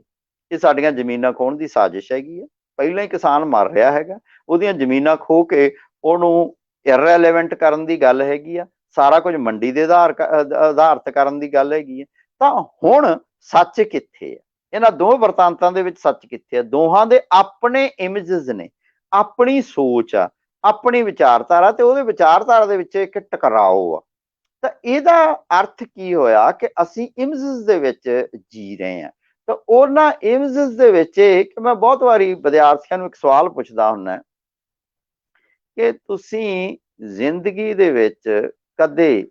ਇਹ ਸਾਡੀਆਂ ਜ਼ਮੀਨਾਂ ਖੋਹਣ ਦੀ ਸਾਜ਼ਿਸ਼ ਹੈਗੀ ਹੈ। ਪਹਿਲਾਂ ਹੀ ਕਿਸਾਨ ਮਰ ਰਿਹਾ ਹੈਗਾ, ਉਹਦੀਆਂ ਜ਼ਮੀਨਾਂ ਖੋਹ ਕੇ ਉਹਨੂੰ ਇਰਰੈਲੇਵੈਂਟ ਕਰਨ ਦੀ ਗੱਲ ਹੈਗੀ ਆ, ਸਾਰਾ ਕੁਝ ਮੰਡੀ ਦੇ ਆਧਾਰਿਤ ਕਰਨ ਦੀ ਗੱਲ ਹੈਗੀ ਹੈ। ਤਾਂ ਹੁਣ ਸੱਚ ਕਿੱਥੇ ਹੈ? ਇਹਨਾਂ ਦੋ ਵਰਤਾਂਤਾਂ ਦੇ ਵਿੱਚ ਸੱਚ ਕਿੱਥੇ ਹੈ? ਦੋਹਾਂ ਦੇ ਆਪਣੇ ਇਮੇਜਸ ਨੇ, ਆਪਣੀ ਸੋਚ ਆ, ਆਪਣੀ ਵਿਚਾਰਧਾਰਾ, ਤੇ ਉਹਦੇ ਵਿਚਾਰਧਾਰਾ ਦੇ ਵਿੱਚ ਇੱਕ ਟਕਰਾਓ ਆ। ਤਾਂ ਇਹਦਾ ਅਰਥ ਕੀ ਹੋਇਆ ਕਿ ਅਸੀਂ ਇਮੇਜਸ ਦੇ ਵਿੱਚ ਜੀ ਰਹੇ ਹਾਂ। ਤਾਂ ਉਹਨਾਂ ਇਮੇਜਸ ਦੇ ਵਿੱਚ ਕਿ ਮੈਂ ਬਹੁਤ ਵਾਰੀ ਵਿਦਿਆਰਥੀਆਂ ਨੂੰ ਇੱਕ ਸਵਾਲ ਪੁੱਛਦਾ ਹੁੰਦਾ ਕਿ ਤੁਸੀਂ ਜ਼ਿੰਦਗੀ ਦੇ ਵਿੱਚ ਕਦੇ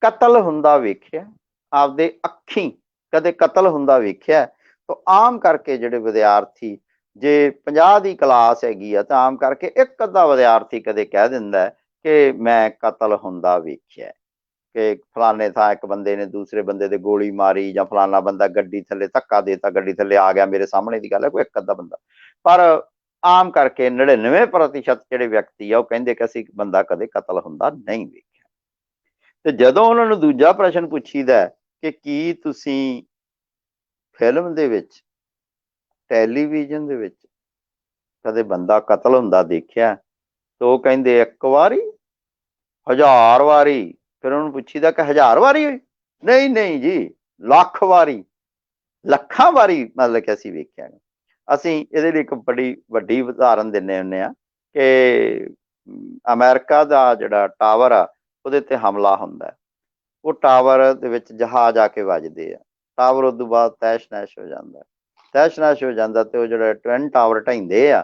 ਕਤਲ ਹੁੰਦਾ ਵੇਖਿਆ? ਆਪਦੇ ਅੱਖੀਂ ਕਦੇ ਕਤਲ ਹੁੰਦਾ ਵੇਖਿਆ? ਤਾਂ ਆਮ ਕਰਕੇ ਜਿਹੜੇ ਵਿਦਿਆਰਥੀ, ਜੇ 50 ਦੀ ਕਲਾਸ ਹੈਗੀ ਆ ਤਾਂ ਆਮ ਕਰਕੇ ਇੱਕ ਅੱਧਾ ਵਿਦਿਆਰਥੀ ਕਦੇ ਕਹਿ ਦਿੰਦਾ ਕਿ ਮੈਂ ਕਤਲ ਹੁੰਦਾ ਵੇਖਿਆ। ਕਿ ਫਲਾਣੇ ਥਾਂ ਇੱਕ ਬੰਦੇ ਨੇ ਦੂਸਰੇ ਬੰਦੇ ਦੇ ਗੋਲੀ ਮਾਰੀ, ਜਾਂ ਫਲਾਣਾ ਬੰਦਾ ਗੱਡੀ ਥੱਲੇ ਧੱਕਾ ਦੇਤਾ, ਗੱਡੀ ਥੱਲੇ ਆ ਗਿਆ, ਮੇਰੇ ਸਾਹਮਣੇ ਦੀ ਗੱਲ ਹੈ, ਕੋਈ ਇੱਕ ਅੱਧਾ ਬੰਦਾ। ਪਰ ਆਮ ਕਰਕੇ 99% ਜਿਹੜੇ ਵਿਅਕਤੀ ਆ ਉਹ ਕਹਿੰਦੇ ਕਿ ਅਸੀਂ ਬੰਦਾ ਕਦੇ ਕਤਲ ਹੁੰਦਾ ਨਹੀਂ ਵੇਖਿਆ। ਤੇ ਜਦੋਂ ਉਹਨਾਂ ਨੂੰ ਦੂਜਾ ਪ੍ਰਸ਼ਨ ਪੁੱਛੀਦਾ ਕਿ ਕੀ ਤੁਸੀਂ ਫਿਲਮ ਦੇ ਵਿੱਚ, ਟੈਲੀਵਿਜ਼ਨ ਦੇ ਵਿੱਚ ਕਦੇ ਬੰਦਾ ਕਤਲ ਹੁੰਦਾ ਦੇਖਿਆ, ਤਾਂ ਉਹ ਕਹਿੰਦੇ 1 ਵਾਰੀ, 1000 ਵਾਰੀ। ਫਿਰ ਉਹਨੂੰ ਪੁੱਛੀਦਾ ਕਿ 1000 ਵਾਰੀ ਹੋਈ? ਨਹੀਂ ਨਹੀਂ ਜੀ, ਲੱਖ ਵਾਰੀ, ਲੱਖਾਂ ਵਾਰੀ ਮਤਲਬ ਕਿ ਅਸੀਂ ਵੇਖਿਆ। ਅਸੀਂ ਇਹਦੇ ਲਈ ਇੱਕ ਬੜੀ ਵੱਡੀ ਉਦਾਹਰਨ ਦਿੰਦੇ ਹੁੰਦੇ ਹਾਂ ਕਿ ਅਮਰੀਕਾ ਦਾ ਜਿਹੜਾ ਟਾਵਰ ਆ ਉਹਦੇ ਤੇ ਹਮਲਾ ਹੁੰਦਾ, ਉਹ ਟਾਵਰ ਦੇ ਵਿੱਚ ਜਹਾਜ਼ ਆ ਕੇ ਵੱਜਦੇ ਆ, ਟਾਵਰ ਉਸ ਤੋਂ ਬਾਅਦ ਤਹਿਸ਼ ਨਹਿਸ਼ ਹੋ ਜਾਂਦਾ, ਤਹਿਸ਼ ਨਹਿਸ਼ ਹੋ ਜਾਂਦਾ। ਤੇ ਉਹ ਜਿਹੜਾ ਟਵਿਨ ਟਾਵਰ ਢਹਿੰਦੇ ਆ,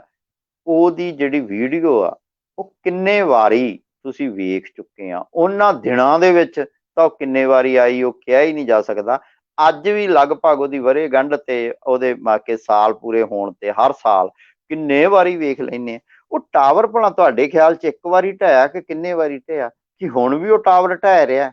ਉਹਦੀ ਜਿਹੜੀ ਵੀਡੀਓ ਆ ਉਹ ਕਿੰਨੇ ਵਾਰੀ ਤੁਸੀਂ ਵੇਖ ਚੁੱਕੇ ਆ ਉਹਨਾਂ ਦਿਨਾਂ ਦੇ ਵਿੱਚ, ਤਾਂ ਉਹ ਕਿੰਨੇ ਵਾਰੀ ਆਈ ਉਹ ਕਿਹਾ ਹੀ ਨਹੀਂ ਜਾ ਸਕਦਾ। ਅੱਜ ਵੀ ਲਗਭਗ ਉਹਦੀ ਵਰ੍ਹੇਗੰਢ ਤੇ ਉਹਦੇ ਕੇ ਸਾਲ ਪੂਰੇ ਹੋਣ ਤੇ ਹਰ ਸਾਲ ਕਿੰਨੇ ਵਾਰੀ ਵੇਖ ਲੈਂਦੇ ਆ। ਉਹ ਟਾਵਰ ਭਲਾ ਤੁਹਾਡੇ ਖਿਆਲ 'ਚ 1 ਵਾਰੀ ਢਹਿਆ ਕਿ ਕਿੰਨੇ ਵਾਰੀ ਢਹਿਆ? ਕਿ ਹੁਣ ਵੀ ਉਹ ਟਾਵਰ ਢਹਿ ਰਿਹਾ?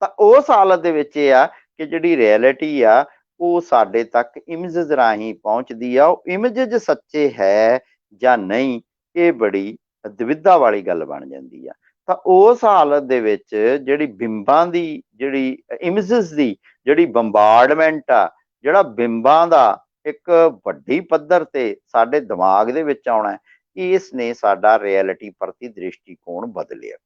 ਤਾਂ ਉਸ ਹਾਲਤ ਦੇ ਵਿੱਚ ਇਹ ਆ ਕਿ ਜਿਹੜੀ ਰਿਐਲਿਟੀ ਆ ਉਹ ਸਾਡੇ ਤੱਕ ਇਮੇਜਸ ਰਾਹੀਂ ਪਹੁੰਚਦੀ ਆ। ਉਹ ਇਮੇਜਸ ਸੱਚੇ ਹੈ ਜਾਂ ਨਹੀਂ, ਇਹ ਬੜੀ ਦੁਵਿਧਾ ਵਾਲੀ ਗੱਲ ਬਣ ਜਾਂਦੀ ਆ। ਤਾਂ ਉਸ ਹਾਲਤ ਦੇ ਵਿੱਚ ਜਿਹੜੀ ਬਿੰਬਾਂ ਦੀ, ਜਿਹੜੀ ਇਮੇਜਸ ਦੀ ਜਿਹੜੀ ਬੰਬਾਰਡਮੈਂਟ ਆ, ਜਿਹੜਾ ਬਿੰਬਾਂ ਦਾ ਇੱਕ ਵੱਡੀ ਪੱਧਰ ਤੇ ਸਾਡੇ ਦਿਮਾਗ ਦੇ ਵਿੱਚ ਆਉਣਾ, ਇਸ ਨੇ ਸਾਡਾ ਰਿਐਲਿਟੀ ਪ੍ਰਤੀ ਦ੍ਰਿਸ਼ਟੀਕੋਣ ਬਦਲਿਆ।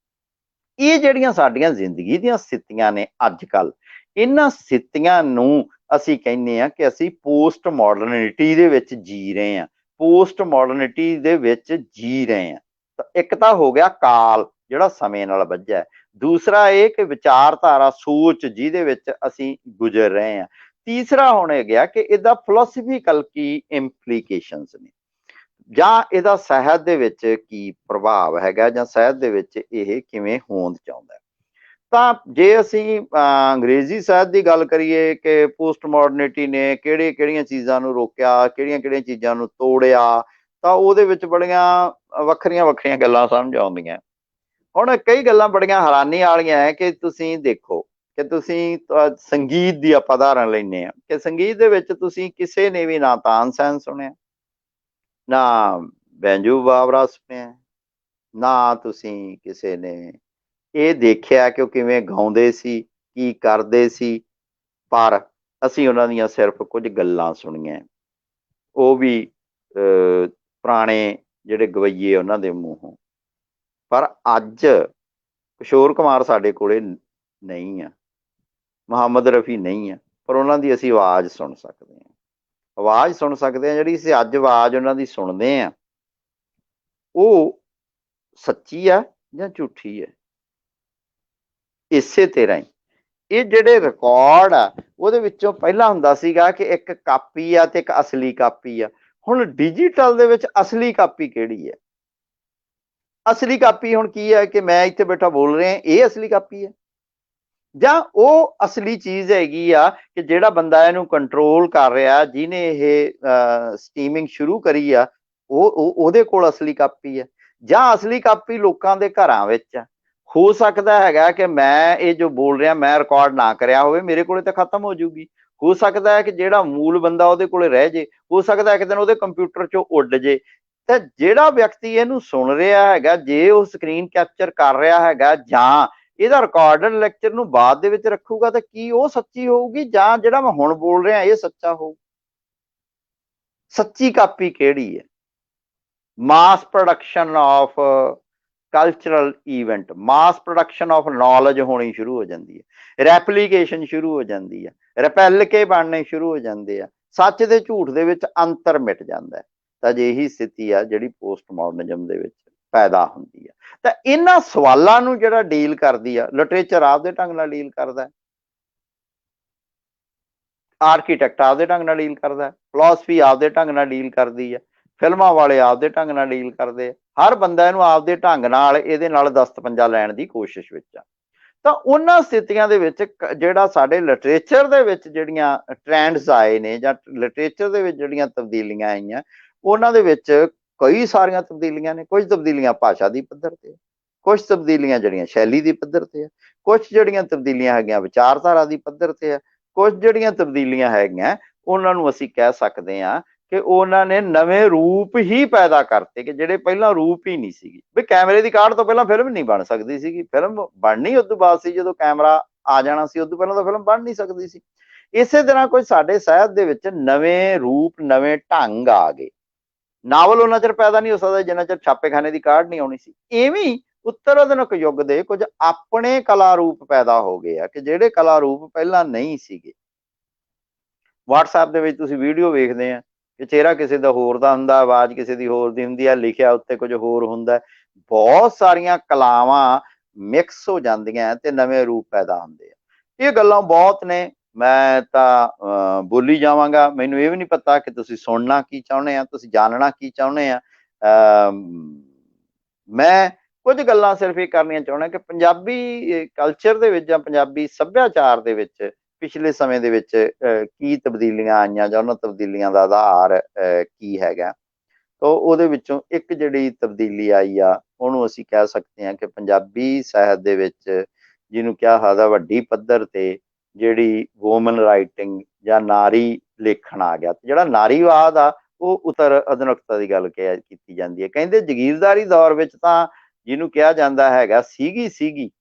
ਇਹ ਜਿਹੜੀਆਂ ਸਾਡੀਆਂ ਜ਼ਿੰਦਗੀ ਦੀਆਂ ਸਥਿਤੀਆਂ ਨੇ ਅੱਜ ਕੱਲ੍ਹ, ਇਹਨਾਂ ਸਥਿਤੀਆਂ ਨੂੰ ਅਸੀਂ ਕਹਿੰਦੇ ਹਾਂ ਕਿ ਅਸੀਂ ਪੋਸਟ ਮਾਡਰਨਿਟੀ ਦੇ ਵਿੱਚ ਜੀ ਰਹੇ ਹਾਂ, ਪੋਸਟ ਮਾਡਰਨਿਟੀ ਦੇ ਵਿੱਚ ਜੀ ਰਹੇ ਹਾਂ। ਤਾਂ ਇੱਕ ਤਾਂ ਹੋ ਗਿਆ ਕਾਲ ਜਿਹੜਾ ਸਮੇਂ ਨਾਲ ਵੱਜਿਆ, ਦੂਸਰਾ ਇਹ ਕਿ ਵਿਚਾਰਧਾਰਾ, ਸੋਚ ਜਿਹਦੇ ਵਿੱਚ ਅਸੀਂ ਗੁਜ਼ਰ ਰਹੇ ਹਾਂ, ਤੀਸਰਾ ਹੁਣ ਇਹ ਗਿਆ ਕਿ ਇਹਦਾ ਫਿਲਾਸਫੀਕਲ ਕੀ ਇੰਪਲੀਕੇਸ਼ਨਸ ਨੇ, ਜਾਂ ਇਹਦਾ ਸਾਹਿਤ ਦੇ ਵਿੱਚ ਕੀ ਪ੍ਰਭਾਵ ਹੈਗਾ, ਜਾਂ ਸਾਹਿਤ ਦੇ ਵਿੱਚ ਇਹ ਕਿਵੇਂ ਹੋਂਦ ਚਾਹੁੰਦਾ। ਤਾਂ ਜੇ ਅਸੀਂ ਅੰਗਰੇਜ਼ੀ ਸਾਹਿਤ ਦੀ ਗੱਲ ਕਰੀਏ ਕਿ ਪੋਸਟ ਮਾਡਰਨਿਟੀ ਨੇ ਕਿਹੜੀਆਂ ਚੀਜ਼ਾਂ ਨੂੰ ਰੋਕਿਆ, ਕਿਹੜੀਆਂ ਚੀਜ਼ਾਂ ਨੂੰ ਤੋੜਿਆ, ਤਾਂ ਉਹਦੇ ਵਿੱਚ ਬੜੀਆਂ ਵੱਖਰੀਆਂ ਗੱਲਾਂ ਸਮਝ ਆਉਂਦੀਆਂ। ਹੁਣ ਕਈ ਗੱਲਾਂ ਬੜੀਆਂ ਹੈਰਾਨੀ ਵਾਲੀਆਂ ਹੈ ਕਿ ਤੁਸੀਂ ਦੇਖੋ ਕਿ ਤੁਸੀਂ ਸੰਗੀਤ ਦੀ ਆਪਾਂ ਉਦਾਹਰਨ ਲੈਂਦੇ ਹਾਂ ਕਿ ਸੰਗੀਤ ਦੇ ਵਿੱਚ ਤੁਸੀਂ ਕਿਸੇ ਨੇ ਵੀ ਨਾ ਤਾਨਸੈਨ ਸੁਣਿਆ, ਨਾ ਬੈਂਜੂ ਬਾਵਰਾ ਸੁਣਿਆ, ਨਾ ਤੁਸੀਂ ਕਿਸੇ ਨੇ ਇਹ ਦੇਖਿਆ ਕਿ ਉਹ ਕਿਵੇਂ ਗਾਉਂਦੇ ਸੀ, ਕੀ ਕਰਦੇ ਸੀ। ਪਰ ਅਸੀਂ ਉਹਨਾਂ ਦੀਆਂ ਸਿਰਫ ਕੁਝ ਗੱਲਾਂ ਸੁਣੀਆਂ, ਉਹ ਵੀ ਪੁਰਾਣੇ ਜਿਹੜੇ ਗਵਈਏ ਉਹਨਾਂ ਦੇ ਮੂੰਹੋਂ। ਪਰ ਅੱਜ ਕਿਸ਼ੋਰ ਕੁਮਾਰ ਸਾਡੇ ਕੋਲੇ ਨਹੀਂ ਆ, ਮੁਹੰਮਦ ਰਫੀ ਨਹੀਂ ਆ, ਪਰ ਉਹਨਾਂ ਦੀ ਅਸੀਂ ਆਵਾਜ਼ ਸੁਣ ਸਕਦੇ ਹਾਂ। ਜਿਹੜੀ ਅਸੀਂ ਅੱਜ ਆਵਾਜ਼ ਉਹਨਾਂ ਦੀ ਸੁਣਦੇ ਹਾਂ, ਉਹ ਸੱਚੀ ਆ ਜਾਂ ਝੂਠੀ ਹੈ? ਇਸੇ ਤਰ੍ਹਾਂ ਹੀ ਇਹ ਜਿਹੜੇ ਰਿਕਾਰਡ ਆ ਉਹਦੇ ਵਿੱਚੋਂ ਪਹਿਲਾਂ ਹੁੰਦਾ ਸੀਗਾ ਕਿ ਇੱਕ ਕਾਪੀ ਆ ਤੇ ਇੱਕ ਅਸਲੀ ਕਾਪੀ ਆ। ਹੁਣ ਡਿਜੀਟਲ ਦੇ ਵਿੱਚ ਅਸਲੀ ਕਾਪੀ ਕਿਹੜੀ ਹੈ? ਅਸਲੀ ਕਾਪੀ ਹੁਣ ਕੀ ਹੈ ਕਿ ਮੈਂ ਇੱਥੇ ਬੈਠਾ ਬੋਲ ਰਿਹਾ, ਇਹ ਅਸਲੀ ਕਾਪੀ ਹੈ? ਜਾਂ ਉਹ ਅਸਲੀ ਚੀਜ਼ ਹੈਗੀ ਆ ਕਿ ਜਿਹੜਾ ਬੰਦਾ ਇਹਨੂੰ ਕੰਟਰੋਲ ਕਰ ਰਿਹਾ, ਜਿਹਨੇ ਇਹ ਸਟ੍ਰੀਮਿੰਗ ਸ਼ੁਰੂ ਕਰੀ ਆ, ਉਹਦੇ ਕੋਲ ਅਸਲੀ ਕਾਪੀ ਹੈ? ਜਾਂ ਅਸਲੀ ਕਾਪੀ ਲੋਕਾਂ ਦੇ ਘਰਾਂ ਵਿੱਚ ਆ? ਹੋ ਸਕਦਾ ਹੈਗਾ ਕਿ ਮੈਂ ਇਹ ਜੋ ਬੋਲ ਰਿਹਾ ਮੈਂ ਰਿਕਾਰਡ ਨਾ ਕਰਿਆ ਹੋਵੇ, ਮੇਰੇ ਕੋਲੇ ਤਾਂ ਖਤਮ ਹੋ ਜੂਗੀ। ਹੋ ਸਕਦਾ ਹੈ ਕਿ ਜਿਹੜਾ ਮੂਲ ਬੰਦਾ ਉਹਦੇ ਕੋਲੇ ਰਹਿ ਜੇ, ਹੋ ਸਕਦਾ ਇੱਕ ਦਿਨ ਉਹਦੇ ਕੰਪਿਊਟਰ 'ਚੋਂ ਉੱਡ ਜੇ। ਤੇ ਜਿਹੜਾ ਵਿਅਕਤੀ ਇਹਨੂੰ ਸੁਣ ਰਿਹਾ ਹੈਗਾ, ਜੇ ਉਹ ਸਕਰੀਨ ਕੈਪਚਰ ਕਰ ਰਿਹਾ ਹੈਗਾ ਜਾਂ ਇਹਦਾ ਰਿਕਾਰਡਡ ਲੈਕਚਰ ਨੂੰ ਬਾਅਦ ਦੇ ਵਿੱਚ ਰੱਖੂਗਾ, ਤਾਂ ਕੀ ਉਹ ਸੱਚੀ ਹੋਊਗੀ ਜਾਂ ਜਿਹੜਾ ਮੈਂ ਹੁਣ ਬੋਲ ਰਿਹਾ ਇਹ ਸੱਚਾ ਹੋਊ? ਸੱਚੀ ਕਾਪੀ ਕਿਹੜੀ ਹੈ? Mass production of cultural event, mass production of knowledge ਹੋਣੀ ਸ਼ੁਰੂ ਹੋ ਜਾਂਦੀ ਹੈ, ਰੈਪਲੀਕੇਸ਼ਨ ਸ਼ੁਰੂ ਹੋ ਜਾਂਦੀ ਹੈ, ਰੈਪੈਲਕੇ ਬਣਨੇ ਸ਼ੁਰੂ ਹੋ ਜਾਂਦੇ ਆ, ਸੱਚ ਦੇ ਝੂਠ ਦੇ ਵਿੱਚ ਅੰਤਰ ਮਿਟ ਜਾਂਦਾ ਹੈ। ਤਾਂ ਅਜਿਹੀ ਸਥਿਤੀ ਆ ਜਿਹੜੀ ਪੋਸਟ ਮਾਡਰਨਿਜ਼ਮ ਦੇ ਵਿੱਚ ਪੈਦਾ ਹੁੰਦੀ ਆ। ਤਾਂ ਇਹਨਾਂ ਸਵਾਲਾਂ ਨੂੰ ਜਿਹੜਾ ਡੀਲ ਕਰਦੀ ਆ, ਲਿਟਰੇਚਰ ਆਪਦੇ ਢੰਗ ਨਾਲ ਡੀਲ ਕਰਦਾ, ਆਰਕੀਟੈਕਟ ਆਪਦੇ ਢੰਗ ਨਾਲ ਡੀਲ ਕਰਦਾ, ਫਿਲਾਸਫੀ ਆਪਦੇ ਢੰਗ ਨਾਲ ਡੀਲ ਕਰਦੀ ਆ, ਫਿਲਮਾਂ ਵਾਲੇ ਆਪਦੇ ਢੰਗ ਨਾਲ ਡੀਲ ਕਰਦੇ ਆ। ਹਰ ਬੰਦਾ ਇਹਨੂੰ ਆਪਦੇ ਢੰਗ ਨਾਲ ਇਹਦੇ ਨਾਲ ਦਸਤਪੰਜਾ ਲੈਣ ਦੀ ਕੋਸ਼ਿਸ਼ ਵਿੱਚ ਆ। ਤਾਂ ਉਹਨਾਂ ਸਥਿਤੀਆਂ ਦੇ ਵਿੱਚ ਜਿਹੜਾ ਸਾਡੇ ਲਿਟਰੇਚਰ ਦੇ ਵਿੱਚ ਜਿਹੜੀਆਂ ਟ੍ਰੈਂਡਸ ਆਏ ਨੇ, ਜਾਂ ਲਿਟਰੇਚਰ ਦੇ ਵਿੱਚ ਜਿਹੜੀਆਂ ਤਬਦੀਲੀਆਂ ਆਈਆਂ, ਉਹਨਾਂ ਦੇ ਵਿੱਚ ਕਈ ਸਾਰੀਆਂ ਤਬਦੀਲੀਆਂ ਨੇ। ਕੁਝ ਤਬਦੀਲੀਆਂ ਭਾਸ਼ਾ ਦੀ ਪੱਧਰ ਤੇ, ਕੁਝ ਤਬਦੀਲੀਆਂ ਜਿਹੜੀਆਂ ਸ਼ੈਲੀ ਦੀ ਪੱਧਰ ਤੇ ਆ, ਕੁਝ ਜਿਹੜੀਆਂ ਤਬਦੀਲੀਆਂ ਹੈਗੀਆਂ ਵਿਚਾਰਧਾਰਾ ਦੀ ਪੱਧਰ ਤੇ ਆ, ਕੁਝ ਜਿਹੜੀਆਂ ਤਬਦੀਲੀਆਂ ਹੈਗੀਆਂ ਉਹਨਾਂ ਨੂੰ ਅਸੀਂ ਕਹਿ ਸਕਦੇ ਹਾਂ ਕਿ ਉਹਨਾਂ ਨੇ ਨਵੇਂ ਰੂਪ ਹੀ ਪੈਦਾ ਕਰਤੇ ਕਿ ਜਿਹੜੇ ਪਹਿਲਾਂ ਰੂਪ ਹੀ ਨਹੀਂ ਸੀਗੇ। ਵੀ ਕੈਮਰੇ ਦੀ ਕਾਢ ਤੋਂ ਪਹਿਲਾਂ ਫਿਲਮ ਨਹੀਂ ਬਣ ਸਕਦੀ ਸੀਗੀ, ਫਿਲਮ ਬਣਨੀ ਉਦੋਂ ਬਾਅਦ ਸੀ, ਜਦੋਂ ਕੈਮਰਾ ਆ ਜਾਣਾ ਸੀ ਉਦੋਂ ਪਹਿਲਾਂ ਤਾਂ ਫਿਲਮ ਬਣ ਨਹੀਂ ਸਕਦੀ ਸੀ। ਇਸੇ ਤਰ੍ਹਾਂ ਕੋਈ ਸਾਡੇ ਸਾਹਿਤ ਦੇ ਵਿੱਚ ਨਵੇਂ ਰੂਪ ਨਵੇਂ ਢੰਗ ਆ ਗਏ। ਨਾਵਲ ਉਹਨਾਂ ਚਿਰ ਪੈਦਾ ਨਹੀਂ ਹੋ ਸਕਦਾ ਜਿੰਨਾ ਚਿਰ ਛਾਪੇਖਾਨੇ ਦੀ ਕਾਢ ਨਹੀਂ ਆਉਣੀ ਸੀ। ਇਵੇਂ ਉੱਤਰ ਆਧੁਨਿਕ ਯੁੱਗ ਦੇ ਕੁਝ ਆਪਣੇ ਕਲਾ ਰੂਪ ਪੈਦਾ ਹੋ ਗਏ ਆ ਕਿ ਜਿਹੜੇ ਕਲਾ ਰੂਪ ਪਹਿਲਾਂ ਨਹੀਂ ਸੀਗੇ। WhatsApp ਦੇ ਵਿੱਚ ਤੁਸੀਂ ਵੀਡੀਓ ਵੇਖਦੇ ਆ ਕਿ ਚਿਹਰਾ ਕਿਸੇ ਦਾ ਹੋਰ ਦਾ ਹੁੰਦਾ, ਆਵਾਜ਼ ਕਿਸੇ ਦੀ ਹੋਰ ਦੀ ਹੁੰਦੀ ਹੈ, ਲਿਖਿਆ ਉੱਤੇ ਕੁਝ ਹੋਰ ਹੁੰਦਾ। ਬਹੁਤ ਸਾਰੀਆਂ ਕਲਾਵਾਂ ਮਿਕਸ ਹੋ ਜਾਂਦੀਆਂ ਤੇ ਨਵੇਂ ਰੂਪ ਪੈਦਾ ਹੁੰਦੇ ਆ। ਇਹ ਗੱਲਾਂ ਬਹੁਤ ਨੇ, ਮੈਂ ਤਾਂ ਬੋਲੀ ਜਾਵਾਂਗਾ। ਮੈਨੂੰ ਇਹ ਵੀ ਨਹੀਂ ਪਤਾ ਕਿ ਤੁਸੀਂ ਸੁਣਨਾ ਕੀ ਚਾਹੁੰਦੇ ਆ, ਤੁਸੀਂ ਜਾਣਨਾ ਕੀ ਚਾਹੁੰਦੇ ਆ। ਮੈਂ ਕੁਝ ਗੱਲਾਂ ਸਿਰਫ ਇਹ ਕਰਨੀਆਂ ਚਾਹੁੰਦਾ ਕਿ ਪੰਜਾਬੀ ਕਲਚਰ ਦੇ ਵਿੱਚ ਜਾਂ ਪੰਜਾਬੀ ਸੱਭਿਆਚਾਰ ਦੇ ਵਿੱਚ ਪਿਛਲੇ ਸਮੇਂ ਦੇ ਵਿੱਚ ਕੀ ਤਬਦੀਲੀਆਂ ਆਈਆਂ ਜਾਂ ਉਹਨਾਂ ਤਬਦੀਲੀਆਂ ਦਾ ਆਧਾਰ ਕੀ ਹੈਗਾ। ਤਾਂ ਉਹਦੇ ਵਿੱਚੋਂ ਇੱਕ ਜਿਹੜੀ ਤਬਦੀਲੀ ਆਈ ਆ ਉਹਨੂੰ ਅਸੀਂ ਕਹਿ ਸਕਦੇ ਹਾਂ ਕਿ ਪੰਜਾਬੀ ਸਾਹਿਤ ਦੇ ਵਿੱਚ ਜਿਹਨੂੰ ਕਿਹਾ ਸਕਦਾ ਵੱਡੀ ਪੱਧਰ ਤੇ ਜਿਹੜੀ ਵੂਮਨ ਰਾਈਟਿੰਗ ਜਾਂ ਨਾਰੀ ਲੇਖਣ ਆ ਗਿਆ। ਜਿਹੜਾ ਨਾਰੀਵਾਦ ਆ ਉਹ ਉੱਤਰ ਆਧੁਨਿਕਤਾ ਦੀ ਗੱਲ ਕੀਤੀ ਜਾਂਦੀ ਹੈ। ਕਹਿੰਦੇ ਜਗੀਰਦਾਰੀ ਦੌਰ ਵਿੱਚ ਤਾਂ ਜਿਹਨੂੰ ਕਿਹਾ ਜਾਂਦਾ ਹੈਗਾ ਸੀਗੀ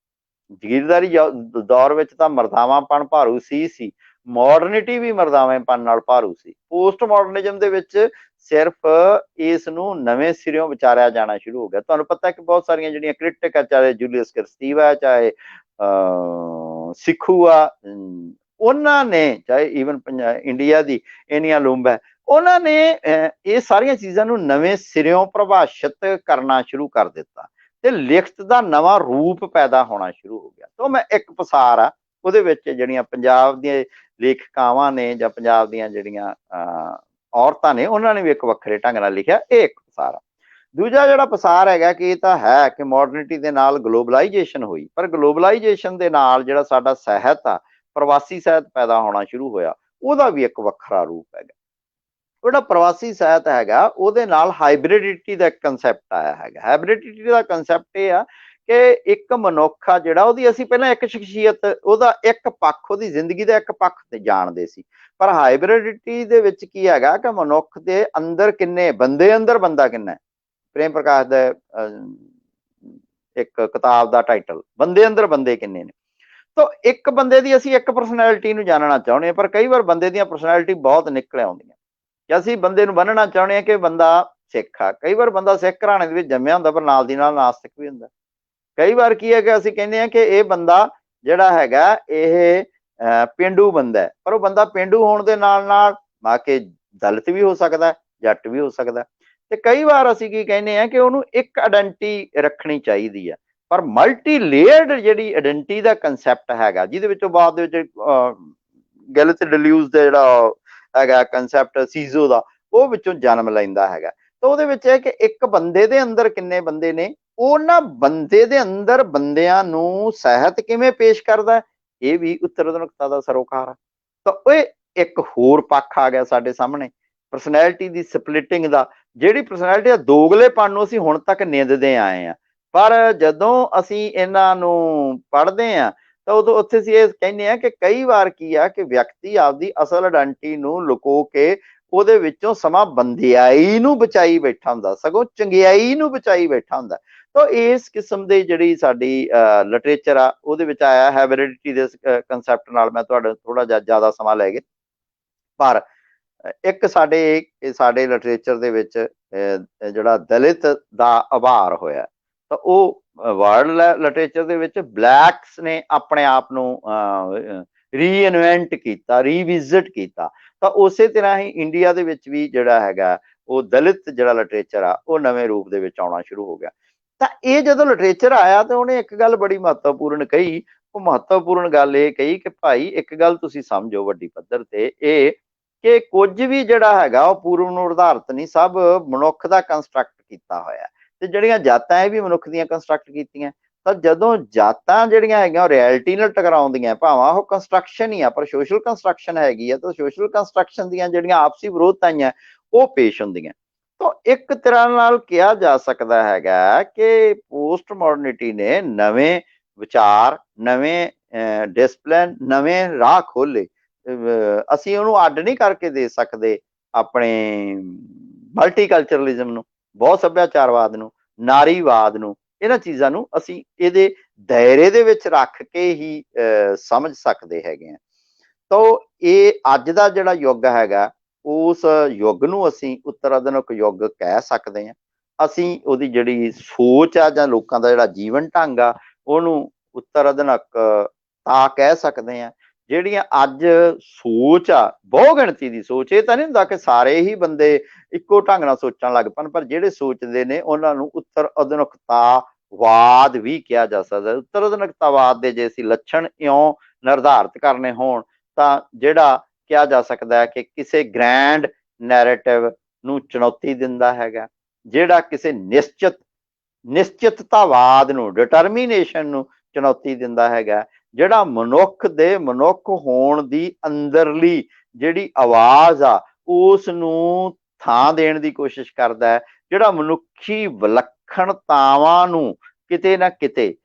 ਜਗੀਰਦਾਰੀ ਦੌਰ ਵਿੱਚ ਤਾਂ ਮਰਦਾਵਾਂਪਣ ਭਾਰੂ ਸੀ, ਮਾਡਰਨਿਟੀ ਵੀ ਮਰਦਾਵਾਂਪਣ ਨਾਲ ਭਾਰੂ ਸੀ। ਪੋਸਟ ਮਾਡਰਨਿਜ਼ਮ ਦੇ ਵਿੱਚ ਸਿਰਫ ਇਸ ਨੂੰ ਨਵੇਂ ਸਿਰਿਓਂ ਵਿਚਾਰਿਆ ਜਾਣਾ ਸ਼ੁਰੂ ਹੋ ਗਿਆ। ਤੁਹਾਨੂੰ ਪਤਾ ਕਿ ਬਹੁਤ ਸਾਰੀਆਂ ਜਿਹੜੀਆਂ ਕ੍ਰਿਟਿਕ ਆ, ਚਾਹੇ ਜੂਲੀਅਸ ਕਰਸਟੀਵ ਆ, ਚਾਹੇ ਸਿੱਖੂ ਆ, ਉਹਨਾਂ ਨੇ, ਚਾਹੇ ਈਵਨ ਇੰਡੀਆ ਦੀ ਐਨੀਆ ਲੂੰਬ ਹੈ, ਉਹਨਾਂ ਨੇ ਇਹ ਸਾਰੀਆਂ ਚੀਜ਼ਾਂ ਨੂੰ ਨਵੇਂ ਸਿਰਿਓਂ ਪ੍ਰਭਾਸ਼ਿਤ ਕਰਨਾ ਸ਼ੁਰੂ ਕਰ ਦਿੱਤਾ ਤੇ ਲਿਖਤ ਦਾ ਨਵਾਂ ਰੂਪ ਪੈਦਾ ਹੋਣਾ ਸ਼ੁਰੂ ਹੋ ਗਿਆ। ਤਾਂ ਮੈਂ ਇੱਕ ਪਸਾਰ ਆ ਉਹਦੇ ਵਿੱਚ ਜਿਹੜੀਆਂ ਪੰਜਾਬ ਦੀਆਂ ਲੇਖਿਕਾਵਾਂ ਨੇ ਜਾਂ ਪੰਜਾਬ ਦੀਆਂ ਜਿਹੜੀਆਂ ਔਰਤਾਂ ਨੇ ਉਹਨਾਂ ਨੇ ਵੀ ਇੱਕ ਵੱਖਰੇ ਢੰਗ ਨਾਲ ਲਿਖਿਆ, ਇਹ ਇੱਕ ਪਸਾਰ ਆ। ਦੂਜਾ ਜਿਹੜਾ ਪਸਾਰ ਹੈਗਾ ਕਿ ਇਹ ਤਾਂ ਹੈ ਕਿ ਮਾਡਰਨਿਟੀ ਦੇ ਨਾਲ ਗਲੋਬਲਾਈਜੇਸ਼ਨ ਹੋਈ, ਪਰ ਗਲੋਬਲਾਈਜੇਸ਼ਨ ਦੇ ਨਾਲ ਜਿਹੜਾ ਸਾਡਾ ਸਾਹਿਤ ਆ, ਪ੍ਰਵਾਸੀ ਸਾਹਿਤ ਪੈਦਾ ਹੋਣਾ ਸ਼ੁਰੂ ਹੋਇਆ, ਉਹਦਾ ਵੀ ਇੱਕ ਵੱਖਰਾ ਰੂਪ ਹੈਗਾ। ਜਿਹੜਾ ਪ੍ਰਵਾਸੀ ਸਾਹਿਤ ਹੈਗਾ ਉਹਦੇ ਨਾਲ ਹਾਈਬ੍ਰਿਡਿਟੀ ਦਾ ਇੱਕ ਕੰਸੈਪਟ ਆਇਆ ਹੈਗਾ। ਹਾਈਬ੍ਰਿਡਿਟੀ ਦਾ ਕੰਸੈਪਟ ਇਹ ਆ ਕਿ ਇੱਕ ਮਨੁੱਖ ਆ ਜਿਹੜਾ, ਉਹਦੀ ਅਸੀਂ ਪਹਿਲਾਂ ਇੱਕ ਸ਼ਖਸੀਅਤ, ਉਹਦਾ ਇੱਕ ਪੱਖ, ਉਹਦੀ ਜ਼ਿੰਦਗੀ ਦਾ ਇੱਕ ਪੱਖ ਤੇ ਜਾਣਦੇ ਸੀ, ਪਰ ਹਾਈਬ੍ਰਿਡਿਟੀ ਦੇ ਵਿੱਚ ਕੀ ਹੈਗਾ ਕਿ ਮਨੁੱਖ ਦੇ ਅੰਦਰ ਕਿੰਨੇ ਬੰਦੇ, ਅੰਦਰ ਬੰਦਾ ਕਿੰਨਾ। ਪ੍ਰੇਮ ਪ੍ਰਕਾਸ਼ ਦਾ ਇੱਕ ਕਿਤਾਬ ਦਾ ਟਾਈਟਲ ਬੰਦੇ ਅੰਦਰ ਬੰਦੇ ਕਿੰਨੇ ਨੇ। ਤਾਂ ਇੱਕ ਬੰਦੇ ਦੀ ਅਸੀਂ ਇੱਕ ਪਰਸਨੈਲਿਟੀ ਨੂੰ ਜਾਣਨਾ ਚਾਹੁੰਦੇ ਹਾਂ, ਪਰ ਕਈ ਵਾਰ ਬੰਦੇ ਦੀਆਂ ਪਰਸਨੈਲਿਟੀ ਬਹੁਤ ਨਿਕਲ ਆਉਂਦੀਆਂ। ਕਿ ਅਸੀਂ ਬੰਦੇ ਨੂੰ ਬੰਨਣਾ ਚਾਹੁੰਦੇ ਹਾਂ ਕਿ ਬੰਦਾ ਸਿੱਖ ਆ, ਕਈ ਵਾਰ ਬੰਦਾ ਸਿੱਖ ਘਰਾਣੇ ਦੇ ਵਿੱਚ ਜੰਮਿਆ ਹੁੰਦਾ ਪਰ ਨਾਲ ਦੀ ਨਾਲ ਨਾਸਤਿਕ ਵੀ ਹੁੰਦਾ। ਕਈ ਵਾਰ ਕੀ ਹੈ ਕਿ ਅਸੀਂ ਕਹਿੰਦੇ ਹਾਂ ਕਿ ਇਹ ਬੰਦਾ ਜਿਹੜਾ ਹੈਗਾ ਇਹ ਪੇਂਡੂ ਬੰਦਾ ਹੈ, ਪਰ ਉਹ ਬੰਦਾ ਪੇਂਡੂ ਹੋਣ ਦੇ ਨਾਲ ਨਾਲ ਆ ਕੇ ਦਲਿਤ ਵੀ ਹੋ ਸਕਦਾ, ਜੱਟ ਵੀ ਹੋ ਸਕਦਾ। ਤੇ ਕਈ ਵਾਰ ਅਸੀਂ ਕੀ ਕਹਿੰਦੇ ਹਾਂ ਕਿ ਉਹਨੂੰ ਇੱਕ ਆਇਡੈਂਟੀ ਰੱਖਣੀ ਚਾਹੀਦੀ ਹੈ, ਪਰ ਮਲਟੀ ਲੇਅਰਡ ਜਿਹੜੀ ਆਇਡੈਂਟੀ ਦਾ ਕੰਸੈਪਟ ਹੈਗਾ, ਜਿਹਦੇ ਵਿੱਚੋਂ ਬਾਅਦ ਦੇ ਵਿੱਚ ਗੈਲਿਥ ਡਿਲਿਊਜ਼ ਦਾ ਜਿਹੜਾ ਹੈਗਾ ਕੰਸੈਪਟ ਸੀਜ਼ੋ ਦਾ, ਉਹ ਵਿੱਚੋਂ ਜਨਮ ਲੈਂਦਾ ਹੈਗਾ। ਤਾਂ ਉਹਦੇ ਵਿੱਚ ਇਹ ਕਿ ਇੱਕ ਬੰਦੇ ਦੇ ਅੰਦਰ ਕਿੰਨੇ ਬੰਦੇ ਨੇ, ਉਹਨਾਂ ਬੰਦੇ ਦੇ ਅੰਦਰ ਬੰਦਿਆਂ ਨੂੰ ਸਾਹਿਤ ਕਿਵੇਂ ਪੇਸ਼ ਕਰਦਾ, ਇਹ ਵੀ ਉੱਤਰ ਆਧੁਨਿਕਤਾ ਦਾ ਸਰੋਕਾਰ ਆ। ਤਾਂ ਇਹ ਇੱਕ ਹੋਰ ਪੱਖ ਆ ਗਿਆ ਸਾਡੇ ਸਾਹਮਣੇ ਪਰਸਨੈਲਿਟੀ ਦੀ ਸਪਲਿਟਿੰਗ ਦਾ। ਜਿਹੜੀ ਪਰਸਨੈਲਿਟੀ ਦਾ ਦੋਗਲੇਪਣ ਨੂੰ ਅਸੀਂ ਹੁਣ ਤੱਕ ਨਿੰਦਦੇ ਆਏ ਆ, ਪਰ ਜਦੋਂ ਅਸੀਂ ਇਹਨਾਂ ਨੂੰ ਪੜ੍ਹਦੇ ਹਾਂ ਤਾਂ ਉਦੋਂ ਉੱਥੇ ਅਸੀਂ ਇਹ ਕਹਿੰਦੇ ਹਾਂ ਕਿ ਕਈ ਵਾਰ ਕੀ ਆ ਕਿ ਵਿਅਕਤੀ ਆਪਦੀ ਅਸਲ ਆਇਡੈਂਟੀ ਨੂੰ ਲੁਕੋ ਕੇ ਉਹਦੇ ਵਿੱਚੋਂ ਸਮਾਂ ਬੰਦਿਆਈ ਨੂੰ ਬਚਾਈ ਬੈਠਾ ਹੁੰਦਾ, ਸਗੋਂ ਚੰਗਿਆਈ ਨੂੰ ਬਚਾਈ ਬੈਠਾ ਹੁੰਦਾ। ਤਾਂ ਇਸ ਕਿਸਮ ਦੀ ਜਿਹੜੀ ਸਾਡੀ ਲਿਟਰੇਚਰ ਆ ਉਹਦੇ ਵਿੱਚ ਆਇਆ ਹਾਈਬ੍ਰਿਡਿਟੀ ਦੇ ਕੰਸੈਪਟ ਨਾਲ। ਮੈਂ ਤੁਹਾਡਾ ਥੋੜਾ ਜਿਹਾ ਜ਼ਿਆਦਾ ਸਮਾਂ ਲੈ ਗਏ, ਪਰ ਇੱਕ ਸਾਡੇ ਲਿਟਰੇਚਰ ਦੇ ਵਿੱਚ ਜਿਹੜਾ ਦਲਿਤ ਦਾ ਉਭਾਰ ਹੋਇਆ, ਤਾਂ ਉਹ ਵਰਲਡ ਲਿਟਰੇਚਰ ਦੇ ਵਿੱਚ ਬਲੈਕਸ ਨੇ ਆਪਣੇ ਆਪ ਨੂੰ ਰੀਇਨਵੈਂਟ ਕੀਤਾ, ਰੀਵਿਜ਼ਿਟ ਕੀਤਾ। ਤਾਂ ਉਸੇ ਤਰ੍ਹਾਂ ਹੀ ਇੰਡੀਆ ਦੇ ਵਿੱਚ ਵੀ ਜਿਹੜਾ ਹੈਗਾ ਉਹ ਦਲਿਤ ਜਿਹੜਾ ਲਿਟਰੇਚਰ ਆ ਉਹ ਨਵੇਂ ਰੂਪ ਦੇ ਵਿੱਚ ਆਉਣਾ ਸ਼ੁਰੂ ਹੋ ਗਿਆ। ਤਾਂ ਇਹ ਜਦੋਂ ਲਿਟਰੇਚਰ ਆਇਆ ਤਾਂ ਉਹਨੇ ਇੱਕ ਗੱਲ ਬੜੀ ਮਹੱਤਵਪੂਰਨ ਕਹੀ। ਉਹ ਮਹੱਤਵਪੂਰਨ ਗੱਲ ਇਹ ਕਹੀ ਕਿ ਭਾਈ ਇੱਕ ਗੱਲ ਤੁਸੀਂ ਸਮਝੋ ਵੱਡੀ ਪੱਧਰ ਤੇ, ਇਹ ਕਿ ਕੁਝ ਵੀ ਜਿਹੜਾ ਹੈਗਾ ਉਹ ਪੂਰਵ ਨੂੰ ਆਧਾਰਿਤ ਨਹੀਂ, ਸਭ ਮਨੁੱਖ ਦਾ ਕੰਸਟਰਕਟ ਕੀਤਾ ਹੋਇਆ। ਤੇ ਜਿਹੜੀਆਂ ਜਾਤਾਂ ਇਹ ਵੀ ਮਨੁੱਖ ਦੀਆਂ ਕੰਸਟਰਕਟ ਕੀਤੀਆਂ। ਤਾਂ ਜਦੋਂ ਜਾਤਾਂ ਜਿਹੜੀਆਂ ਹੈਗੀਆਂ ਉਹ ਰਿਐਲਿਟੀ ਨਾਲ ਟਕਰਾਉਂਦੀਆਂ, ਭਾਵੇਂ ਉਹ ਕੰਸਟਰਕਸ਼ਨ ਹੀ ਆ ਪਰ ਸੋਸ਼ਲ ਕੰਸਟਰਕਸ਼ਨ ਹੈਗੀ ਆ, ਤਾਂ ਸੋਸ਼ਲ ਕੰਸਟਰਕਸ਼ਨ ਦੀਆਂ ਜਿਹੜੀਆਂ ਆਪਸੀ ਵਿਰੋਧਤਾਵਾਂ ਉਹ ਪੇਸ਼ ਹੁੰਦੀਆਂ। ਤਾਂ ਇੱਕ ਤਰ੍ਹਾਂ ਨਾਲ ਕਿਹਾ ਜਾ ਸਕਦਾ ਹੈਗਾ ਕਿ ਪੋਸਟ ਮਾਡਰਨਿਟੀ ਨੇ ਨਵੇਂ ਵਿਚਾਰ, ਨਵੇਂ ਡਿਸਪਲਿਨ, ਨਵੇਂ ਰਾਹ ਖੋਲੇ। ਅਸੀਂ ਉਹਨੂੰ ਅੱਡ ਨਹੀਂ ਕਰਕੇ ਦੇ ਸਕਦੇ ਆਪਣੇ ਮਲਟੀਕਲਚਰਲਿਜ਼ਮ ਨੂੰ, ਬਹੁਤ ਸੱਭਿਆਚਾਰਵਾਦ ਨੂੰ, ਨਾਰੀਵਾਦ ਨੂੰ। ਇਹਨਾਂ ਚੀਜ਼ਾਂ ਨੂੰ ਅਸੀਂ ਇਹਦੇ ਦਾਇਰੇ ਦੇ ਵਿੱਚ ਰੱਖ ਕੇ ਹੀ ਸਮਝ ਸਕਦੇ ਹੈਗੇ ਆ। ਤਾਂ ਇਹ ਅੱਜ ਦਾ ਜਿਹੜਾ ਯੁੱਗ ਹੈਗਾ, ਉਸ ਯੁੱਗ ਨੂੰ ਅਸੀਂ ਉੱਤਰ ਆਧੁਨਿਕ ਯੁੱਗ ਕਹਿ ਸਕਦੇ ਹਾਂ। ਅਸੀਂ ਉਹਦੀ ਜਿਹੜੀ ਸੋਚ ਆ ਜਾਂ ਲੋਕਾਂ ਦਾ ਜਿਹੜਾ ਜੀਵਨ ਢੰਗ ਆ, ਉਹਨੂੰ ਉੱਤਰ ਆਧੁਨਿਕ ਤਾਂ ਕਹਿ ਸਕਦੇ ਹਾਂ। ਜਿਹੜੀਆਂ ਅੱਜ ਸੋਚ ਆ, ਬਹੁ ਗਿਣਤੀ ਦੀ ਸੋਚ, ਇਹ ਤਾਂ ਨਹੀਂ ਹੁੰਦਾ ਕਿ ਸਾਰੇ ਹੀ ਬੰਦੇ ਇੱਕੋ ਢੰਗ ਨਾਲ ਸੋਚਣ ਲੱਗ ਪੈਣ, ਪਰ ਜਿਹੜੇ ਸੋਚਦੇ ਨੇ ਉਹਨਾਂ ਨੂੰ ਉੱਤਰ ਆਧੁਨਿਕਤਾਵਾਦ ਵੀ ਕਿਹਾ ਜਾ ਸਕਦਾ। ਉੱਤਰ ਆਧੁਨਿਕਤਾਵਾਦ ਦੇ ਜੇ ਅਸੀਂ ਲੱਛਣ ਇਉਂ ਨਿਰਧਾਰਿਤ ਕਰਨੇ ਹੋਣ ਤਾਂ ਜਿਹੜਾ ਕਿਹਾ ਜਾ ਸਕਦਾ ਹੈ ਕਿ ਕਿਸੇ ਗ੍ਰੈਂਡ ਨੈਰੇਟਿਵ ਨੂੰ ਚੁਣੌਤੀ ਦਿੰਦਾ ਹੈਗਾ, ਜਿਹੜਾ ਕਿਸੇ ਨਿਸ਼ਚਿਤਤਾਵਾਦ ਨੂੰ, ਡਿਟਰਮੀਨੇਸ਼ਨ ਨੂੰ ਚੁਣੌਤੀ ਦਿੰਦਾ ਹੈਗਾ, ਜਿਹੜਾ ਮਨੁੱਖ ਦੇ ਮਨੁੱਖ ਹੋਣ ਦੀ ਅੰਦਰਲੀ ਜਿਹੜੀ ਆਵਾਜ਼ ਆ ਉਸ ਨੂੰ ਥਾਂ ਦੇਣ ਦੀ ਕੋਸ਼ਿਸ਼ ਕਰਦਾ ਹੈ, ਜਿਹੜਾ ਮਨੁੱਖੀ ਵਿਲੱਖਣਤਾਵਾਂ ਨੂੰ ਕਿਤੇ ਨਾ ਕਿਤੇ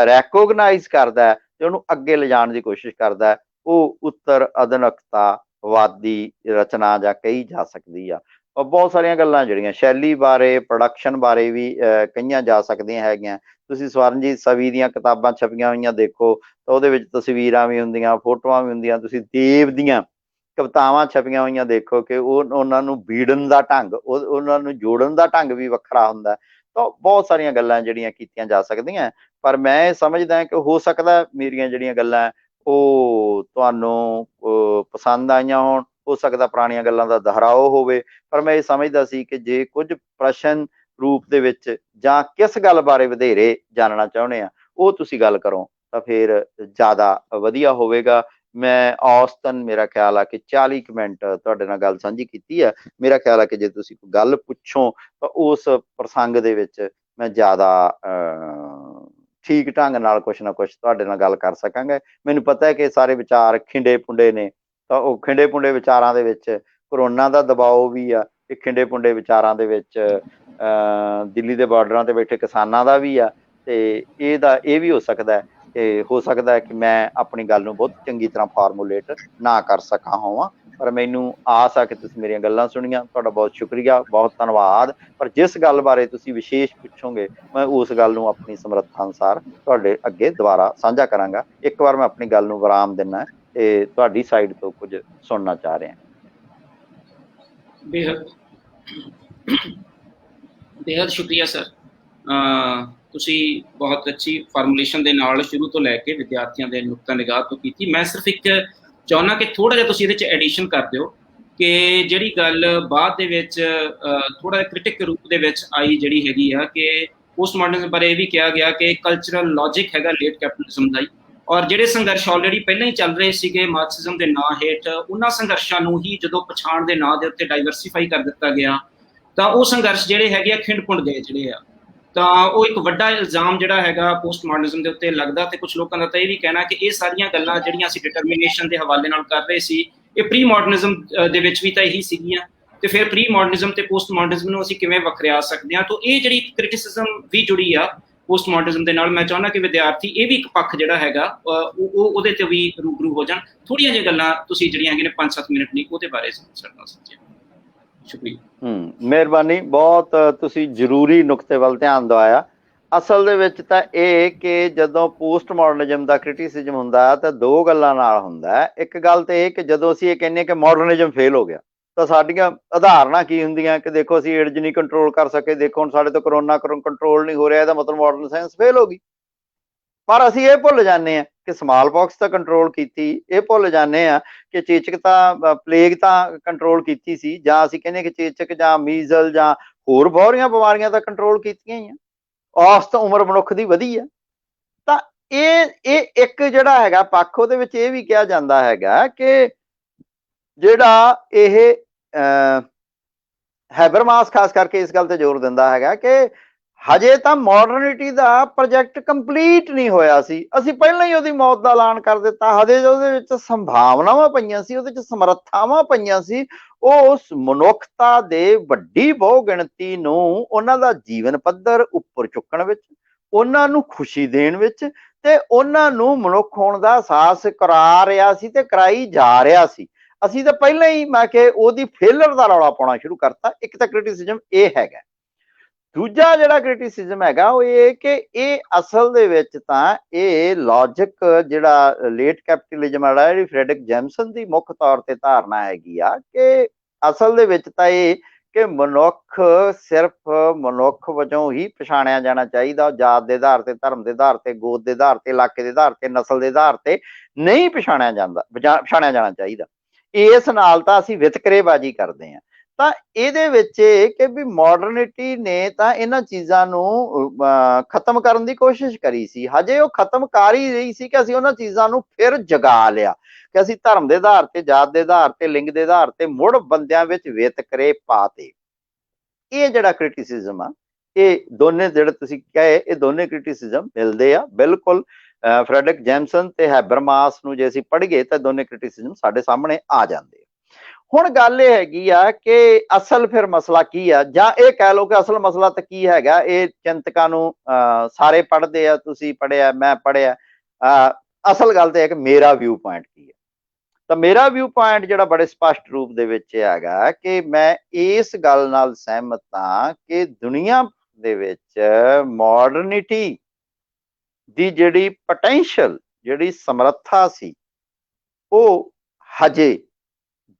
ਰੈਕੋਗਨਾਈਜ਼ ਕਰਦਾ ਹੈ ਤੇ ਉਹਨੂੰ ਅੱਗੇ ਲਿਜਾਣ ਦੀ ਕੋਸ਼ਿਸ਼ ਕਰਦਾ ਹੈ, ਉਹ ਉੱਤਰ ਆਧੁਨਿਕਤਾਵਾਦੀ ਰਚਨਾ ਜਾਂ ਕਹੀ ਜਾ ਸਕਦੀ ਆ। ਬਹੁਤ ਸਾਰੀਆਂ ਗੱਲਾਂ ਜਿਹੜੀਆਂ ਸ਼ੈਲੀ ਬਾਰੇ, ਪ੍ਰੋਡਕਸ਼ਨ ਬਾਰੇ ਵੀ ਕਹੀਆਂ ਜਾ ਸਕਦੀਆਂ ਹੈਗੀਆਂ। ਤੁਸੀਂ ਸਵਰਨਜੀਤ ਸਵੀ ਦੀਆਂ ਕਿਤਾਬਾਂ ਛਪੀਆਂ ਹੋਈਆਂ ਦੇਖੋ ਤਾਂ ਉਹਦੇ ਵਿੱਚ ਤਸਵੀਰਾਂ ਵੀ ਹੁੰਦੀਆਂ, ਫੋਟੋਆਂ ਵੀ ਹੁੰਦੀਆਂ। ਤੁਸੀਂ ਦੇਵ ਦੀਆਂ ਕਵਿਤਾਵਾਂ ਛਪੀਆਂ ਹੋਈਆਂ ਦੇਖੋ ਕਿ ਉਹਨਾਂ ਨੂੰ ਬੀੜਨ ਦਾ ਢੰਗ, ਉਹਨਾਂ ਨੂੰ ਜੋੜਨ ਦਾ ਢੰਗ ਵੀ ਵੱਖਰਾ ਹੁੰਦਾ। ਤਾਂ ਬਹੁਤ ਸਾਰੀਆਂ ਗੱਲਾਂ ਜਿਹੜੀਆਂ ਕੀਤੀਆਂ ਜਾ ਸਕਦੀਆਂ, ਪਰ ਮੈਂ ਇਹ ਸਮਝਦਾ ਕਿ ਹੋ ਸਕਦਾ ਮੇਰੀਆਂ ਜਿਹੜੀਆਂ ਗੱਲਾਂ ਉਹ ਤੁਹਾਨੂੰ ਪਸੰਦ ਆਈਆਂ ਹੋਣ, ਹੋ ਸਕਦਾ ਪੁਰਾਣੀਆਂ ਗੱਲਾਂ ਦਾ ਦੁਹਰਾਓ ਹੋਵੇ, ਪਰ ਮੈਂ ਇਹ ਸਮਝਦਾ ਸੀ ਕਿ ਜੇ ਕੁਝ ਪ੍ਰਸ਼ਨ ਰੂਪ ਦੇ ਵਿੱਚ ਜਾਂ ਕਿਸ ਗੱਲ ਬਾਰੇ ਵਧੇਰੇ ਜਾਣਨਾ ਚਾਹੁੰਦੇ ਆ ਉਹ ਤੁਸੀਂ ਗੱਲ ਕਰੋ ਤਾਂ ਫਿਰ ਜ਼ਿਆਦਾ ਵਧੀਆ ਹੋਵੇਗਾ। ਮੈਂ ਔਸਤਨ ਮੇਰਾ ਖਿਆਲ ਆ ਕਿ 40 ਮਿੰਟ ਤੁਹਾਡੇ ਨਾਲ ਗੱਲ ਸਾਂਝੀ ਕੀਤੀ ਹੈ। ਮੇਰਾ ਖਿਆਲ ਆ ਕਿ ਜੇ ਤੁਸੀਂ ਕੋਈ ਗੱਲ ਪੁੱਛੋ ਤਾਂ ਉਸ ਪ੍ਰਸੰਗ ਦੇ ਵਿੱਚ ਮੈਂ ਜ਼ਿਆਦਾ ਠੀਕ ਢੰਗ ਨਾਲ ਕੁਛ ਨਾ ਕੁਛ ਤੁਹਾਡੇ ਨਾਲ ਗੱਲ ਕਰ ਸਕਾਂਗਾ। ਮੈਨੂੰ ਪਤਾ ਹੈ ਕਿ ਸਾਰੇ ਵਿਚਾਰ ਖਿੰਡੇ ਪੁੰਡੇ ਨੇ, ਤਾਂ ਉਹ ਖਿੰਡੇ ਪੁੰਡੇ ਵਿਚਾਰਾਂ ਦੇ ਵਿੱਚ ਕਰੋਨਾ ਦਾ ਦਬਾਓ ਵੀ ਆ, ਤੇ ਖਿੰਡੇ ਪੁੰਡੇ ਵਿਚਾਰਾਂ ਦੇ ਵਿੱਚ ਦਿੱਲੀ ਦੇ ਬਾਰਡਰਾਂ ਤੇ ਬੈਠੇ ਕਿਸਾਨਾਂ ਦਾ ਵੀ ਆ, ਤੇ ਇਹ ਵੀ ਹੋ ਸਕਦਾ ਕਿ ਮੈਂ ਆਪਣੀ ਗੱਲ ਨੂੰ ਬਹੁਤ ਚੰਗੀ ਤਰ੍ਹਾਂ ਫਾਰਮੂਲੇਟ ਨਾ ਕਰ ਸਕਾਂ ਹੋਵਾਂ, ਪਰ ਮੈਨੂੰ ਆਸ ਆ ਕਿ ਤੁਸੀਂ ਮੇਰੀਆਂ ਗੱਲਾਂ ਸੁਣੀਆਂ। ਤੁਹਾਡਾ ਬਹੁਤ ਸ਼ੁਕਰੀਆ, ਬਹੁਤ ਧੰਨਵਾਦ। ਪਰ ਜਿਸ ਗੱਲ ਬਾਰੇ ਤੁਸੀਂ ਵਿਸ਼ੇਸ਼ ਪੁੱਛੋਗੇ ਮੈਂ ਉਸ ਗੱਲ ਨੂੰ ਆਪਣੀ ਸਮਰੱਥਾ ਅਨੁਸਾਰ ਤੁਹਾਡੇ ਅੱਗੇ ਦੁਬਾਰਾ ਸਾਂਝਾ ਕਰਾਂਗਾ। ਇੱਕ ਵਾਰ ਮੈਂ ਆਪਣੀ ਗੱਲ ਨੂੰ ਵਿਰਾਮ ਦਿੰਦਾ ਤੇ ਤੁਹਾਡੀ ਸਾਈਡ ਤੋਂ ਕੁਝ ਸੁਣਨਾ ਚਾਹ ਰਿਹਾ। ਬੇਹੱਦ ਸ਼ੁਕਰੀਆ ਸਰ। ਤੁਸੀਂ ਬਹੁਤ ਅੱਛੀ ਫਾਰਮੂਲੇਸ਼ਨ ਦੇ ਨਾਲ ਸ਼ੁਰੂ ਤੋਂ ਲੈ ਕੇ ਵਿਦਿਆਰਥੀਆਂ ਦੇ ਨੁਕਤਾ ਨਿਗਾਹ ਤੋਂ ਕੀਤੀ। ਮੈਂ ਸਿਰਫ ਇੱਕ ਚਾਹੁੰਦਾ ਕਿ ਥੋੜਾ ਜਿਹਾ ਤੁਸੀਂ ਇਹਦੇ 'ਚ ਐਡੀਸ਼ਨ ਕਰ ਦਿਓ ਕਿ ਜਿਹੜੀ ਗੱਲ ਬਾਅਦ ਦੇ ਵਿੱਚ ਥੋੜਾ ਜਿਹਾ ਕ੍ਰਿਟਿਕ ਰੂਪ ਦੇ ਵਿੱਚ ਆਈ ਜਿਹੜੀ ਹੈਗੀ ਆ ਕਿ ਪੋਸਟ ਮਾਡਰਨਿਜ਼ਮ ਬਾਰੇ ਇਹ ਵੀ ਕਿਹਾ ਗਿਆ ਕਿ ਕਲਚਰਲ ਲੌਜਿਕ ਹੈਗਾ ਲੇਟ ਕੈਪੀਟਲਿਜ਼ਮ ਦਾ ਹੀ, ਔਰ ਜਿਹੜੇ ਸੰਘਰਸ਼ ਆਲਰੇਡੀ ਪਹਿਲਾਂ ਹੀ ਚੱਲ ਰਹੇ ਸੀਗੇ ਮਾਰਕਸਿਜ਼ਮ ਦੇ ਨਾਂ ਹੇਠ, ਉਹਨਾਂ ਸੰਘਰਸ਼ਾਂ ਨੂੰ ਹੀ ਜਦੋਂ ਪਛਾਣ ਦੇ ਨਾਂ ਦੇ ਉੱਤੇ ਡਾਈਵਰਸੀਫਾਈ ਕਰ ਦਿੱਤਾ ਗਿਆ ਤਾਂ ਉਹ ਸੰਘਰਸ਼ ਜਿਹੜੇ ਹੈਗੇ ਆ ਖਿੰਡ ਪੁੰਡ ਗਏ ਜਿਹੜੇ ਆ। ਤਾਂ ਉਹ ਇੱਕ ਵੱਡਾ ਇਲਜ਼ਾਮ ਜਿਹੜਾ ਹੈਗਾ ਪੋਸਟ ਮਾਡਰਨਿਜ਼ਮ ਦੇ ਉੱਤੇ ਲੱਗਦਾ, ਤੇ ਕੁਝ ਲੋਕਾਂ ਦਾ ਤਾਂ ਇਹ ਵੀ ਕਹਿਣਾ ਕਿ ਇਹ ਸਾਰੀਆਂ ਗੱਲਾਂ ਜਿਹੜੀਆਂ ਅਸੀਂ ਡਿਟਰਮੀਨੇਸ਼ਨ ਦੇ ਹਵਾਲੇ ਨਾਲ ਕਰ ਰਹੇ ਸੀ ਇਹ ਪ੍ਰੀ ਮਾਡਰਨਿਜ਼ਮ ਦੇ ਵਿੱਚ ਵੀ ਤਾਂ ਇਹੀ ਸੀਗੀਆਂ, ਤੇ ਫਿਰ ਪ੍ਰੀ ਮਾਡਰਨਿਜ਼ਮ ਤੇ ਪੋਸਟ ਮਾਡਰਨਿਜ਼ਮ ਨੂੰ ਅਸੀਂ ਕਿਵੇਂ ਵੱਖਰਿਆ ਸਕਦੇ ਹਾਂ। ਤਾਂ ਇਹ ਜਿਹੜੀ ਕ੍ਰਿਟਿਸਿਜ਼ਮ ਵੀ ਜੁੜੀ ਆ ਪੋਸਟ ਮਾਡਰਨਿਜ਼ਮ ਦੇ ਨਾਲ, ਮੈਂ ਚਾਹੁੰਦਾ ਕਿ ਵਿਦਿਆਰਥੀ ਇਹ ਵੀ ਇੱਕ ਪੱਖ ਜਿਹੜਾ ਹੈਗਾ ਉਹਦੇ ਤੇ ਵੀ ਰੂਬਰੂ ਹੋ ਜਾਣ। ਥੋੜੀਆਂ ਜਿਹੀਆਂ ਗੱਲਾਂ ਤੁਸੀਂ ਜਿਹੜੀਆਂ ਹੈਗੀਆਂ ਨੇ 5-7 ਮਿੰਟ ਨਹੀਂ ਉਹਦੇ ਬਾਰੇ ਸਰਨਾ ਸਮਝਿਆ। ਸ਼ੁਕਰੀਆ। ਮਿਹਰਬਾਨੀ ਬਹੁਤ, ਤੁਸੀਂ ਜ਼ਰੂਰੀ ਨੁਕਤੇ ਵੱਲ ਧਿਆਨ ਦਵਾਇਆ। ਅਸਲ ਦੇ ਵਿੱਚ ਤਾਂ ਇਹ ਕਿ ਜਦੋਂ ਪੋਸਟ ਮਾਡਰਨਿਜ਼ਮ ਦਾ ਕ੍ਰਿਟਿਸਿਜ਼ਮ ਹੁੰਦਾ ਤਾਂ ਦੋ ਗੱਲਾਂ ਨਾਲ ਹੁੰਦਾ। ਇੱਕ ਗੱਲ ਤਾਂ ਇਹ ਕਿ ਜਦੋਂ ਅਸੀਂ ਇਹ ਕਹਿੰਦੇ ਕਿ ਮਾਡਰਨਿਜ਼ਮ ਫੇਲ ਹੋ ਗਿਆ ਤਾਂ ਸਾਡੀਆਂ ਉਦਾਹਰਨਾਂ ਕੀ ਹੁੰਦੀਆਂ ਕਿ ਦੇਖੋ ਅਸੀਂ ਏਡਜ਼ ਨਹੀਂ ਕੰਟਰੋਲ ਕਰ ਸਕੇ, ਦੇਖੋ ਹੁਣ ਸਾਡੇ ਤੋਂ ਕਰੋਨਾ ਕੰਟਰੋਲ ਨਹੀਂ ਹੋ ਰਿਹਾ, ਇਹਦਾ ਮਤਲਬ ਮਾਡਰਨ ਸਾਇੰਸ ਫੇਲ ਹੋ ਗਈ। ਪਰ ਅਸੀਂ ਇਹ ਭੁੱਲ ਜਾਂਦੇ ਹਾਂ ਕਿ ਸਮਾਲ ਪੌਕਸ ਤਾਂ ਕੰਟਰੋਲ ਕੀਤੀ, ਇਹ ਭੁੱਲ ਜਾਂਦੇ ਹਾਂ ਕਿ ਚੇਚਕ ਤਾਂ ਪਲੇਗ ਤਾਂ ਕੰਟਰੋਲ ਕੀਤੀ ਸੀ, ਜਾਂ ਅਸੀਂ ਕਹਿੰਦੇ ਕਿ ਚੇਚਕ ਜਾਂ ਮੀਜ਼ਲ ਜਾਂ ਹੋਰ ਬਹੁਰੀਆਂ ਬਿਮਾਰੀਆਂ ਤਾਂ ਕੰਟਰੋਲ ਕੀਤੀਆਂ ਹੀ ਆ। ਔਸਤ ਉਮਰ ਮਨੁੱਖ ਦੀ ਵਧੀ ਆ। ਤਾਂ ਇਹ ਇੱਕ ਜਿਹੜਾ ਹੈਗਾ ਪੱਖ, ਉਹਦੇ ਵਿੱਚ ਇਹ ਵੀ ਕਿਹਾ ਜਾਂਦਾ ਹੈਗਾ ਕਿ ਜਿਹੜਾ ਇਹ ਹੈਬਰਮਾਸ ਖਾਸ ਕਰਕੇ ਇਸ ਗੱਲ ਤੇ ਜ਼ੋਰ ਦਿੰਦਾ ਹੈਗਾ ਕਿ ਹਜੇ ਤਾਂ ਮਾਡਰਨਿਟੀ ਦਾ ਪ੍ਰੋਜੈਕਟ ਕੰਪਲੀਟ ਨਹੀਂ ਹੋਇਆ ਸੀ, ਅਸੀਂ ਪਹਿਲਾਂ ਹੀ ਉਹਦੀ ਮੌਤ ਦਾ ਐਲਾਨ ਕਰ ਦਿੱਤਾ। ਹਜੇ ਉਹਦੇ ਵਿੱਚ ਸੰਭਾਵਨਾਵਾਂ ਪਈਆਂ ਸੀ, ਉਹਦੇ ਵਿੱਚ ਸਮਰੱਥਾਵਾਂ ਪਈਆਂ ਸੀ, ਉਹ ਉਸ ਮਨੁੱਖਤਾ ਦੇ ਵੱਡੀ ਬਹੁ ਗਿਣਤੀ ਨੂੰ ਉਹਨਾਂ ਦਾ ਜੀਵਨ ਪੱਧਰ ਉੱਪਰ ਚੁੱਕਣ ਵਿੱਚ, ਉਹਨਾਂ ਨੂੰ ਖੁਸ਼ੀ ਦੇਣ ਵਿੱਚ ਤੇ ਉਹਨਾਂ ਨੂੰ ਮਨੁੱਖ ਹੋਣ ਦਾ ਅਹਿਸਾਸ ਕਰਾ ਰਿਹਾ ਸੀ ਤੇ ਕਰਾਈ ਜਾ ਰਿਹਾ ਸੀ। ਅਸੀਂ ਤਾਂ ਪਹਿਲਾਂ ਹੀ ਮੈਂ ਕਿ ਉਹਦੀ ਫੇਲਰ ਦਾ ਰੌਲਾ ਪਾਉਣਾ ਸ਼ੁਰੂ ਕਰਤਾ। ਇੱਕ ਤਾਂ ਕ੍ਰਿਟਿਸਿਜ਼ਮ ਇਹ ਹੈਗਾ। ਦੂਜਾ ਜਿਹੜਾ ਕ੍ਰਿਟਿਸਿਜ਼ਮ ਹੈਗਾ ਉਹ ਇਹ ਕਿ ਇਹ ਅਸਲ ਦੇ ਵਿੱਚ ਤਾਂ ਇਹ ਲੌਜਿਕ ਜਿਹੜਾ ਲੇਟ ਕੈਪੀਟਲਿਜ਼ਮ ਵਾਲਾ, ਜਿਹੜੀ ਫਰੈਡਰਿਕ ਜੈਮਸਨ ਦੀ ਮੁੱਖ ਤੌਰ ਤੇ ਧਾਰਨਾ ਹੈਗੀ ਆ ਕਿ ਅਸਲ ਦੇ ਵਿੱਚ ਤਾਂ ਇਹ ਕਿ ਮਨੁੱਖ ਸਿਰਫ ਮਨੁੱਖ ਵਜੋਂ ਹੀ ਪਛਾਣਿਆ ਜਾਣਾ ਚਾਹੀਦਾ, ਜਾਤ ਦੇ ਆਧਾਰ ਤੇ, ਧਰਮ ਦੇ ਆਧਾਰ ਤੇ, ਗੋਤ ਦੇ ਆਧਾਰ ਤੇ, ਇਲਾਕੇ ਦੇ ਆਧਾਰ ਤੇ, ਨਸਲ ਦੇ ਆਧਾਰ ਤੇ ਨਹੀਂ ਪਛਾਣਿਆ ਜਾਣਾ ਚਾਹੀਦਾ। ਇਸ ਨਾਲ ਤਾਂ ਅਸੀਂ ਵਿਤਕਰੇਬਾਜ਼ੀ ਕਰਦੇ ਹਾਂ। ਤਾਂ ਇਹਦੇ ਵਿੱਚ ਇਹ ਕਿ ਵੀ ਮਾਡਰਨਿਟੀ ਨੇ ਤਾਂ ਇਹਨਾਂ ਚੀਜ਼ਾਂ ਨੂੰ ਖਤਮ ਕਰਨ ਦੀ ਕੋਸ਼ਿਸ਼ ਕਰੀ ਸੀ। ਹਜੇ ਉਹ ਖਤਮ ਕਰ ਹੀ ਰਹੀ ਸੀ ਕਿ ਅਸੀਂ ਉਹਨਾਂ ਚੀਜ਼ਾਂ ਨੂੰ ਫਿਰ ਜਗਾ ਲਿਆ ਕਿ ਅਸੀਂ ਧਰਮ ਦੇ ਆਧਾਰ ਤੇ, ਜਾਤ ਦੇ ਆਧਾਰ ਤੇ, ਲਿੰਗ ਦੇ ਆਧਾਰ ਤੇ ਮੁੜ ਬੰਦਿਆਂ ਵਿੱਚ ਵਿਤਕਰੇ ਪਾਤੇ। ਇਹ ਜਿਹੜਾ ਕ੍ਰਿਟਿਸਿਜ਼ਮ ਆ, ਇਹ ਦੋਨੇ ਜਿਹੜੇ ਤੁਸੀਂ ਕਹੇ, ਇਹ ਦੋਨੇ ਕ੍ਰਿਟਿਸਿਜ਼ਮ ਮਿਲਦੇ ਆ ਬਿਲਕੁਲ। ਫਰੈਡਰਿਕ ਜੈਮਸਨ ਤੇ ਹੈਬਰਮਾਸ ਨੂੰ ਜੇ ਅਸੀਂ ਪੜ੍ਹੀਏ ਤਾਂ ਦੋਨੇ ਕ੍ਰਿਟਿਸਿਜ਼ਮ ਸਾਡੇ ਸਾਹਮਣੇ ਆ ਜਾਂਦੇ ਆ। ਹੁਣ ਗੱਲ ਇਹ ਹੈਗੀ ਆ ਕਿ ਅਸਲ ਫਿਰ ਮਸਲਾ ਕੀ ਆ, ਜਾਂ ਇਹ ਕਹਿ ਲਓ ਕਿ ਅਸਲ ਮਸਲਾ ਤਾਂ ਕੀ ਹੈਗਾ। ਇਹ ਚਿੰਤਕਾਂ ਨੂੰ ਸਾਰੇ ਪੜ੍ਹਦੇ ਆ, ਤੁਸੀਂ ਪੜ੍ਹਿਆ, ਮੈਂ ਪੜ੍ਹਿਆ। ਅਸਲ ਗੱਲ ਤਾਂ ਇਹ ਕਿ ਮੇਰਾ ਵਿਊ ਪੁਆਇੰਟ ਕੀ ਹੈ। ਤਾਂ ਮੇਰਾ ਵਿਊ ਪੁਆਇੰਟ ਜਿਹੜਾ ਬੜੇ ਸਪਸ਼ਟ ਰੂਪ ਦੇ ਵਿੱਚ ਹੈਗਾ ਕਿ ਮੈਂ ਇਸ ਗੱਲ ਨਾਲ ਸਹਿਮਤ ਹਾਂ ਕਿ ਦੁਨੀਆ ਦੇ ਵਿੱਚ ਮਾਡਰਨਿਟੀ ਦੀ ਜਿਹੜੀ ਪੋਟੈਂਸ਼ੀਅਲ, ਜਿਹੜੀ ਸਮਰੱਥਾ ਸੀ, ਉਹ ਹਜੇ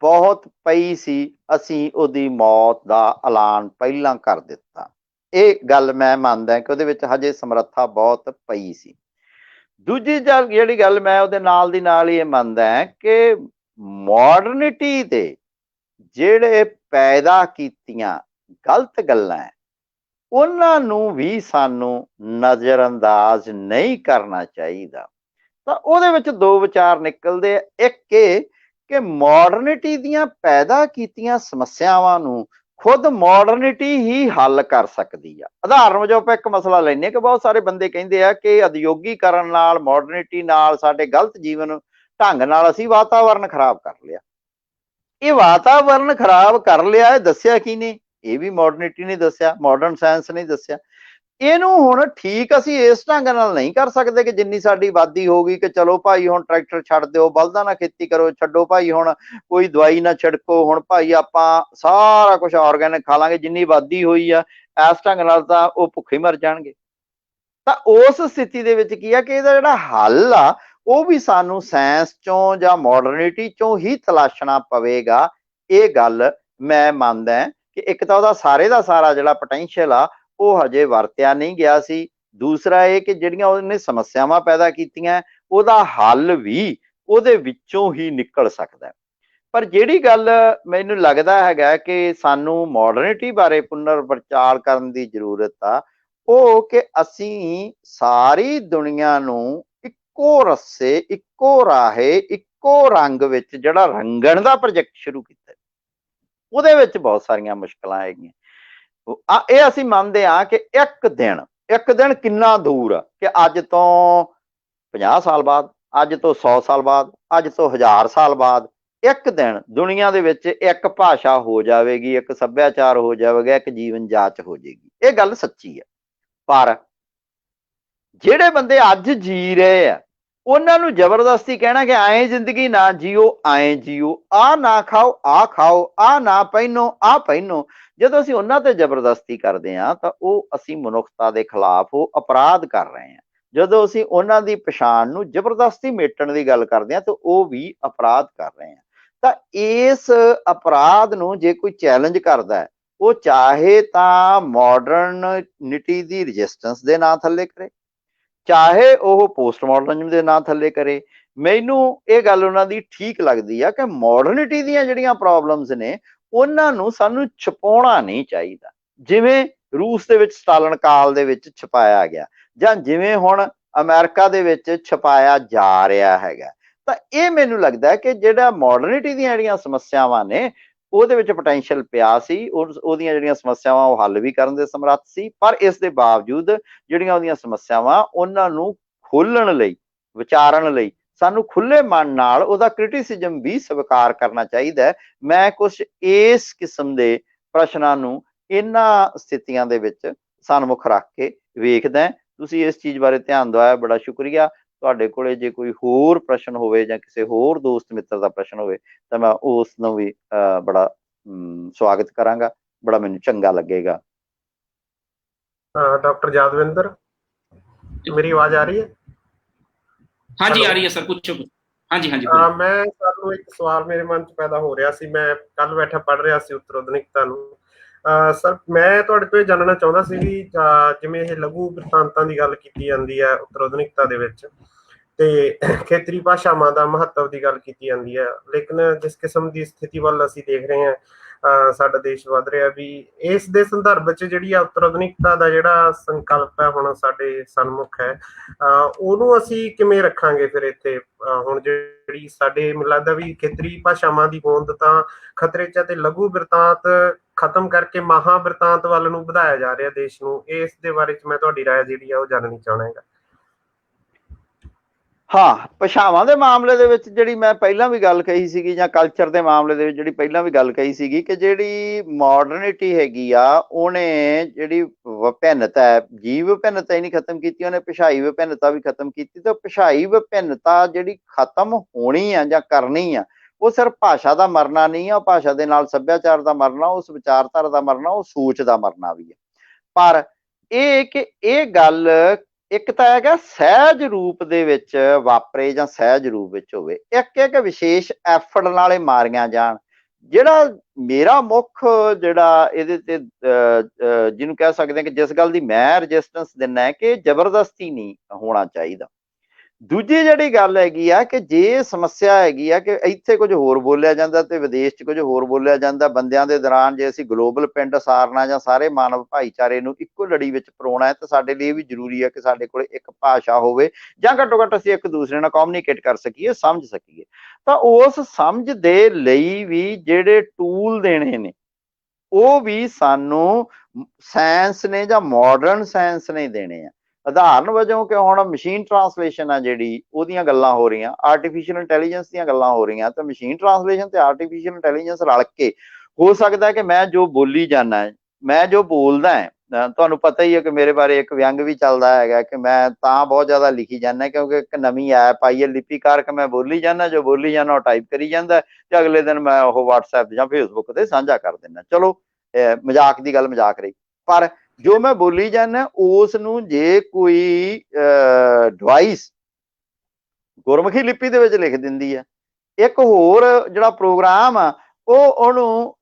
ਬਹੁਤ ਪਈ ਸੀ। ਅਸੀਂ ਉਹਦੀ ਮੌਤ ਦਾ ਐਲਾਨ ਪਹਿਲਾਂ ਕਰ ਦਿੱਤਾ। ਇਹ ਗੱਲ ਮੈਂ ਮੰਨਦਾ ਕਿ ਉਹਦੇ ਵਿੱਚ ਹਜੇ ਸਮਰੱਥਾ ਬਹੁਤ ਪਈ ਸੀ। ਦੂਜੀ ਜਿਹੜੀ ਗੱਲ ਮੈਂ ਉਹਦੇ ਨਾਲ ਦੀ ਨਾਲ ਹੀ ਇਹ ਮੰਨਦਾ ਕਿ ਮਾਡਰਨਿਟੀ ਦੇ ਜਿਹੜੇ ਪੈਦਾ ਕੀਤੀਆਂ ਗਲਤ ਗੱਲਾਂ ਹੈ, ਉਹਨਾਂ ਨੂੰ ਵੀ ਸਾਨੂੰ ਨਜ਼ਰਅੰਦਾਜ਼ ਨਹੀਂ ਕਰਨਾ ਚਾਹੀਦਾ। ਤਾਂ ਉਹਦੇ ਵਿੱਚ ਦੋ ਵਿਚਾਰ ਨਿਕਲਦੇ ਆ। ਇੱਕ ਇਹ ਕਿ ਮਾਡਰਨਿਟੀ ਦੀਆਂ ਪੈਦਾ ਕੀਤੀਆਂ ਸਮੱਸਿਆਵਾਂ ਨੂੰ ਖੁਦ ਮਾਡਰਨਿਟੀ ਹੀ ਹੱਲ ਕਰ ਸਕਦੀ ਆ। ਉਦਾਹਰਨ ਵਜੋਂ ਆਪਾਂ ਇੱਕ ਮਸਲਾ ਲੈਂਦੇ ਕਿ ਬਹੁਤ ਸਾਰੇ ਬੰਦੇ ਕਹਿੰਦੇ ਆ ਕਿ ਉਦਯੋਗੀਕਰਨ ਨਾਲ, ਮਾਡਰਨਿਟੀ ਨਾਲ, ਸਾਡੇ ਗਲਤ ਜੀਵਨ ਢੰਗ ਨਾਲ ਅਸੀਂ ਵਾਤਾਵਰਨ ਖਰਾਬ ਕਰ ਲਿਆ। ਇਹ ਵਾਤਾਵਰਨ ਖਰਾਬ ਕਰ ਲਿਆ, ਇਹ ਦੱਸਿਆ ਕੀ ਨੇ? ਇਹ ਵੀ ਮਾਡਰਨਿਟੀ ਨੇ ਦੱਸਿਆ, ਮਾਡਰਨ ਸਾਇੰਸ ਨੇ ਦੱਸਿਆ। ਇਹਨੂੰ ਹੁਣ ਠੀਕ ਅਸੀਂ ਇਸ ਢੰਗ ਨਾਲ ਨਹੀਂ ਕਰ ਸਕਦੇ ਕਿ ਜਿੰਨੀ ਸਾਡੀ ਆਬਾਦੀ ਹੋ ਗਈ ਕਿ ਚਲੋ ਭਾਈ ਹੁਣ ਟਰੈਕਟਰ ਛੱਡ ਦਿਓ, ਬਲਦਾਂ ਨਾਲ ਖੇਤੀ ਕਰੋ, ਛੱਡੋ ਭਾਈ ਹੁਣ ਕੋਈ ਦਵਾਈ ਨਾ ਛਿੜਕੋ, ਹੁਣ ਭਾਈ ਆਪਾਂ ਸਾਰਾ ਕੁਝ ਆਰਗੈਨਿਕ ਖਾ ਲਾਂਗੇ। ਜਿੰਨੀ ਆਬਾਦੀ ਹੋਈ ਆ ਇਸ ਢੰਗ ਨਾਲ ਤਾਂ ਉਹ ਭੁੱਖੇ ਮਰ ਜਾਣਗੇ। ਤਾਂ ਉਸ ਸਥਿਤੀ ਦੇ ਵਿੱਚ ਕੀ ਆ ਕਿ ਇਹਦਾ ਜਿਹੜਾ ਹੱਲ ਆ ਉਹ ਵੀ ਸਾਨੂੰ ਸਾਇੰਸ ਚੋਂ ਜਾਂ ਮਾਡਰਨਿਟੀ ਚੋਂ ਹੀ ਤਲਾਸ਼ਣਾ ਪਵੇਗਾ। ਇਹ ਗੱਲ ਮੈਂ ਮੰਨਦਾ ਕਿ ਇੱਕ ਤਾਂ ਉਹਦਾ ਸਾਰੇ ਦਾ ਸਾਰਾ ਜਿਹੜਾ ਪੋਟੈਂਸ਼ੀਅਲ ਆ ਉਹ ਹਜੇ ਵਰਤਿਆ ਨਹੀਂ ਗਿਆ ਸੀ। ਦੂਸਰਾ ਇਹ ਕਿ ਜਿਹੜੀਆਂ ਉਹਨੇ ਸਮੱਸਿਆਵਾਂ ਪੈਦਾ ਕੀਤੀਆਂ ਉਹਦਾ ਹੱਲ ਵੀ ਉਹਦੇ ਵਿੱਚੋਂ ਹੀ ਨਿਕਲ ਸਕਦਾ। ਪਰ ਜਿਹੜੀ ਗੱਲ ਮੈਨੂੰ ਲੱਗਦਾ ਹੈਗਾ ਕਿ ਸਾਨੂੰ ਮਾਡਰਨਿਟੀ ਬਾਰੇ ਪੁਨਰ ਵਿਚਾਰ ਕਰਨ ਦੀ ਜ਼ਰੂਰਤ ਆ, ਉਹ ਕਿ ਅਸੀਂ ਸਾਰੀ ਦੁਨੀਆ ਨੂੰ ਇੱਕੋ ਰੱਸੇ, ਇੱਕੋ ਰਾਹੇ, ਇੱਕੋ ਰੰਗ ਵਿੱਚ ਜਿਹੜਾ ਰੰਗਣ ਦਾ ਪ੍ਰੋਜੈਕਟ ਸ਼ੁਰੂ ਕੀਤਾ, ਉਹਦੇ ਵਿੱਚ ਬਹੁਤ ਸਾਰੀਆਂ ਮੁਸ਼ਕਲਾਂ ਹੈਗੀਆਂ। ਇਹ ਅਸੀਂ ਮੰਨਦੇ ਹਾਂ ਕਿ ਇੱਕ ਦਿਨ ਕਿੰਨਾ ਦੂਰ ਆ ਕਿ ਅੱਜ ਤੋਂ 50 ਸਾਲ ਬਾਅਦ, ਅੱਜ ਤੋਂ 100 ਸਾਲ ਬਾਅਦ, ਅੱਜ ਤੋਂ 1000 ਸਾਲ ਬਾਅਦ ਇੱਕ ਦਿਨ ਦੁਨੀਆ ਦੇ ਵਿੱਚ ਇੱਕ ਭਾਸ਼ਾ ਹੋ ਜਾਵੇਗੀ, ਇੱਕ ਸੱਭਿਆਚਾਰ ਹੋ ਜਾਵੇਗਾ, ਇੱਕ ਜੀਵਨ ਜਾਚ ਹੋ ਜਾਏਗੀ। ਇਹ ਗੱਲ ਸੱਚੀ ਹੈ। ਪਰ ਜਿਹੜੇ ਬੰਦੇ ਅੱਜ ਜੀ ਰਹੇ ਆ ਉਹਨਾਂ ਨੂੰ ਜ਼ਬਰਦਸਤੀ ਕਹਿਣਾ ਕਿ ਐਂ ਜ਼ਿੰਦਗੀ ਨਾ ਜੀਓ, ਐਂ ਜੀਓ, ਆਹ ਨਾ ਖਾਓ, ਆਹ ਖਾਓ, ਆਹ ਨਾ ਪਹਿਨੋ, ਆਹ ਪਹਿਨੋ, ਜਦੋਂ ਅਸੀਂ ਉਹਨਾਂ ਤੇ ਜ਼ਬਰਦਸਤੀ ਕਰਦੇ ਹਾਂ ਤਾਂ ਉਹ ਅਸੀਂ ਮਨੁੱਖਤਾ ਦੇ ਖਿਲਾਫ ਉਹ ਅਪਰਾਧ ਕਰ ਰਹੇ ਹਾਂ। ਜਦੋਂ ਅਸੀਂ ਉਹਨਾਂ ਦੀ ਪਛਾਣ ਨੂੰ ਜ਼ਬਰਦਸਤੀ ਮੇਟਣ ਦੀ ਗੱਲ ਕਰਦੇ ਹਾਂ ਤਾਂ ਉਹ ਵੀ ਅਪਰਾਧ ਕਰ ਰਹੇ ਹਾਂ। ਤਾਂ ਇਸ ਅਪਰਾਧ ਨੂੰ ਜੇ ਕੋਈ ਚੈਲੰਜ ਕਰਦਾ ਹੈ, ਉਹ ਚਾਹੇ ਤਾਂ ਮਾਡਰਨਿਟੀ ਦੀ ਰੈਜ਼ਿਸਟੈਂਸ ਦੇ ਨਾਂ ਥੱਲੇ ਕਰੇ, ਚਾਹੇ ਉਹ ਪੋਸਟ ਮਾਡਰਨਿਜ਼ਮ ਦੇ ਨਾਂ ਥੱਲੇ ਕਰੇ। ਮੈਨੂੰ ਇਹ ਗੱਲ ਉਹਨਾਂ ਦੀ ਠੀਕ ਲੱਗਦੀ ਆ ਕਿ ਮਾਡਰਨਿਟੀ ਦੀਆਂ ਜਿਹੜੀਆਂ ਪ੍ਰੋਬਲਮਸ ਨੇ ਉਹਨਾਂ ਨੂੰ ਸਾਨੂੰ ਛੁਪਾਉਣਾ ਨਹੀਂ ਚਾਹੀਦਾ, ਜਿਵੇਂ ਰੂਸ ਦੇ ਵਿੱਚ ਸਟਾਲਨ ਕਾਲ ਦੇ ਵਿੱਚ ਛੁਪਾਇਆ ਗਿਆ, ਜਾਂ ਜਿਵੇਂ ਹੁਣ ਅਮਰੀਕਾ ਦੇ ਵਿੱਚ ਛੁਪਾਇਆ ਜਾ ਰਿਹਾ ਹੈਗਾ। ਤਾਂ ਇਹ ਮੈਨੂੰ ਲੱਗਦਾ ਕਿ ਜਿਹੜਾ ਮਾਡਰਨਿਟੀ ਦੀਆਂ ਜਿਹੜੀਆਂ ਸਮੱਸਿਆਵਾਂ ਨੇ ਉਹਦੇ ਵਿੱਚ ਪੋਟੈਂਸ਼ੀਅਲ ਪਿਆ ਸੀ, ਉਹਦੀਆਂ ਜਿਹੜੀਆਂ ਸਮੱਸਿਆਵਾਂ ਉਹ ਹੱਲ ਵੀ ਕਰਨ ਦੇ ਸਮਰੱਥ ਸੀ, ਪਰ ਇਸ ਦੇ ਬਾਵਜੂਦ ਜਿਹੜੀਆਂ ਉਹਦੀਆਂ ਸਮੱਸਿਆਵਾਂ ਉਹਨਾਂ ਨੂੰ ਖੋਲਣ ਲਈ, ਵਿਚਾਰਨ ਲਈ ਸਾਨੂੰ ਖੁੱਲੇ ਮਨ ਨਾਲ ਉਹਦਾ ਕ੍ਰਿਟਿਸਿਜ਼ਮ ਵੀ ਸਵੀਕਾਰ ਕਰਨਾ ਚਾਹੀਦਾ ਹੈ। ਮੈਂ ਕੁਛ ਇਸ ਕਿਸਮ ਦੇ ਪ੍ਰਸ਼ਨਾਂ ਨੂੰ ਇਹਨਾਂ ਸਥਿਤੀਆਂ ਦੇ ਵਿੱਚ ਸਨਮੁਖ ਰੱਖ ਕੇ ਵੇਖਦਾ। ਤੁਸੀਂ ਇਸ ਚੀਜ਼ ਬਾਰੇ ਧਿਆਨ ਦਿਵਾਇਆ, ਬੜਾ ਸ਼ੁਕਰੀਆ। ਤੁਹਾਡੇ ਕੋਲੇ ਜੇ ਕੋਈ ਹੋਰ ਪ੍ਰਸ਼ਨ ਹੋਵੇ ਜਾਂ ਕਿਸੇ ਹੋਰ ਦੋਸਤ ਮਿੱਤਰ ਦਾ ਪ੍ਰਸ਼ਨ ਹੋਵੇ ਤਾਂ ਮੈਂ ਉਸ ਨੂੰ ਵੀ ਬੜਾ ਸਵਾਗਤ ਕਰਾਂਗਾ, ਬੜਾ ਮੈਨੂੰ ਚੰਗਾ ਲੱਗੇਗਾ। ਡਾਕਟਰ ਯਾਦਵਿੰਦਰ, ਮੇਰੀ ਆਵਾਜ਼ ਆ ਰਹੀ ਹੈ? ਹਾਂਜੀ ਆ ਰਹੀ ਹੈ ਸਰ, ਪੁੱਛੋ। ਹਾਂਜੀ ਹਾਂਜੀ ਮੈਂ ਸਾਨੂੰ ਇੱਕ ਸਵਾਲ ਮੇਰੇ ਮਨ ਚ ਪੈਦਾ ਹੋ ਰਿਹਾ ਸੀ, ਮੈਂ ਕੱਲ ਬੈਠਾ ਪੜ੍ਹ ਰਿਹਾ ਸੀ ਉੱਤਰ ਆਧੁਨਿਕਤਾ ਨੂੰ। ਸਰ ਮੈਂ ਤੁਹਾਡੇ ਤੋਂ ਇਹ ਜਾਣਨਾ ਚਾਹੁੰਦਾ ਸੀ ਵੀ ਜਿਵੇਂ ਇਹ ਲਘੂ ਬਿਰਤਾਂਤਾਂ ਦੀ ਗੱਲ ਕੀਤੀ ਜਾਂਦੀ ਹੈ ਉੱਤਰ ਆਧੁਨਿਕਤਾ ਦੇ ਵਿੱਚ, ਤੇ ਖੇਤਰੀ ਭਾਸ਼ਾਵਾਂ ਦਾ ਮਹੱਤਵ ਦੀ ਗੱਲ ਕੀਤੀ ਜਾਂਦੀ ਹੈ, ਲੇਕਿਨ ਜਿਸ ਕਿਸਮ ਦੀ ਸਥਿਤੀ ਵੱਲ ਅਸੀਂ ਦੇਖ ਰਹੇ ਹਾਂ, ਸਾਡਾ ਦੇਸ਼ ਵੱਧ ਰਿਹਾ, ਵੀ ਇਸ ਦੇ ਸੰਦਰਭ ਚ ਜਿਹੜੀ ਆ ਉੱਤਰ ਆਧੁਨਿਕਤਾ ਦਾ ਜਿਹੜਾ ਸੰਕਲਪ ਹੈ ਹੁਣ ਸਾਡੇ ਸਨਮੁਖ ਹੈ, ਉਹਨੂੰ ਅਸੀਂ ਕਿਵੇਂ ਰੱਖਾਂਗੇ ਫਿਰ ਇੱਥੇ? ਹੁਣ ਜਿਹੜੀ ਸਾਡੇ ਮੈਨੂੰ ਲੱਗਦਾ ਵੀ ਖੇਤਰੀ ਭਾਸ਼ਾਵਾਂ ਦੀ ਹੋਂਦ ਤਾਂ ਖਤਰੇ ਚ, ਤੇ ਲਘੂ ਬਿਰਤਾਂਤ ਖਤਮ ਕਰਕੇ ਮਹਾ ਬਿਰਤਾਂਤ ਵੱਲ ਨੂੰ ਵਧਾਇਆ ਜਾ ਰਿਹਾ ਦੇਸ਼ ਨੂੰ। ਇਸ ਦੇ ਬਾਰੇ ਚ ਮੈਂ ਤੁਹਾਡੀ ਰਾਏ ਜਿਹੜੀ ਆ ਉਹ ਜਾਣਨੀ ਚਾਹੁੰਦਾ। ਹਾਂ, ਭਾਸ਼ਾਵਾਂ ਦੇ ਮਾਮਲੇ ਦੇ ਵਿੱਚ ਜਿਹੜੀ ਮੈਂ ਪਹਿਲਾਂ ਵੀ ਗੱਲ ਕਹੀ ਸੀਗੀ, ਜਾਂ ਕਲਚਰ ਦੇ ਮਾਮਲੇ ਦੇ ਵਿੱਚ ਜਿਹੜੀ ਪਹਿਲਾਂ ਵੀ ਗੱਲ ਕਹੀ ਸੀਗੀ, ਕਿ ਜਿਹੜੀ ਮਾਡਰਨਿਟੀ ਹੈਗੀ ਆ ਉਹਨੇ ਜਿਹੜੀ ਵਿਭਿੰਨਤਾ ਹੈ, ਜੀਵ ਵਿਭਿੰਨਤਾ ਹੀ ਨਹੀਂ ਖਤਮ ਕੀਤੀ, ਉਹਨੇ ਭਾਸ਼ਾਈ ਵਿਭਿੰਨਤਾ ਵੀ ਖਤਮ ਕੀਤੀ। ਤੇ ਭਾਸ਼ਾਈ ਵਿਭਿੰਨਤਾ ਜਿਹੜੀ ਖਤਮ ਹੋਣੀ ਆ ਜਾਂ ਕਰਨੀ ਆ, ਉਹ ਸਿਰਫ ਭਾਸ਼ਾ ਦਾ ਮਰਨਾ ਨਹੀਂ ਆ, ਭਾਸ਼ਾ ਦੇ ਨਾਲ ਸੱਭਿਆਚਾਰ ਦਾ ਮਰਨਾ, ਉਸ ਵਿਚਾਰਧਾਰਾ ਦਾ ਮਰਨਾ, ਉਹ ਸੋਚ ਦਾ ਮਰਨਾ ਵੀ ਹੈ। ਪਰ ਇਹ ਕਿ ਇਹ ਗੱਲ ਇੱਕ ਤਾਂ ਹੈਗਾ ਸਹਿਜ ਰੂਪ ਦੇ ਵਿੱਚ ਵਾਪਰੇ ਜਾਂ ਸਹਿਜ ਰੂਪ ਵਿੱਚ ਹੋਵੇ, ਇੱਕ ਵਿਸ਼ੇਸ਼ ਐਫਰਟ ਨਾਲੇ ਮਾਰੀਆਂ ਜਾਣ। ਜਿਹੜਾ ਮੇਰਾ ਮੁੱਖ ਜਿਹੜਾ ਇਹਦੇ ਤੇ ਜਿਹਨੂੰ ਕਹਿ ਸਕਦੇ ਹਾਂ ਕਿ ਜਿਸ ਗੱਲ ਦੀ ਮੈਂ ਰਜਿਸਟੈਂਸ ਦਿੰਦਾ ਹੈ ਕਿ ਜ਼ਬਰਦਸਤੀ ਨਹੀਂ ਹੋਣਾ ਚਾਹੀਦਾ। ਦੂਜੀ ਜਿਹੜੀ ਗੱਲ ਹੈਗੀ ਆ ਕਿ ਜੇ ਸਮੱਸਿਆ ਹੈਗੀ ਆ ਕਿ ਇੱਥੇ ਕੁਝ ਹੋਰ ਬੋਲਿਆ ਜਾਂਦਾ ਤੇ ਵਿਦੇਸ਼ 'ਚ ਕੁਝ ਹੋਰ ਬੋਲਿਆ ਜਾਂਦਾ, ਬੰਦਿਆਂ ਦੇ ਦੌਰਾਨ ਜੇ ਅਸੀਂ ਗਲੋਬਲ ਪਿੰਡ ਸਾਰਨਾ ਜਾਂ ਸਾਰੇ ਮਾਨਵ ਭਾਈਚਾਰੇ ਨੂੰ ਇੱਕੋ ਲੜੀ ਵਿੱਚ ਪਰੋਣਾ ਹੈ, ਤਾਂ ਸਾਡੇ ਲਈ ਇਹ ਵੀ ਜ਼ਰੂਰੀ ਹੈ ਕਿ ਸਾਡੇ ਕੋਲ ਇੱਕ ਭਾਸ਼ਾ ਹੋਵੇ, ਜਾਂ ਘੱਟੋ ਘੱਟ ਅਸੀਂ ਇੱਕ ਦੂਸਰੇ ਨਾਲ ਕਮਿਊਨੀਕੇਟ ਕਰ ਸਕੀਏ, ਸਮਝ ਸਕੀਏ। ਤਾਂ ਉਸ ਸਮਝ ਦੇ ਲਈ ਵੀ ਜਿਹੜੇ ਟੂਲ ਦੇਣੇ ਨੇ ਉਹ ਵੀ ਸਾਨੂੰ ਸਾਇੰਸ ਨੇ ਜਾਂ ਮਾਡਰਨ ਸਾਇੰਸ ਨੇ ਦੇਣੇ ਆ। ਉਦਾਹਰਨ ਵਜੋਂ ਕਿ ਹੁਣ ਮਸ਼ੀਨ ਟਰਾਂਸਲੇਸ਼ਨ ਆ ਜਿਹੜੀ, ਉਹਦੀਆਂ ਗੱਲਾਂ ਹੋ ਰਹੀਆਂ, ਆਰਟੀਫਿਸ਼ੀਅਲ ਇੰਟੈਲੀਜੈਂਸ ਦੀਆਂ ਗੱਲਾਂ ਹੋ ਰਹੀਆਂ, ਤਾਂ ਮਸ਼ੀਨ ਟਰਾਂਸਲੇਸ਼ਨ ਤੇ ਆਰਟੀਫਿਸ਼ੀਅਲ ਇੰਟੈਲੀਜੈਂਸ ਰਲ ਕੇ ਹੋ ਸਕਦਾ ਕਿ ਮੈਂ ਜੋ ਬੋਲੀ ਜਾਂਦਾ, ਮੈਂ ਜੋ ਬੋਲਦਾ ਹੈ, ਤੁਹਾਨੂੰ ਪਤਾ ਹੀ ਹੈ ਕਿ ਮੇਰੇ ਬਾਰੇ ਇੱਕ ਵਿਅੰਗ ਵੀ ਚੱਲਦਾ ਹੈਗਾ ਕਿ ਮੈਂ ਤਾਂ ਬਹੁਤ ਜ਼ਿਆਦਾ ਲਿਖੀ ਜਾਂਦਾ ਕਿਉਂਕਿ ਇੱਕ ਨਵੀਂ ਐਪ ਆਈ ਹੈ ਲਿਪੀਕਾਰ, ਕਿ ਮੈਂ ਬੋਲੀ ਜਾਂਦਾ, ਜੋ ਬੋਲੀ ਜਾਂਦਾ ਉਹ ਟਾਈਪ ਕਰੀ ਜਾਂਦਾ, ਤੇ ਅਗਲੇ ਦਿਨ ਮੈਂ ਉਹ WhatsApp ਜਾਂ Facebook ਤੇ ਸਾਂਝਾ ਕਰ ਦਿੰਦਾ। ਚਲੋ ਮਜ਼ਾਕ ਦੀ ਗੱਲ ਮਜ਼ਾਕ ਰਹੀ, ਪਰ ਜੋ ਮੈਂ ਬੋਲੀ ਜਾਂਦਾ ਉਸ ਨੂੰ ਜੇ ਕੋਈ ਡਿਵਾਈਸ ਗੁਰਮੁਖੀ ਲਿਪੀ ਦੇ ਵਿੱਚ ਲਿਖ ਦਿੰਦੀ ਹੈ, ਇੱਕ ਹੋਰ ਜਿਹੜਾ ਪ੍ਰੋਗਰਾਮ ਆ ਉਹ ਉਹਨੂੰ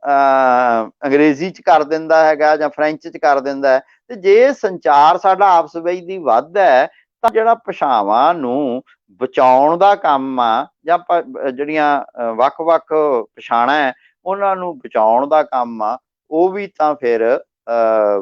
ਅੰਗਰੇਜ਼ੀ 'ਚ ਕਰ ਦਿੰਦਾ ਹੈਗਾ ਜਾਂ ਫਰੈਂਚ 'ਚ ਕਰ ਦਿੰਦਾ ਹੈ, ਤੇ ਜੇ ਸੰਚਾਰ ਸਾਡਾ ਆਪਸ ਵਿੱਚ ਦੀ ਵੱਧ ਹੈ ਤਾਂ ਜਿਹੜਾ ਭਾਸ਼ਾਵਾਂ ਨੂੰ ਬਚਾਉਣ ਦਾ ਕੰਮ ਆ ਜਾਂ ਜਿਹੜੀਆਂ ਵੱਖ-ਵੱਖ ਪਛਾਣਾਂ ਹੈ ਉਹਨਾਂ ਨੂੰ ਬਚਾਉਣ ਦਾ ਕੰਮ ਆ, ਉਹ ਵੀ ਤਾਂ ਫਿਰ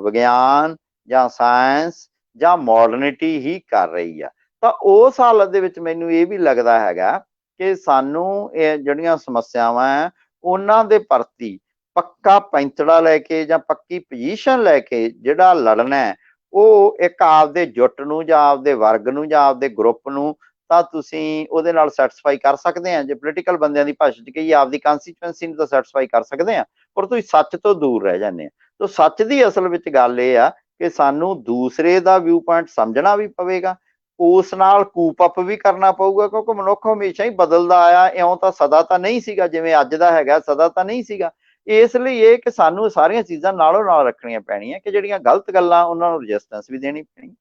ਵਿਗਿਆਨ ਜਾਂ ਸਾਇੰਸ ਜਾਂ ਮਾਡਰਨਿਟੀ ਹੀ ਕਰ ਰਹੀ ਆ। ਤਾਂ ਉਸ ਹਾਲਤ ਦੇ ਵਿੱਚ ਮੈਨੂੰ ਇਹ ਵੀ ਲੱਗਦਾ ਹੈਗਾ ਕਿ ਸਾਨੂੰ ਇਹ ਜਿਹੜੀਆਂ ਸਮੱਸਿਆਵਾਂ ਹੈ ਉਹਨਾਂ ਦੇ ਪ੍ਰਤੀ ਪੱਕਾ ਪੈਂਤੜਾ ਲੈ ਕੇ ਜਾਂ ਪੱਕੀ ਪੋਜੀਸ਼ਨ ਲੈ ਕੇ ਜਿਹੜਾ ਲੜਨਾ ਹੈ, ਉਹ ਇੱਕ ਆਪਦੇ ਜੁੱਟ ਨੂੰ ਜਾਂ ਆਪਦੇ ਵਰਗ ਨੂੰ ਜਾਂ ਆਪਦੇ ਗਰੁੱਪ ਨੂੰ ਤਾਂ ਤੁਸੀਂ ਉਹਦੇ ਨਾਲ ਸੈਟੀਸਫਾਈ ਕਰ ਸਕਦੇ ਆ। ਜੇ ਪੋਲੀਟੀਕਲ ਬੰਦਿਆਂ ਦੀ ਭਾਸ਼ਾ 'ਚ ਕਹੀਏ, ਆਪਦੀ ਕੰਸਟੀਚੁਐਂਸੀ ਨੂੰ ਤਾਂ ਸੈਟੀਸਫਾਈ ਕਰ ਸਕਦੇ ਆ, ਪਰ ਤੁਸੀਂ ਸੱਚ ਤੋਂ ਦੂਰ ਰਹਿ ਜਾਂਦੇ ਆ। ਤਾਂ ਸੱਚ ਦੀ ਅਸਲ ਵਿੱਚ ਗੱਲ ਇਹ ਆ ਕਿ ਸਾਨੂੰ ਦੂਸਰੇ ਦਾ ਵਿਊ ਪੁਆਇੰਟ ਸਮਝਣਾ ਵੀ ਪਵੇਗਾ, ਉਸ ਨਾਲ ਕੂਪ ਅਪ ਵੀ ਕਰਨਾ ਪਊਗਾ, ਕਿਉਂਕਿ ਮਨੁੱਖ ਹਮੇਸ਼ਾ ਹੀ ਬਦਲਦਾ ਆਇਆ, ਇਉਂ ਤਾਂ ਸਦਾ ਤਾਂ ਨਹੀਂ ਸੀਗਾ ਜਿਵੇਂ ਅੱਜ ਦਾ ਹੈਗਾ, ਸਦਾ ਤਾਂ ਨਹੀਂ ਸੀਗਾ। ਇਸ ਲਈ ਇਹ ਕਿ ਸਾਨੂੰ ਸਾਰੀਆਂ ਚੀਜ਼ਾਂ ਨਾਲੋਂ ਨਾਲ ਰੱਖਣੀਆਂ ਪੈਣੀਆਂ ਕਿ ਜਿਹੜੀਆਂ ਗਲਤ ਗੱਲਾਂ ਉਹਨਾਂ ਨੂੰ ਰਜਿਸਟੈਂਸ ਵੀ ਦੇਣੀ ਪੈਣੀ,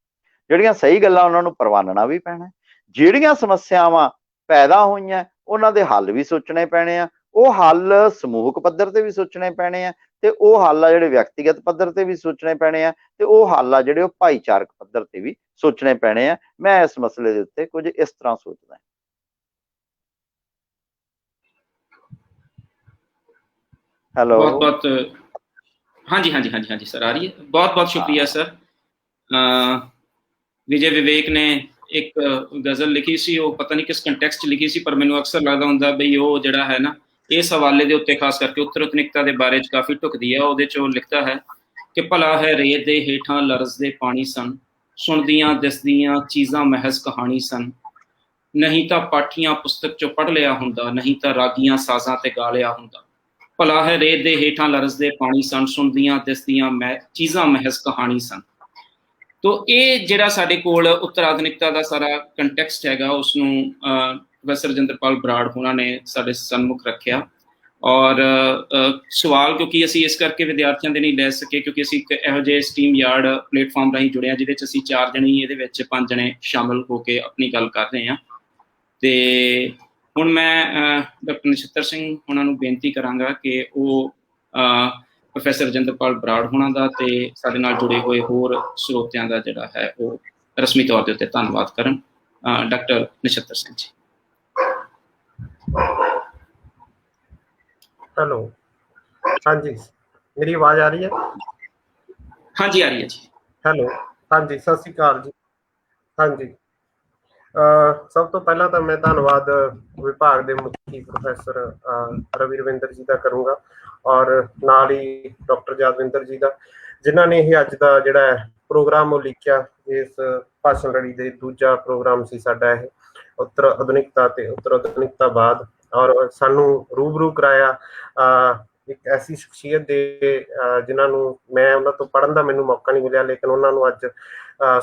ਜਿਹੜੀਆਂ ਸਹੀ ਗੱਲਾਂ ਉਹਨਾਂ ਨੂੰ ਪ੍ਰਵਾਨਣਾ ਵੀ ਪੈਣਾ, ਜਿਹੜੀਆਂ ਸਮੱਸਿਆਵਾਂ ਪੈਦਾ ਹੋਈਆਂ ਉਹਨਾਂ ਦੇ ਹੱਲ ਵੀ ਸੋਚਣੇ ਪੈਣੇ ਆ, ਉਹ ਹੱਲ ਸਮੂਹਕ ਪੱਧਰ ਤੇ ਵੀ ਸੋਚਣੇ ਪੈਣੇ ਆ, ਤੇ ਉਹ ਹੱਲ ਆ ਜਿਹੜੇ ਵਿਅਕਤੀਗਤ ਪੱਧਰ ਤੇ ਵੀ ਸੋਚਣੇ ਪੈਣੇ ਆ, ਤੇ ਉਹ ਹੱਲ ਆ ਜਿਹੜੇ ਉਹ ਭਾਈਚਾਰਕ ਪੱਧਰ ਤੇ ਵੀ ਸੋਚਣੇ ਪੈਣੇ ਆ। ਮੈਂ ਇਸ ਮਸਲੇ ਦੇ ਉੱਤੇ ਕੁਝ ਇਸ ਤਰ੍ਹਾਂ ਸੋਚਦਾ। ਹੈਲੋ, ਬਹੁਤ ਹਾਂਜੀ ਹਾਂਜੀ ਹਾਂਜੀ ਹਾਂਜੀ ਸਰ, ਆ ਰਹੀ ਹੈ। ਬਹੁਤ ਬਹੁਤ ਸ਼ੁਕਰੀਆ ਸਰ। ਵਿਜੇ ਵਿਵੇਕ ਨੇ ਇੱਕ ਗਜ਼ਲ ਲਿਖੀ ਸੀ, ਉਹ ਪਤਾ ਨਹੀਂ ਕਿਸ ਕੰਟੈਕਸਟ 'ਚ ਲਿਖੀ ਸੀ, ਪਰ ਮੈਨੂੰ ਅਕਸਰ ਲੱਗਦਾ ਹੁੰਦਾ ਬਈ ਉਹ ਜਿਹੜਾ ਹੈ ਨਾ इस हवाले के उत्ते खास करके उत्तर आधुनिकता के बारे काफ़ी ढुकदी है। ਉਹਦੇ 'ਚ लिखता है कि भला है रेत दे हेठां लरसदे पानी सन, सुनदियां दिसदियां चीज़ां महज कहानी सन, नहीं तां पाठियां पुस्तक 'चों पढ़ लिया हुंदा, नहीं तां रागियां साज़ां ते गा लिया हुंदा। भला है रेत दे हेठां लरसदे पानी सन, सुनदियां दिसदियां चीज़ां महज कहानी सन। तो ये ਜਿਹੜਾ ਸਾਡੇ ਕੋਲ ਉੱਤਰ ਆਧੁਨਿਕਤਾ ਦਾ ਸਾਰਾ ਕੰਟੈਕਸਟ ਹੈਗਾ ਉਸਨੂੰ ਪ੍ਰੋਫੈਸਰ ਰਜਿੰਦਰਪਾਲ ਬਰਾੜ ਹੋਣਾ ਨੇ ਸਾਡੇ ਸਨਮੁਖ ਰੱਖਿਆ। ਔਰ ਸਵਾਲ ਕਿਉਂਕਿ ਅਸੀਂ ਇਸ ਕਰਕੇ ਵਿਦਿਆਰਥੀਆਂ ਦੇ ਨਹੀਂ ਲੈ ਸਕੇ ਕਿਉਂਕਿ ਅਸੀਂ ਇੱਕ ਇਹੋ ਜਿਹੇ ਸਟੀਮ ਯਾਰਡ ਪਲੇਟਫਾਰਮ ਰਾਹੀਂ ਜੁੜੇ ਹਾਂ ਜਿਹਦੇ 'ਚ ਅਸੀਂ 4 ਜਣੇ ਹੀ ਇਹਦੇ ਵਿੱਚ 5 ਜਣੇ ਸ਼ਾਮਲ ਹੋ ਕੇ ਆਪਣੀ ਗੱਲ ਕਰ ਰਹੇ ਹਾਂ। ਤੇ ਹੁਣ ਮੈਂ ਡਾਕਟਰ ਨਛੱਤਰ ਸਿੰਘ ਉਹਨਾਂ ਨੂੰ ਬੇਨਤੀ ਕਰਾਂਗਾ ਕਿ ਉਹ ਪ੍ਰੋਫੈਸਰ ਰਜਿੰਦਰਪਾਲ ਬਰਾੜ ਹੋਣਾ ਦਾ ਤੇ ਸਾਡੇ ਨਾਲ ਜੁੜੇ ਹੋਏ ਹੋਰ ਸਰੋਤਿਆਂ ਦਾ ਜਿਹੜਾ ਹੈ ਉਹ ਰਸਮੀ ਤੌਰ ਦੇ ਉੱਤੇ ਧੰਨਵਾਦ ਕਰਨ। ਡਾਕਟਰ ਨਛੱਤਰ ਸਿੰਘ ਜੀ। हेलो, हाँ जी, मेरी आवाज आ रही है? हाँ जी, आ रही है जी। हेलो, हाँ जी, सत श्री अकाल जी। हाँ जी, ਸਭ ਤੋਂ ਪਹਿਲਾਂ ਤਾਂ ਮੈਂ ਧੰਨਵਾਦ ਵਿਭਾਗ ਦੇ ਮੁਖੀ ਪ੍ਰੋਫੈਸਰ ਰਵੀ ਰਵਿੰਦਰ ਜੀ ਦਾ ਕਰੂੰਗਾ ਔਰ ਨਾਲ ਹੀ ਡਾਕਟਰ ਯਾਦਵਿੰਦਰ ਜੀ ਦਾ, ਜਿਨ੍ਹਾਂ ਨੇ ਇਹ ਅੱਜ ਦਾ ਜਿਹੜਾ ਪ੍ਰੋਗਰਾਮ ਉਹ ਲਿਖਿਆ। ਇਸ ਭਾਸ਼ਣ ਲੜੀ ਦੇ ਦੂਜਾ ਪ੍ਰੋਗਰਾਮ ਸੀ ਸਾਡਾ ਇਹ ਉੱਤਰ ਆਧੁਨਿਕਤਾ ਤੇ ਉੱਤਰ ਆਧੁਨਿਕਤਾਵਾਦ, ਔਰ ਸਾਨੂੰ ਰੂਬਰੂ ਕਰਾਇਆ ਇੱਕ ਐਸੀ ਸ਼ਖਸੀਅਤ ਦੇ ਜਿਨ੍ਹਾਂ ਨੂੰ ਮੈਂ ਉਹਨਾਂ ਤੋਂ ਪੜ੍ਹਨ ਦਾ ਮੈਨੂੰ ਮੌਕਾ ਨਹੀਂ ਮਿਲਿਆ, ਲੇਕਿਨ ਉਹਨਾਂ ਨੂੰ ਅੱਜ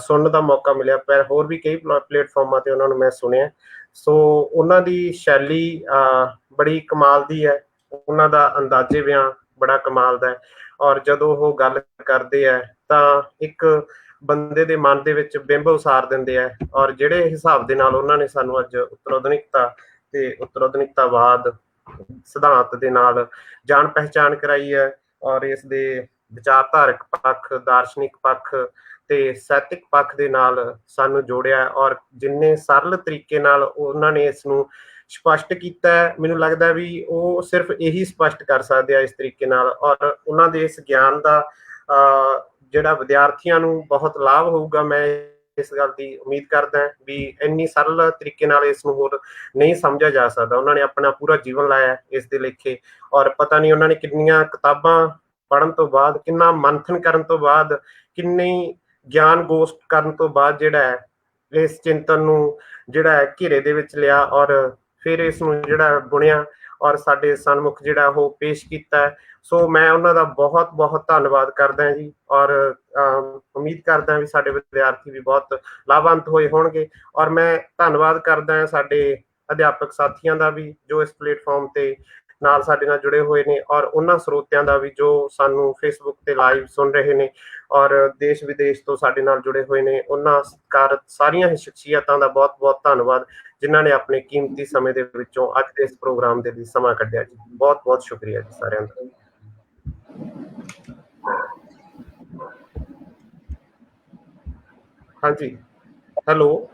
ਸੁਣਨ ਦਾ ਮੌਕਾ ਮਿਲਿਆ। ਪਰ ਹੋਰ ਵੀ ਕਈ ਪਲੇਟਫਾਰਮਾਂ ਤੇ ਉਹਨਾਂ ਨੂੰ ਮੈਂ ਸੁਣਿਆ। ਸੋ ਉਹਨਾਂ ਦੀ ਸ਼ੈਲੀ ਬੜੀ ਕਮਾਲ ਦੀ ਹੈ, ਉਹਨਾਂ ਦਾ ਅੰਦਾਜ਼ੇ ਬਿਆਨ ਬੜਾ ਕਮਾਲ ਦਾ ਹੈ, ਔਰ ਜਦੋਂ ਉਹ ਗੱਲ ਕਰਦੇ ਹੈ ਤਾਂ ਇੱਕ ਬੰਦੇ ਦੇ ਮਨ ਦੇ ਵਿੱਚ ਬਿੰਬ ਉਸਾਰ ਦਿੰਦੇ ਹੈ। ਔਰ ਜਿਹੜੇ ਹਿਸਾਬ ਦੇ ਨਾਲ ਉਹਨਾਂ ਨੇ ਸਾਨੂੰ ਅੱਜ ਉੱਤਰ ਆਧੁਨਿਕਤਾ ਤੇ ਉੱਤਰ ਆਧੁਨਿਕਤਾਵਾਦ ਸਿਧਾਂਤ ਦੇ ਨਾਲ ਜਾਣ ਪਹਿਚਾਣ ਕਰਾਈ ਹੈ, ਔਰ ਇਸ ਦੇ ਵਿਚਾਰਧਾਰਕ ਪੱਖ, ਦਾਰਸ਼ਨਿਕ ਪੱਖ ਤੇ ਸਾਹਿਤਿਕ ਪੱਖ ਦੇ ਨਾਲ ਸਾਨੂੰ ਜੋੜਿਆ, ਔਰ ਜਿੰਨੇ ਸਰਲ ਤਰੀਕੇ ਨਾਲ ਉਹਨਾਂ ਨੇ ਇਸ ਨੂੰ ਸਪਸ਼ਟ ਕੀਤਾ ਹੈ, ਮੈਨੂੰ ਲੱਗਦਾ ਵੀ ਉਹ ਸਿਰਫ ਇਹੀ ਸਪਸ਼ਟ ਕਰ ਸਕਦੇ ਆ ਇਸ ਤਰੀਕੇ ਨਾਲ। ਔਰ ਉਹਨਾਂ ਦੇ ਇਸ ਗਿਆਨ ਦਾ ਜਿਹੜਾ ਵਿਦਿਆਰਥੀਆਂ ਨੂੰ ਬਹੁਤ ਲਾਭ ਹੋਊਗਾ, ਮੈਂ ਇਸ ਗੱਲ ਦੀ ਉਮੀਦ ਕਰਦਾ ਵੀ ਇੰਨੀ ਸਰਲ ਤਰੀਕੇ ਨਾਲ ਇਸ ਨੂੰ ਹੋਰ ਨਹੀਂ ਸਮਝਿਆ ਜਾ ਸਕਦਾ। ਉਹਨਾਂ ਨੇ ਆਪਣਾ ਪੂਰਾ ਜੀਵਨ ਲਾਇਆ ਇਸ ਦੇ ਲੇਖੇ, ਔਰ ਪਤਾ ਨਹੀਂ ਉਹਨਾਂ ਨੇ ਕਿੰਨੀਆਂ ਕਿਤਾਬਾਂ ਪੜ੍ਹਨ ਤੋਂ ਬਾਅਦ, ਕਿੰਨਾ ਮੰਥਨ ਕਰਨ ਤੋਂ ਬਾਅਦ, ਕਿੰਨੀ ਗਿਆਨ ਗੋਸ਼ਟ ਕਰਨ ਤੋਂ ਬਾਅਦ ਜਿਹੜਾ ਹੈ ਇਸ ਚਿੰਤਨ ਨੂੰ ਜਿਹੜਾ ਹੈ ਘੇਰੇ ਦੇ ਵਿੱਚ ਲਿਆ, ਔਰ ਫਿਰ ਇਸ ਨੂੰ ਜਿਹੜਾ ਬੁਣਿਆ ਔਰ ਸਾਡੇ ਸਨਮੁਖ ਜਿਹੜਾ ਉਹ ਪੇਸ਼ ਕੀਤਾ ਹੈ। ਸੋ ਮੈਂ ਉਹਨਾਂ ਦਾ ਬਹੁਤ ਬਹੁਤ ਧੰਨਵਾਦ ਕਰਦਾ ਜੀ, ਔਰ ਉਮੀਦ ਕਰਦਾ ਵੀ ਸਾਡੇ ਵਿਦਿਆਰਥੀ ਵੀ ਬਹੁਤ ਲਾਭਵੰਤ ਹੋਏ ਹੋਣਗੇ। ਔਰ ਮੈਂ ਧੰਨਵਾਦ ਕਰਦਾ ਸਾਡੇ ਅਧਿਆਪਕ ਸਾਥੀਆਂ ਦਾ ਵੀ ਜੋ ਇਸ ਪਲੇਟਫਾਰਮ ਤੇ ਨਾਲ ਸਾਡੇ ਨਾਲ ਜੁੜੇ ਹੋਏ ਨੇ, ਔਰ ਉਹਨਾਂ ਸਰੋਤਿਆਂ ਦਾ ਵੀ ਜੋ ਸਾਨੂੰ ਫੇਸਬੁੱਕ ਤੇ ਲਾਈਵ ਸੁਣ ਰਹੇ ਨੇ ਔਰ ਦੇਸ਼ ਵਿਦੇਸ਼ ਤੋਂ ਸਾਡੇ ਨਾਲ ਜੁੜੇ ਹੋਏ ਨੇ। ਉਹਨਾਂ ਸਤਿਕਾਰਤ ਸਾਰੀਆਂ ਹੀ ਸ਼ਖਸੀਅਤਾਂ ਦਾ ਬਹੁਤ ਬਹੁਤ ਧੰਨਵਾਦ ਜਿਨ੍ਹਾਂ ਨੇ ਆਪਣੇ ਕੀਮਤੀ ਸਮੇਂ ਦੇ ਵਿੱਚੋਂ ਅੱਜ ਦੇ ਇਸ ਪ੍ਰੋਗਰਾਮ ਦੇ ਲਈ ਸਮਾਂ ਕੱਢਿਆ ਜੀ। ਬਹੁਤ ਬਹੁਤ ਸ਼ੁਕਰੀਆ ਜੀ ਸਾਰਿਆਂ ਦਾ। ਹਾਂਜੀ, ਹੈਲੋ।